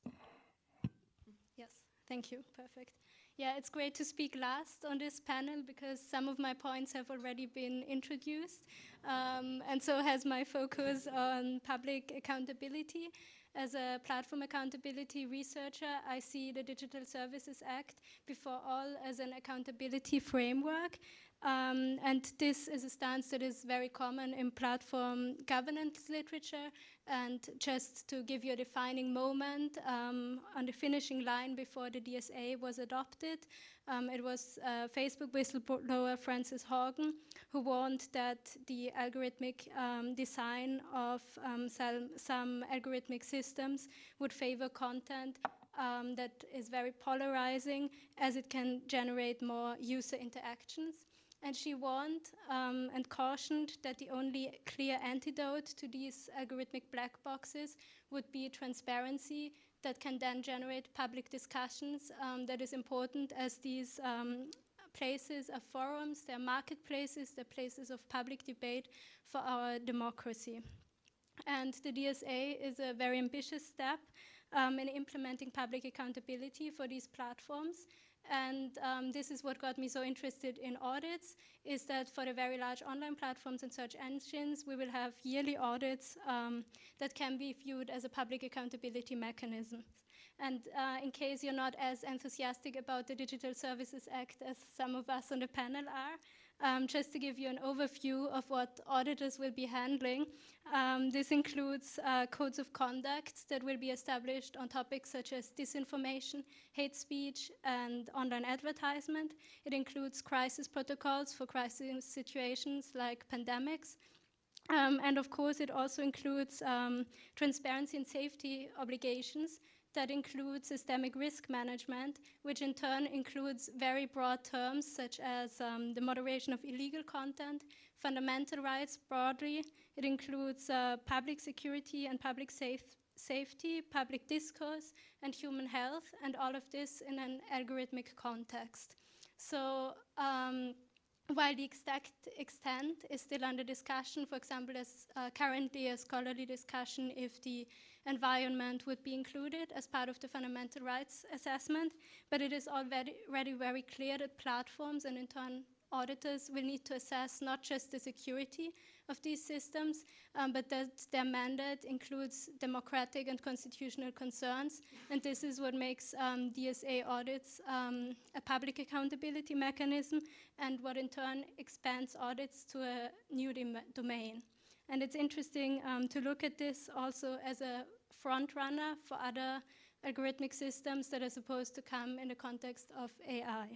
very much. Yes, thank you, perfect. Yeah, it's great to speak last on this panel because some of my points have already been introduced. And so has my focus on public accountability. As a platform accountability researcher, I see the Digital Services Act before all as an accountability framework. And this is a stance that is very common in platform governance literature. And just to give you a defining moment, on the finishing line before the DSA was adopted, it was Facebook whistleblower Frances Haugen who warned that the algorithmic design of some algorithmic systems would favor content that is very polarizing, as it can generate more user interactions. And she warned and cautioned that the only clear antidote to these algorithmic black boxes would be transparency that can then generate public discussions that is important, as these places are forums, they're marketplaces, they're places of public debate for our democracy. And the DSA is a very ambitious step in implementing public accountability for these platforms. And this is what got me so interested in audits, is that for the very large online platforms and search engines, we will have yearly audits that can be viewed as a public accountability mechanism. And in case you're not as enthusiastic about the Digital Services Act as some of us on the panel are, just to give you an overview of what auditors will be handling, this includes codes of conduct that will be established on topics such as disinformation, hate speech, and online advertisement. It includes crisis protocols for crisis situations like pandemics. And of course, it also includes transparency and safety obligations that include systemic risk management, which in turn includes very broad terms such as the moderation of illegal content, fundamental rights broadly. It includes public security and public safety, public discourse, and human health, and all of this in an algorithmic context. So while the exact extent is still under discussion, for example, there's currently a scholarly discussion if the environment would be included as part of the fundamental rights assessment, but it is already very clear that platforms and in turn auditors will need to assess not just the security of these systems, but that their mandate includes democratic and constitutional concerns, and this is what makes DSA audits a public accountability mechanism, and what in turn expands audits to a new domain. And it's interesting to look at this also as a front runner for other algorithmic systems that are supposed to come in the context of AI.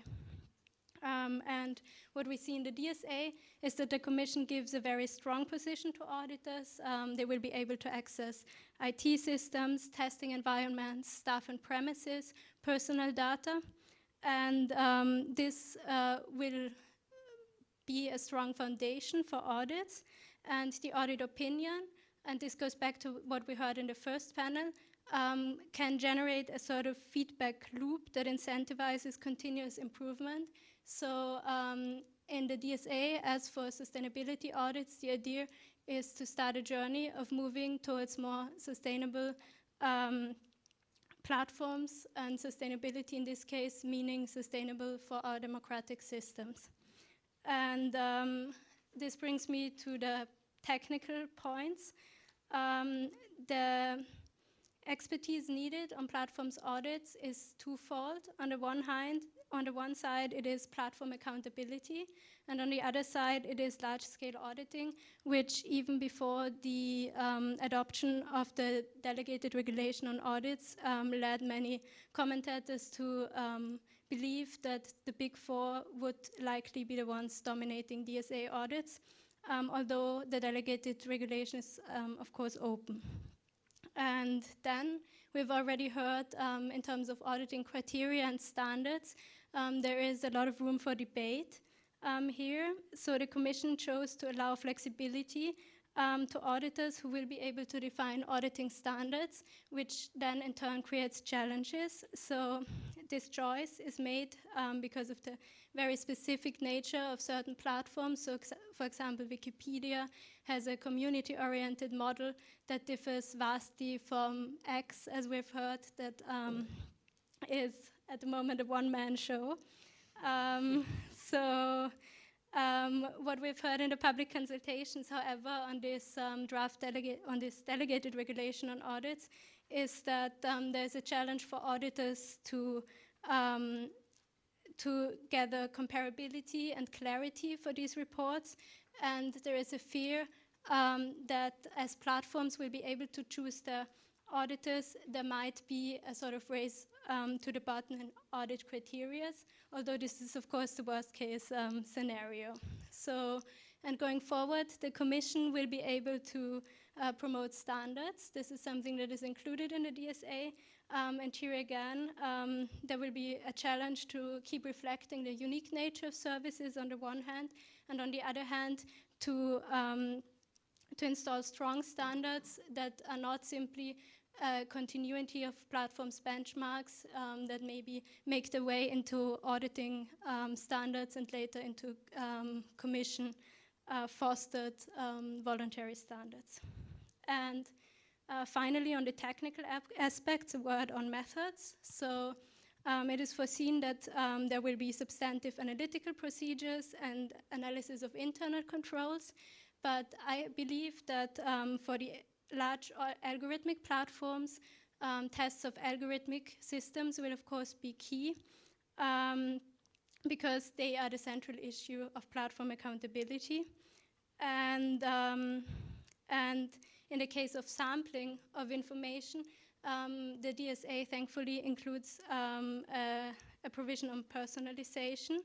And what we see in the DSA is that the Commission gives a very strong position to auditors. They will be able to access IT systems, testing environments, staff and premises, personal data, and this will be a strong foundation for audits. And the audit opinion, and this goes back to what we heard in the first panel, can generate a sort of feedback loop that incentivizes continuous improvement. So in the DSA, as for sustainability audits, the idea is to start a journey of moving towards more sustainable platforms, and sustainability in this case meaning sustainable for our democratic systems. And this brings me to the technical points. The expertise needed on platforms audits is twofold. On the one side, it is platform accountability, and on the other side, it is large-scale auditing, which even before the adoption of the delegated regulation on audits led many commentators to believe that the Big Four would likely be the ones dominating DSA audits, although the delegated regulation is, of course, open. And then we've already heard in terms of auditing criteria and standards, there is a lot of room for debate here. So the Commission chose to allow flexibility to auditors who will be able to define auditing standards, which then in turn creates challenges. So this choice is made because of the very specific nature of certain platforms. So for example, Wikipedia has a community-oriented model that differs vastly from X, as we've heard, that is at the moment a one-man show. What we've heard in the public consultations, however, on this delegated regulation on audits, is that there's a challenge for auditors to gather comparability and clarity for these reports, and there is a fear that as platforms will be able to choose their auditors, there might be a sort of race to the bottom in audit criteria, although this is of course the worst case scenario. So, and going forward, the Commission will be able to promote standards. This is something that is included in the DSA, And here again, there will be a challenge to keep reflecting the unique nature of services on the one hand, and on the other hand, to install strong standards that are not simply continuity of platforms benchmarks that maybe make their way into auditing standards and later into commission fostered voluntary standards. And finally, on the technical aspects, a word on methods. So it is foreseen that there will be substantive analytical procedures and analysis of internal controls. But I believe that for the large algorithmic platforms, tests of algorithmic systems will of course be key because they are the central issue of platform accountability. And in the case of sampling of information, the DSA thankfully includes a provision on personalization.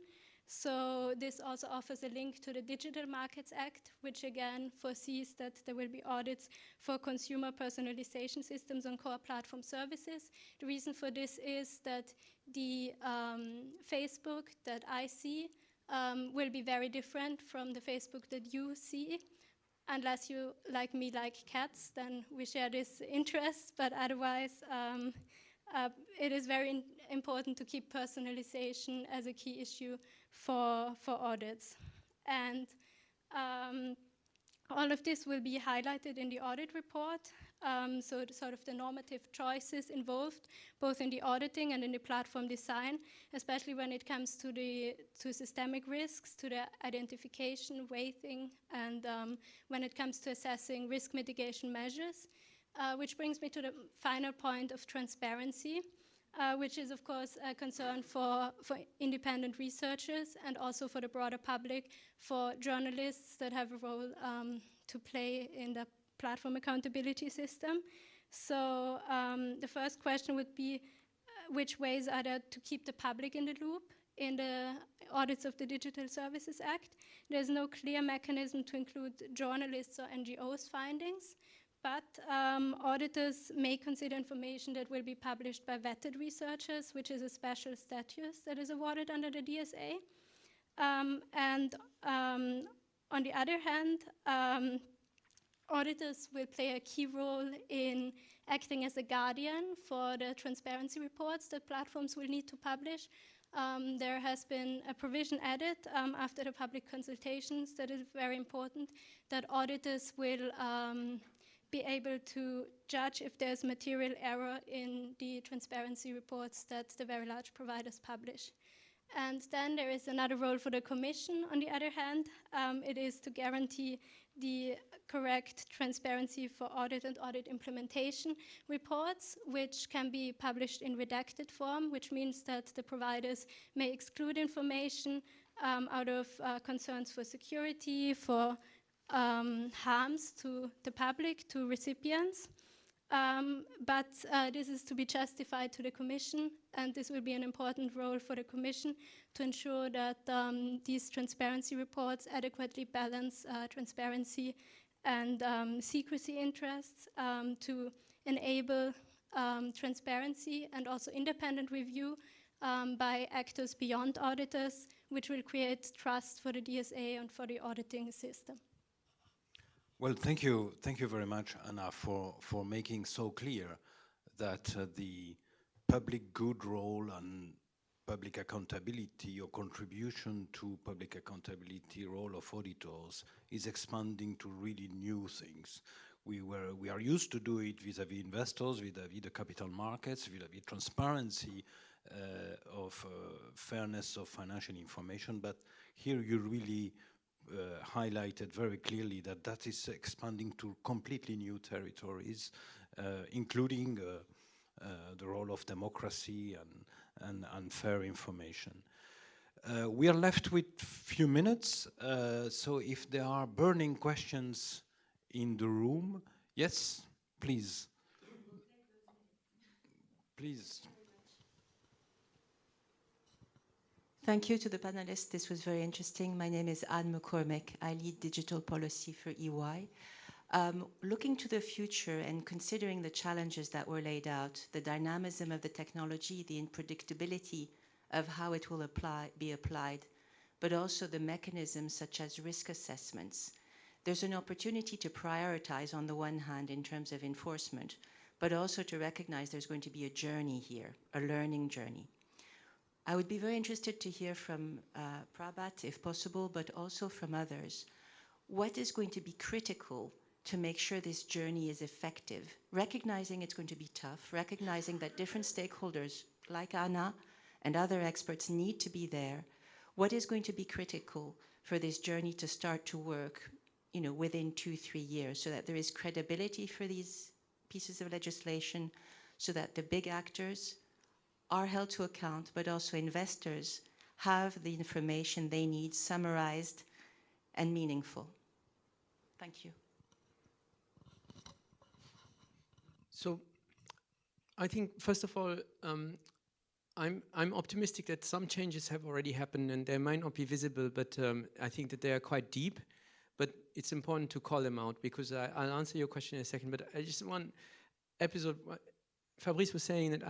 So this also offers a link to the Digital Markets Act, which again foresees that there will be audits for consumer personalization systems on core platform services. The reason for this is that the Facebook that I see will be very different from the Facebook that you see. Unless you, like me, like cats, then we share this interest, but otherwise it is very important to keep personalization as a key issue for audits. And all of this will be highlighted in the audit report. So sort of the normative choices involved, both in the auditing and in the platform design, especially when it comes to systemic risks, to the identification, weighting, and when it comes to assessing risk mitigation measures, which brings me to the final point of transparency, which is of course a concern for independent researchers and also for the broader public, for journalists that have a role to play in the platform accountability system. So the first question would be, which ways are there to keep the public in the loop in the audits of the Digital Services Act? There's no clear mechanism to include journalists or NGOs' findings, but auditors may consider information that will be published by vetted researchers, which is a special status that is awarded under the DSA. And on the other hand, auditors will play a key role in acting as a guardian for the transparency reports that platforms will need to publish. There has been a provision added after the public consultations that is very important, that auditors will be able to judge if there's material error in the transparency reports that the very large providers publish. And then there is another role for the Commission, on the other hand. It is to guarantee the correct transparency for audit and audit implementation reports, which can be published in redacted form, which means that the providers may exclude information out of concerns for security, for harms to the public, to recipients. But this is to be justified to the Commission, and this will be an important role for the Commission to ensure that these transparency reports adequately balance transparency and secrecy interests to enable transparency and also independent review by actors beyond auditors, which will create trust for the DSA and for the auditing system. Well, thank you very much, Anna, for making so clear that the public good role and public accountability or contribution to public accountability role of auditors is expanding to really new things. We are used to do it vis-à-vis investors, vis-à-vis the capital markets, vis-à-vis transparency of fairness of financial information, but here you really highlighted very clearly that that is expanding to completely new territories, including the role of democracy and fair information. We are left with few minutes, so if there are burning questions in the room, yes, please. Please. Thank you to the panelists. This was very interesting. My name is Anne McCormick. I lead digital policy for EY. Looking to the future and considering the challenges that were laid out, the dynamism of the technology, the unpredictability of how it will be applied, but also the mechanisms such as risk assessments, there's an opportunity to prioritize on the one hand in terms of enforcement, but also to recognize there's going to be a journey here, a learning journey. I would be very interested to hear from Prabhat, if possible, but also from others. What is going to be critical to make sure this journey is effective? Recognizing it's going to be tough, recognizing that different stakeholders like Anna and other experts need to be there. What is going to be critical for this journey to start to work, within 2-3 years, so that there is credibility for these pieces of legislation, so that the big actors are held to account, but also investors have the information they need summarized and meaningful? Thank you. So I think, first of all, I'm optimistic that some changes have already happened, and they might not be visible, but I think that they are quite deep. But it's important to call them out, because I'll answer your question in a second. But I just one episode. Fabrice was saying that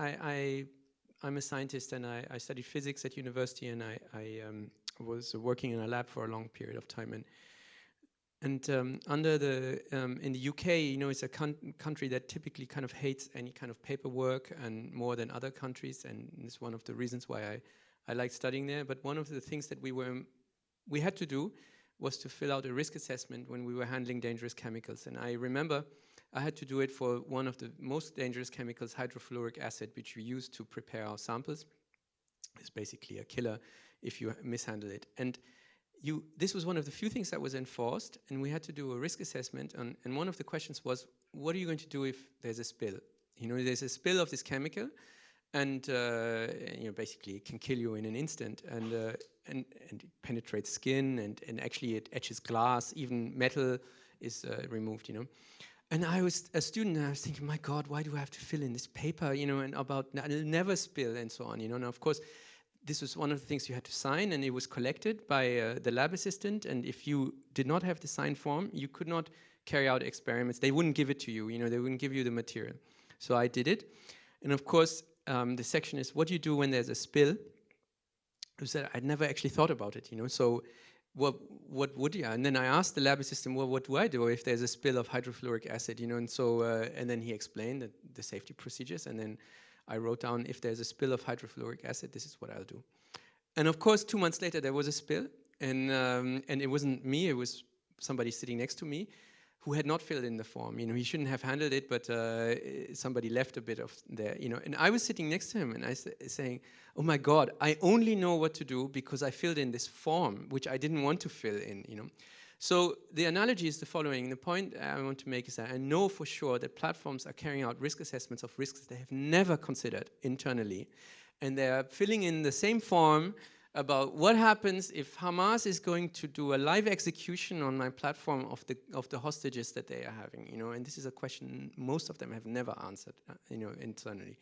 I'm a scientist, and I studied physics at university, and I was working in a lab for a long period of time. And under the in the UK, it's a country that typically kind of hates any kind of paperwork, and more than other countries, and it's one of the reasons why I like studying there. But one of the things that we had to do was to fill out a risk assessment when we were handling dangerous chemicals. And I remember I had to do it for one of the most dangerous chemicals, hydrofluoric acid, which we use to prepare our samples. It's basically a killer if you mishandle it. And this was one of the few things that was enforced, and we had to do a risk assessment. And one of the questions was, what are you going to do if there's a spill? There's a spill of this chemical, and basically it can kill you in an instant, and it penetrates skin, and actually it etches glass, even metal is removed. And I was a student, and I was thinking, my God, why do I have to fill in this paper, and about it'll never spill and so on, Now, of course, this was one of the things you had to sign, and it was collected by the lab assistant. And if you did not have the signed form, you could not carry out experiments. They wouldn't give it to you, they wouldn't give you the material. So I did it. And of course, the section is, what do you do when there's a spill? I said, I'd never actually thought about it, So what would you? And then I asked the lab assistant, well, what do I do if there's a spill of hydrofluoric acid, And so, and then he explained the safety procedures. And then I wrote down, if there's a spill of hydrofluoric acid, this is what I'll do. And of course, 2 months later, there was a spill. And it wasn't me, it was somebody sitting next to me who had not filled in the form. He shouldn't have handled it, but somebody left a bit of there, And I was sitting next to him, and I saying, oh my God, I only know what to do because I filled in this form, which I didn't want to fill in, So the analogy is the following. The point I want to make is that I know for sure that platforms are carrying out risk assessments of risks they have never considered internally. And they are filling in the same form about what happens if Hamas is going to do a live execution on my platform of the hostages that they are having, And this is a question most of them have never answered, internally.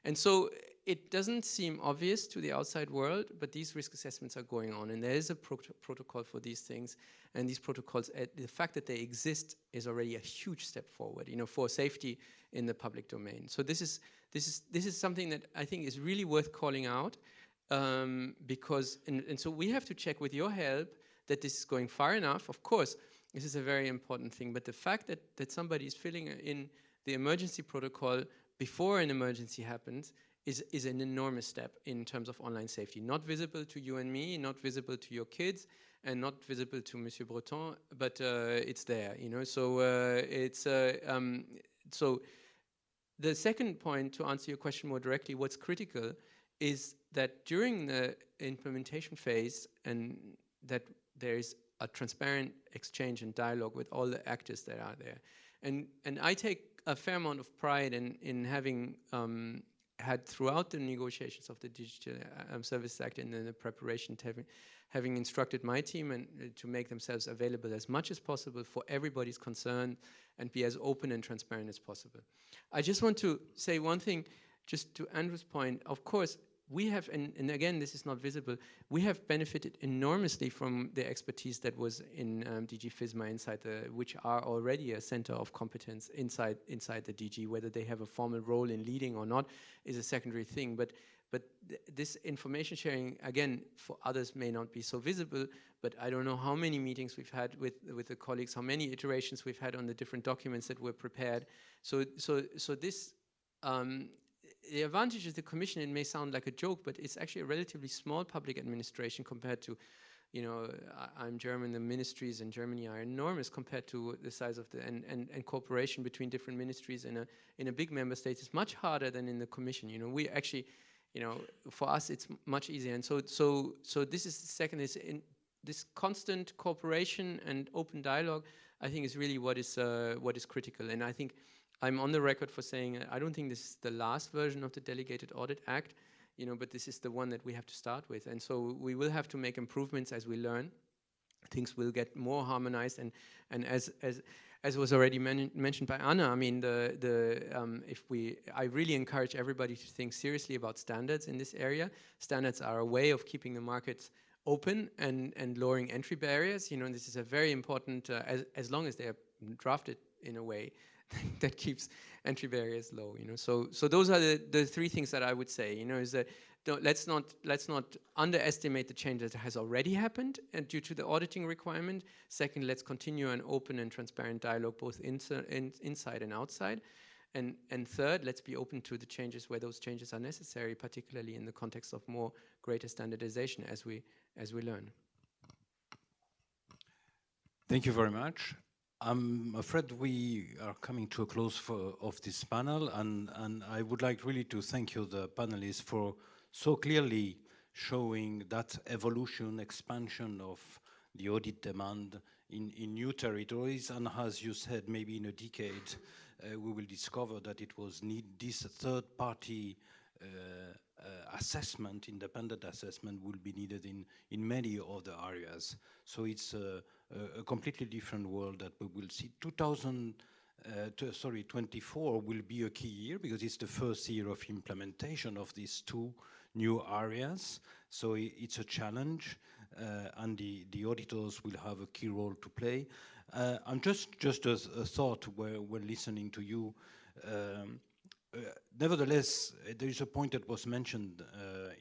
And so it doesn't seem obvious to the outside world, but these risk assessments are going on, and there is a protocol for these things. And these protocols, the fact that they exist is already a huge step forward, for safety in the public domain. So this is something that I think is really worth calling out, because and so we have to check with your help that this is going far enough. Of course, this is a very important thing, but the fact that somebody is filling in the emergency protocol before an emergency happens is an enormous step in terms of online safety. Not visible to you and me, not visible to your kids, and not visible to Monsieur Breton, but it's there, So so the second point, to answer your question more directly, what's critical is that during the implementation phase, and that there is a transparent exchange and dialogue with all the actors that are there. And I take a fair amount of pride in having had throughout the negotiations of the Digital Services Act and in the preparation, having instructed my team and to make themselves available as much as possible for everybody's concern and be as open and transparent as possible. I just want to say one thing, just to Andrew's point. Of course, we have, and again, this is not visible, we have benefited enormously from the expertise that was in DG FISMA which are already a center of competence inside the DG. Whether they have a formal role in leading or not is a secondary thing. But this information sharing, again, for others may not be so visible, but I don't know how many meetings we've had with the colleagues, how many iterations we've had on the different documents that were prepared. So this, the advantage of the Commission, it may sound like a joke, but it's actually a relatively small public administration compared to, you know, I'm German, the ministries in Germany are enormous compared to the size of the, and cooperation between different ministries in a big member state is much harder than in the Commission. You know, we actually, you know, for us it's much easier. And so this is the second, is in this constant cooperation and open dialogue, I think is really what is critical. And I think I'm on the record for saying I don't think this is the last version of the Delegated Audit Act, you know, but this is the one that we have to start with. And so we will have to make improvements as we learn. Things will get more harmonized, and as was already mentioned by Anna, I mean, I really encourage everybody to think seriously about standards in this area. Standards are a way of keeping the markets open and lowering entry barriers. You know, and this is a very important, as long as they are drafted in a way that keeps entry barriers low. You know, so those are the three things that I would say. You know, is that let's not underestimate the change that has already happened and due to the auditing requirement. Second, let's continue an open and transparent dialogue both inside and outside. And third, let's be open to the changes where those changes are necessary, particularly in the context of more greater standardization as we learn. Thank you very much. I'm afraid we are coming to a close of this panel, and I would like really to thank you, the panelists, for so clearly showing that evolution, expansion of the audit demand in new territories. And as you said, maybe in a decade, we will discover that it was this third-party assessment, independent assessment, will be needed in many other areas. So it's a completely different world that we will see. 2024 will be a key year because it's the first year of implementation of these two new areas. So it's a challenge, and the auditors will have a key role to play. And just a thought when listening to you. Nevertheless, there is a point that was mentioned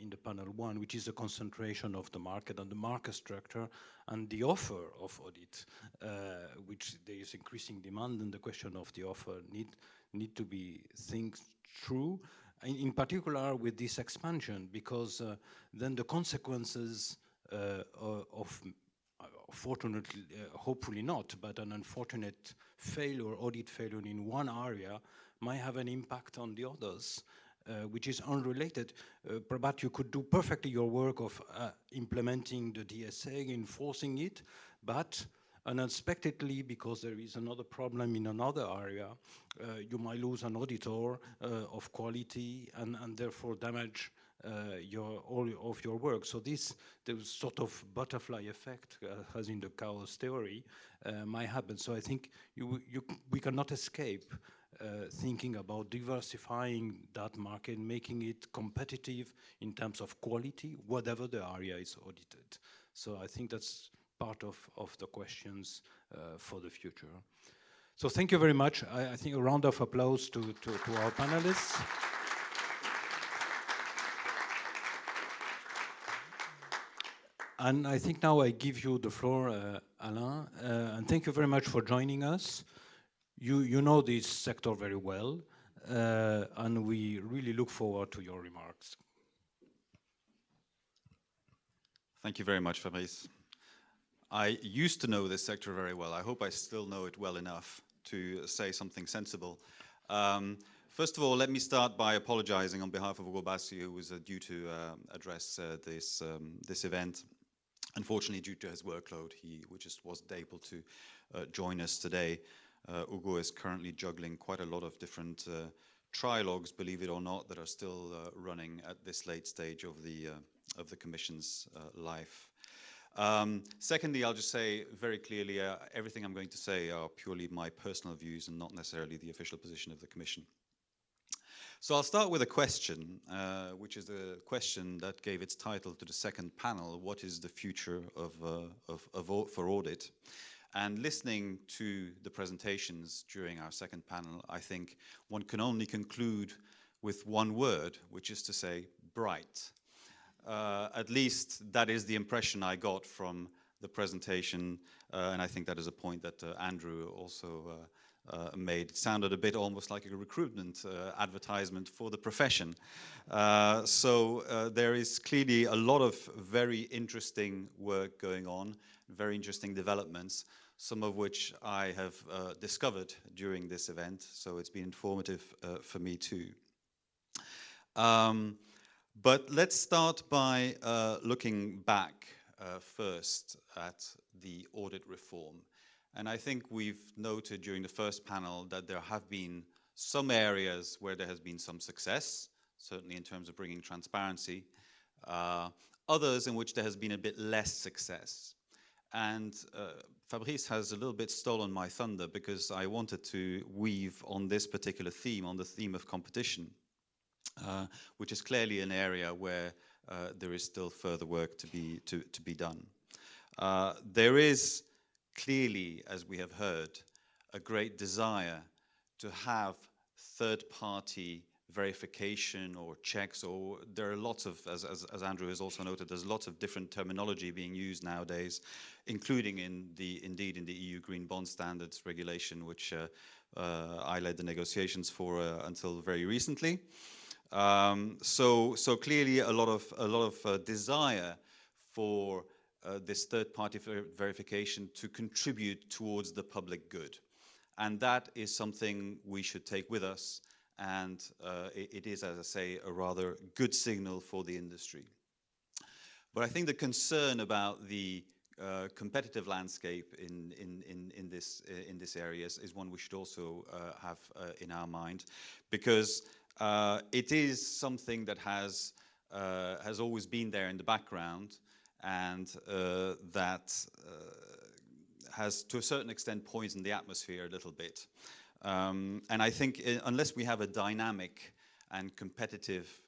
in the panel one, which is the concentration of the market and the market structure and the offer of audit, which there is increasing demand, and the question of the offer need to be think through, in particular with this expansion, because then the consequences of fortunately, hopefully not, but an unfortunate failure, audit failure in one area might have an impact on the others, which is unrelated. Perhaps you could do perfectly your work of implementing the DSA, enforcing it, but unexpectedly, because there is another problem in another area, you might lose an auditor of quality and therefore damage all of your work. So the sort of butterfly effect, as in the chaos theory, might happen. So I think we cannot escape thinking about diversifying that market, making it competitive in terms of quality, whatever the area is audited. So I think that's part of the questions for the future. So thank you very much. I think a round of applause to our panelists. And I think now I give you the floor, Alain, and thank you very much for joining us. You know this sector very well, and we really look forward to your remarks. Thank you very much, Fabrice. I used to know this sector very well. I hope I still know it well enough to say something sensible. First of all, let me start by apologizing on behalf of Ugo Bassi, who was due to address this event. Unfortunately, due to his workload, he just wasn't able to join us today. Ugo is currently juggling quite a lot of different trilogues, believe it or not, that are still running at this late stage of the Commission's life. Secondly, I'll just say very clearly, everything I'm going to say are purely my personal views and not necessarily the official position of the Commission. So I'll start with a question, which is the question that gave its title to the second panel: what is the future for audit? And listening to the presentations during our second panel, I think one can only conclude with one word, which is to say bright. At least that is the impression I got from the presentation, and I think that is a point that Andrew also made. It sounded a bit almost like a recruitment advertisement for the profession. So there is clearly a lot of very interesting work going on, very interesting developments, some of which I have discovered during this event, so it's been informative for me too. But let's start by looking back first at the audit reform. And I think we've noted during the first panel that there have been some areas where there has been some success, certainly in terms of bringing transparency, others in which there has been a bit less success. And Fabrice has a little bit stolen my thunder because I wanted to weave on this particular theme, on the theme of competition, which is clearly an area where there is still further work to be done. There is clearly, as we have heard, a great desire to have third-party verification or checks, or there are lots of, as Andrew has also noted, there's lots of different terminology being used nowadays, including indeed in the EU Green Bond Standards regulation, which I led the negotiations for until very recently. So clearly a lot of desire for this third-party verification to contribute towards the public good. And that is something we should take with us, and it is, as I say, a rather good signal for the industry. But I think the concern about the competitive landscape in this area is one we should also have in our mind, because it is something that has always been there in the background, and that has, to a certain extent, poisoned the atmosphere a little bit. And I think unless we have a dynamic and competitive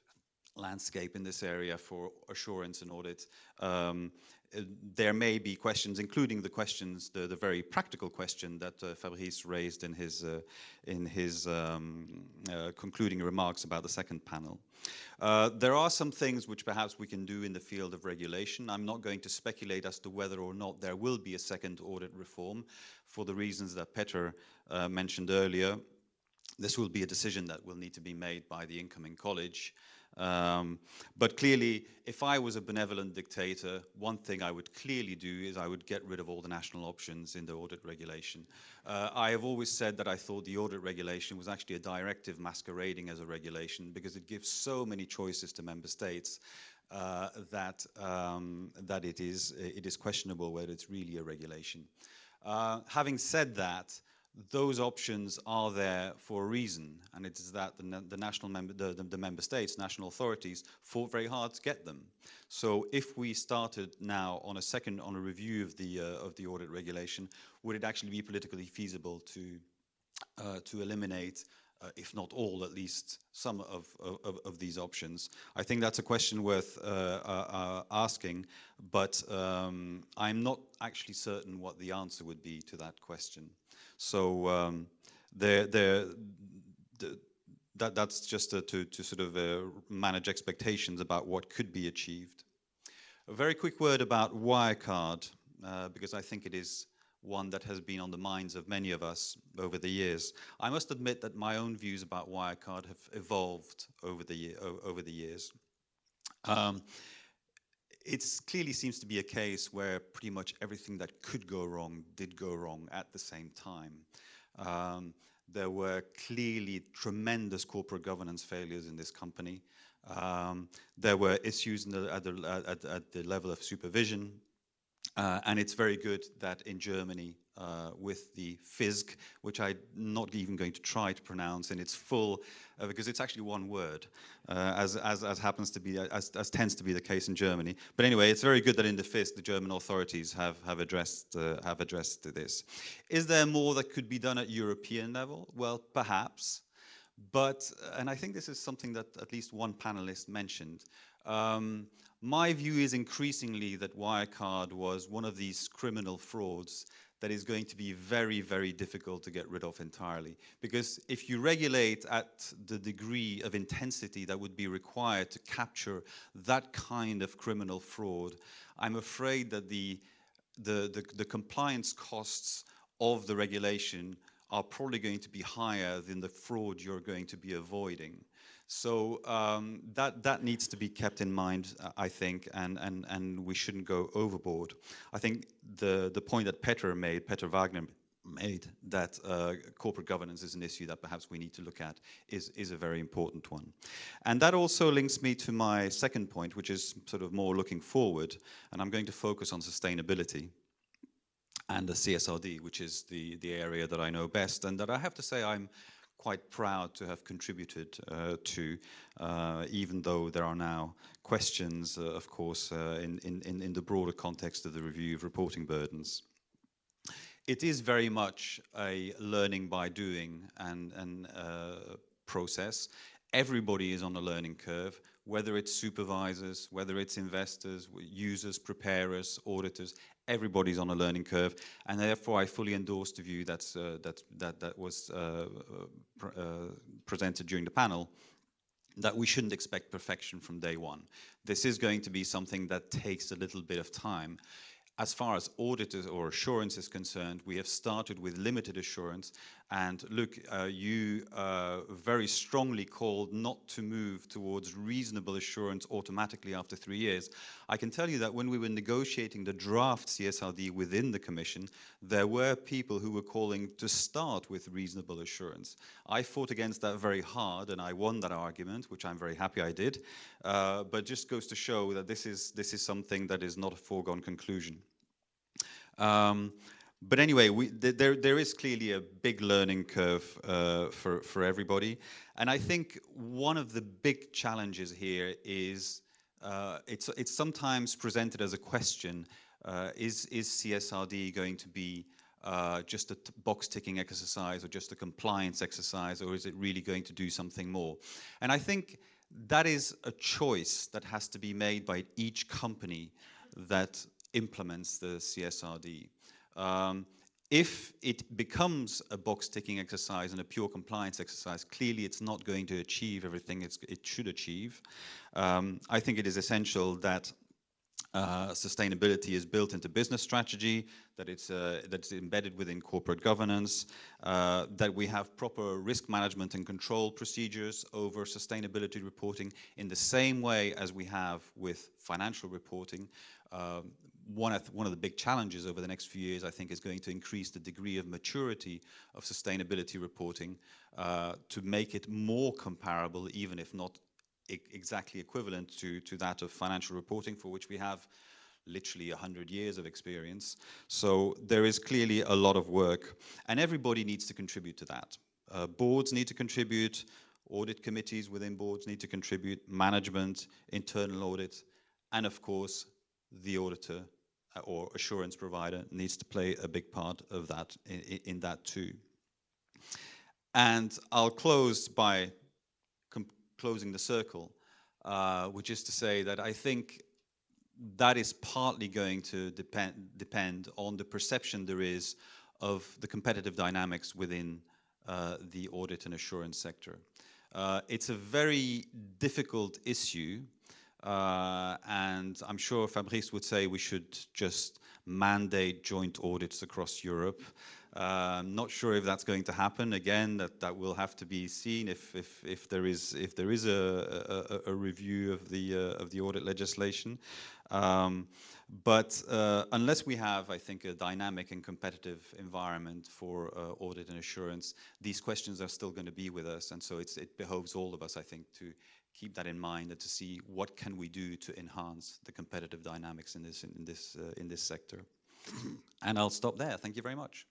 landscape in this area for assurance and audit, there may be questions, including the questions, the very practical question that Fabrice raised in his concluding remarks about the second panel. There are some things which perhaps we can do in the field of regulation. I'm not going to speculate as to whether or not there will be a second audit reform for the reasons that Peter mentioned earlier. This will be a decision that will need to be made by the incoming college. But clearly, if I was a benevolent dictator, one thing I would clearly do is I would get rid of all the national options in the audit regulation. I have always said that I thought the audit regulation was actually a directive masquerading as a regulation, because it gives so many choices to member states that it is questionable whether it's really a regulation. Having said that, those options are there for a reason, and it is that the member states, national authorities, fought very hard to get them. So if we started now on a review of the audit regulation, would it actually be politically feasible to eliminate, if not all, at least some of these options? I think that's a question worth asking, but I'm not actually certain what the answer would be to that question. So that's just to sort of manage expectations about what could be achieved. A very quick word about Wirecard, because I think it is one that has been on the minds of many of us over the years. I must admit that my own views about Wirecard have evolved over the years. It clearly seems to be a case where pretty much everything that could go wrong did go wrong at the same time. There were clearly tremendous corporate governance failures in this company. There were issues at the level of supervision. And it's very good that in Germany, with the FISG, which I'm not even going to try to pronounce in its full, because it's actually one word, as happens to be, as tends to be the case in Germany. But anyway, it's very good that in the FISG, the German authorities have addressed this. Is there more that could be done at European level? Well, perhaps. But, and I think this is something that at least one panelist mentioned, my view is increasingly that Wirecard was one of these criminal frauds that is going to be very, very difficult to get rid of entirely. Because if you regulate at the degree of intensity that would be required to capture that kind of criminal fraud, I'm afraid that the compliance costs of the regulation are probably going to be higher than the fraud you're going to be avoiding. So that needs to be kept in mind, I think, and we shouldn't go overboard. I think the point that Peter Wagner made, that corporate governance is an issue that perhaps we need to look at, is a very important one. And that also links me to my second point, which is sort of more looking forward, and I'm going to focus on sustainability and the CSRD, which is the area that I know best, and that I have to say I'm quite proud to have contributed to, even though there are now questions, of course, in the broader context of the review of reporting burdens. It is very much a learning by doing and process. Everybody is on a learning curve, whether it's supervisors, whether it's investors, users, preparers, auditors. Everybody's on a learning curve, and therefore I fully endorse the view that was presented during the panel, that we shouldn't expect perfection from day one. This is going to be something that takes a little bit of time. As far as auditors or assurance is concerned, we have started with limited assurance, and look, you very strongly called not to move towards reasonable assurance automatically after 3 years. I can tell you that when we were negotiating the draft CSRD within the Commission, there were people who were calling to start with reasonable assurance. I fought against that very hard, and I won that argument, which I'm very happy I did, but just goes to show that this is something that is not a foregone conclusion. But anyway, there is clearly a big learning curve for everybody. And I think one of the big challenges here is, it's sometimes presented as a question, is CSRD going to be just a box ticking exercise or just a compliance exercise, or is it really going to do something more? And I think that is a choice that has to be made by each company that implements the CSRD. If it becomes a box-ticking exercise and a pure compliance exercise, clearly it's not going to achieve everything it should achieve. I think it is essential that sustainability is built into business strategy, that it's embedded within corporate governance, that we have proper risk management and control procedures over sustainability reporting in the same way as we have with financial reporting. One of the big challenges over the next few years, I think, is going to increase the degree of maturity of sustainability reporting to make it more comparable, even if not exactly equivalent to that of financial reporting, for which we have literally 100 years of experience. So there is clearly a lot of work, and everybody needs to contribute to that. Boards need to contribute, audit committees within boards need to contribute, management, internal audit, and of course, the auditor or assurance provider needs to play a big part of that in that too. And I'll close by closing the circle, which is to say that I think that is partly going to depend on the perception there is of the competitive dynamics within the audit and assurance sector. It's a very difficult issue, and I'm sure Fabrice would say we should just mandate joint audits across Europe. Not sure if that's going to happen. Again, that will have to be seen if there is a review of the audit legislation. But unless we have, I think, a dynamic and competitive environment for audit and assurance, these questions are still going to be with us, and so it behoves all of us, I think, to keep that in mind and to see what can we do to enhance the competitive dynamics in this sector. And I'll stop there. Thank you very much.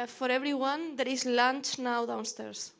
For everyone, there is lunch now downstairs.